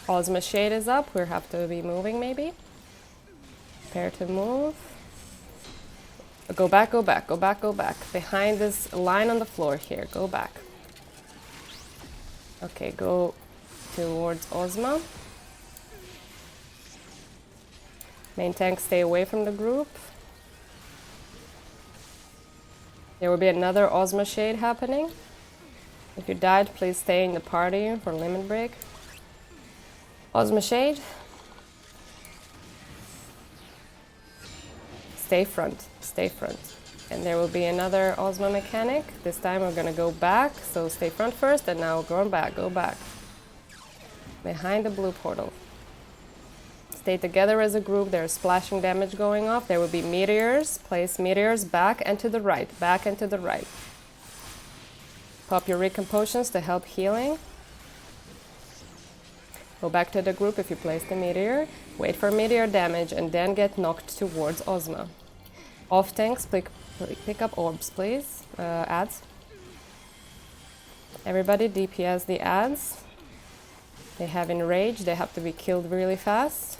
Ozma Shade is up, we have to be moving maybe. Prepare to move. Go back, go back, go back, go back. Behind this line on the floor here, go back. Okay, go towards Ozma. Main tank, stay away from the group. There will be another Ozma Shade happening. If you died, please stay in the party for limit break. Ozma Shade. Stay front, stay front. And there will be another Ozma mechanic. This time we're gonna go back, so stay front first, and now go back, go back. Behind the blue portal. Stay together as a group, there's splashing damage going off. There will be meteors, place meteors back and to the right, back and to the right. Pop your Eurekan potions to help healing. Go back to the group if you placed a meteor. Wait for meteor damage and then get knocked towards Ozma. Off tanks, pick up orbs, please. Ads. Everybody DPS the ads. They have enrage, they have to be killed really fast.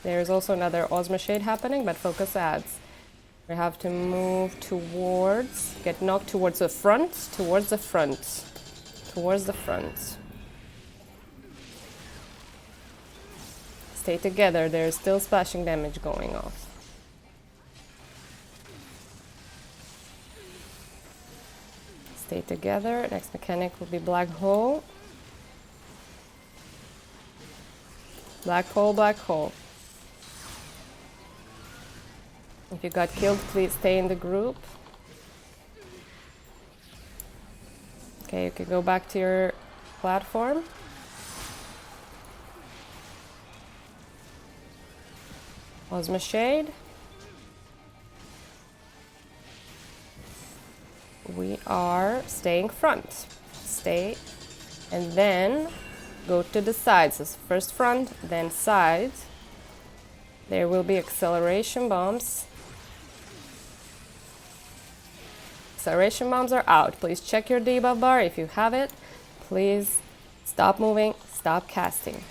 There's also another Ozma Shade happening, but focus ads. We have to move towards, get knocked towards the front, towards the front, towards the front. Stay together, there's still splashing damage going off. Stay together, next mechanic will be black hole. Black hole, black hole. If you got killed, please stay in the group. Okay, you can go back to your platform. Ozma Shade. We are staying front. Stay. And then go to the sides. So first front, then side. There will be acceleration bombs. Acceleration bombs are out. Please check your debuff bar if you have it. Please stop moving, stop casting.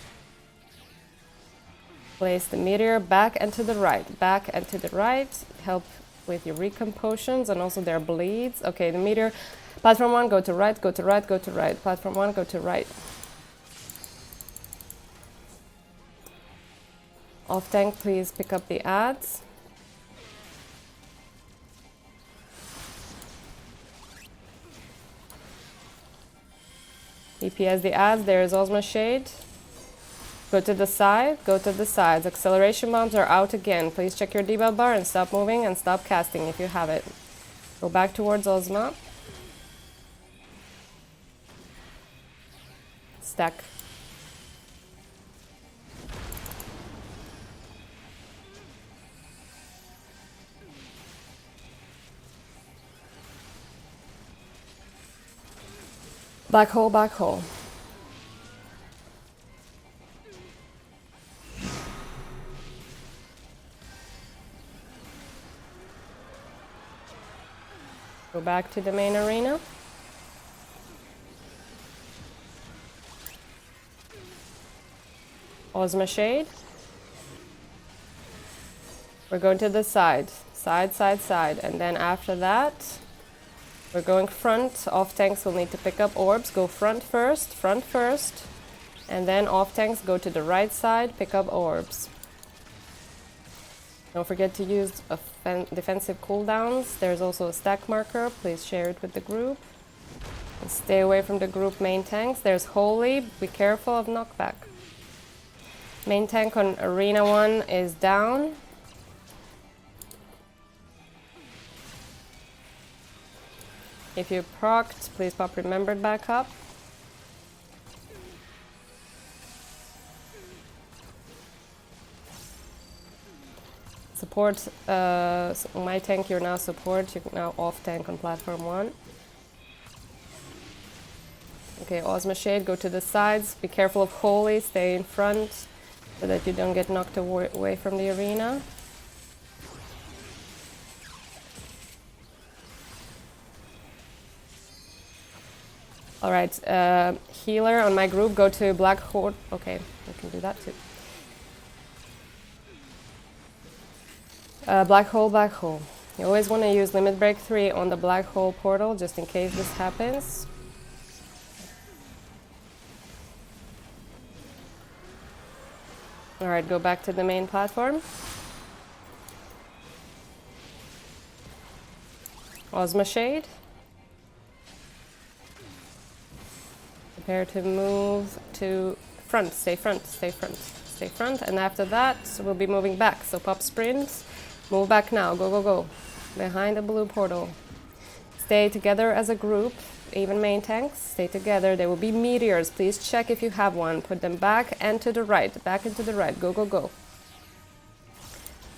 Place the meteor back and to the right, back and to the right. Help with your Eurekan potions and also their bleeds. Okay, the meteor. Platform 1, go to right, go to right, go to right. Platform 1, go to right. Off tank, please pick up the ads. DPS the ads, there is Ozma Shade. Go to the side, go to the sides. Acceleration bombs are out again. Please check your debuff bar and stop moving and stop casting if you have it. Go back towards Ozma. Stack. Black hole, black hole. Go back to the main arena. Ozma Shade. We're going to the side. Side, side, side. And then after that, we're going front. Off tanks will need to pick up orbs. Go front first, and then off tanks go to the right side, pick up orbs. Don't forget to use defensive cooldowns. There's also a stack marker. Please share it with the group. And stay away from the group main tanks. There's Holy. Be careful of knockback. Main tank on Arena 1 is down. If you procced, please pop Remembered back up. support, my tank, you're now support, you're now off tank on platform 1. Okay, Ozma Shade, go to the sides, be careful of Holy, stay in front, so that you don't get knocked away from the arena. Alright, healer on my group, go to Black Horde. Okay, I can do that too. Black hole, black hole. You always want to use limit break 3 on the black hole portal, just in case this happens. Alright, go back to the main platform. Ozma Shade. Prepare to move to front, stay front, stay front, stay front, and after that we'll be moving back. So pop sprint, move back now, go, go, go. Behind the blue portal. Stay together as a group, even main tanks, stay together. There will be meteors, please check if you have one. Put them back and to the right, back and to the right, go, go, go.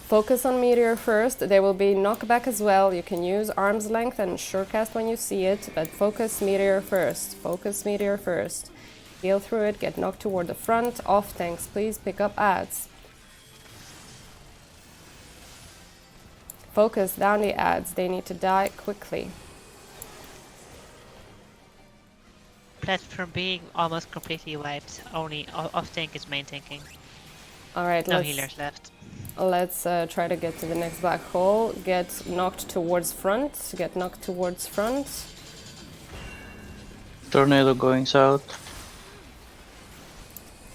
Focus on meteor first, there will be knockback as well. You can use arm's length and surecast when you see it, but focus meteor first. Focus meteor first. Heal through it, get knocked toward the front. Off tanks, please pick up ads. Focus down the ads, they need to die quickly. Platform being almost completely wiped. Only off tank is main tanking. Alright, no healers left. Let's try to get to the next black hole. Get knocked towards front. Get knocked towards front. Tornado going south.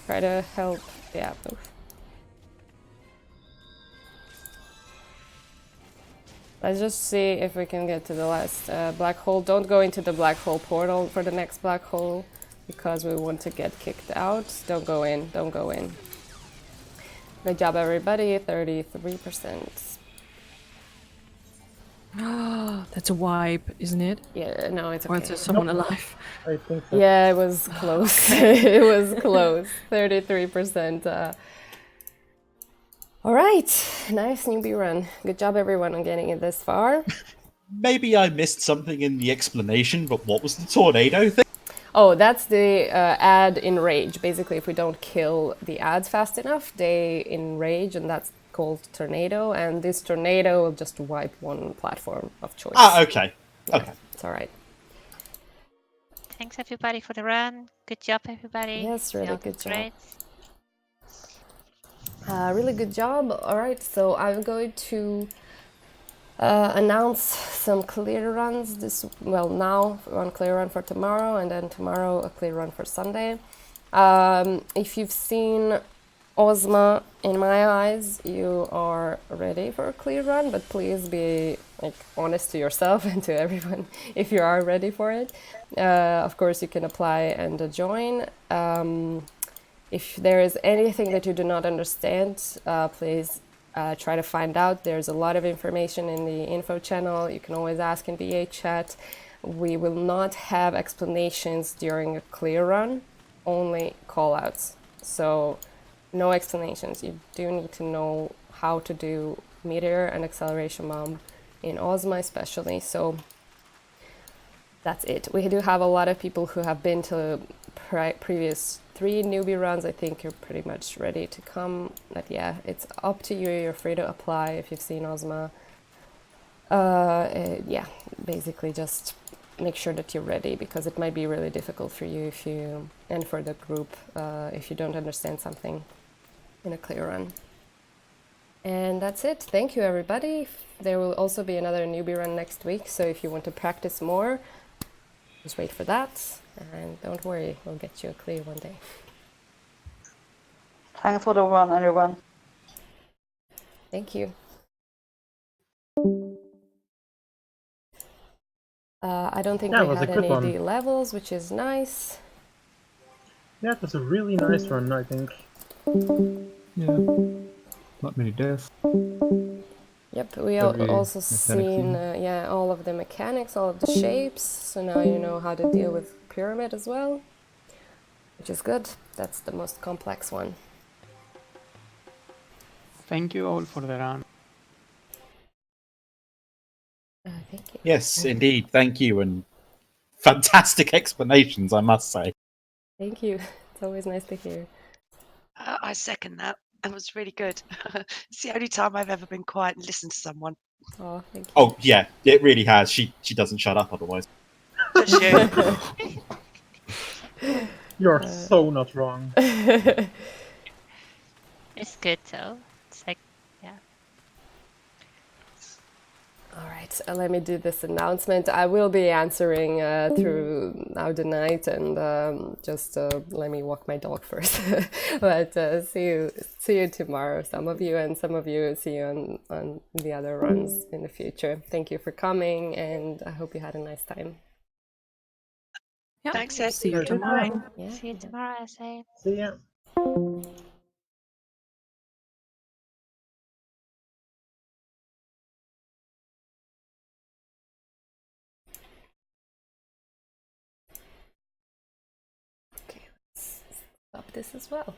Try to help. Yeah. Let's just see if we can get to the last black hole. Don't go into the black hole portal for the next black hole because we want to get kicked out. Don't go in. Don't go in. Good job, everybody. 33%. That's a wipe, isn't it? Yeah, no, it's okay. Or is there someone alive? I think so. Yeah, it was close. It was close. 33%. All right, nice newbie run. Good job, everyone, on getting it this far. Maybe I missed something in the explanation, but what was the tornado thing? Oh, that's the ad enrage. Basically, if we don't kill the ads fast enough, they enrage, and that's called tornado. And this tornado will just wipe one platform of choice. Ah, okay. Yeah, okay. it's all right. Thanks everybody for the run. Good job, everybody. Yes, really good job. Great. Really good job. All right, so I'm going to announce some clear runs now one clear run for tomorrow, and then tomorrow a clear run for Sunday. If you've seen Ozma, in my eyes, you are ready for a clear run, but please be honest to yourself and to everyone if you are ready for it. Of course, you can apply and join. If there is anything that you do not understand, please try to find out. There's a lot of information in the info channel. You can always ask in VA chat. We will not have explanations during a clear run, only callouts. So no explanations. You do need to know how to do meteor and acceleration bomb in Ozma especially. So that's it. We do have a lot of people who have been to previous 3 newbie runs. I think you're pretty much ready to come. But yeah, it's up to you. You're free to apply if you've seen Ozma. Yeah, basically just make sure that you're ready, because it might be really difficult for you and for the group if you don't understand something in a clear run. And that's it. Thank you, everybody. There will also be another newbie run next week, so if you want to practice more, just wait for that. And don't worry, we'll get you a clear one day. Thanks for the run, everyone. Thank you. I don't think we had any D levels, which is nice. Yeah, it was a really nice run, I think. Yeah. Not many deaths. Yep, we also seen all of the mechanics, all of the shapes. So now you know how to deal with pyramid as well, which is good. That's the most complex one. Thank you all for the run. Thank you. Yes, indeed. Thank you, and fantastic explanations, I must say. Thank you. It's always nice to hear. I second that. That was really good. It's the only time I've ever been quiet and listened to someone. Oh, thank you. Oh yeah, it really has. She doesn't shut up otherwise. Does you? You're so not wrong. It's good though. It's like, yeah. All right, let me do this announcement. I will be answering through now the night, and just let me walk my dog first. But see you tomorrow, some of you, and some of you see you on the other runs in the future. Thank you for coming, and I hope you had a nice time. Yeah. Thanks, Ed. See you tomorrow. Yeah. See you tomorrow, Essay. See ya. Okay, let's stop this as well.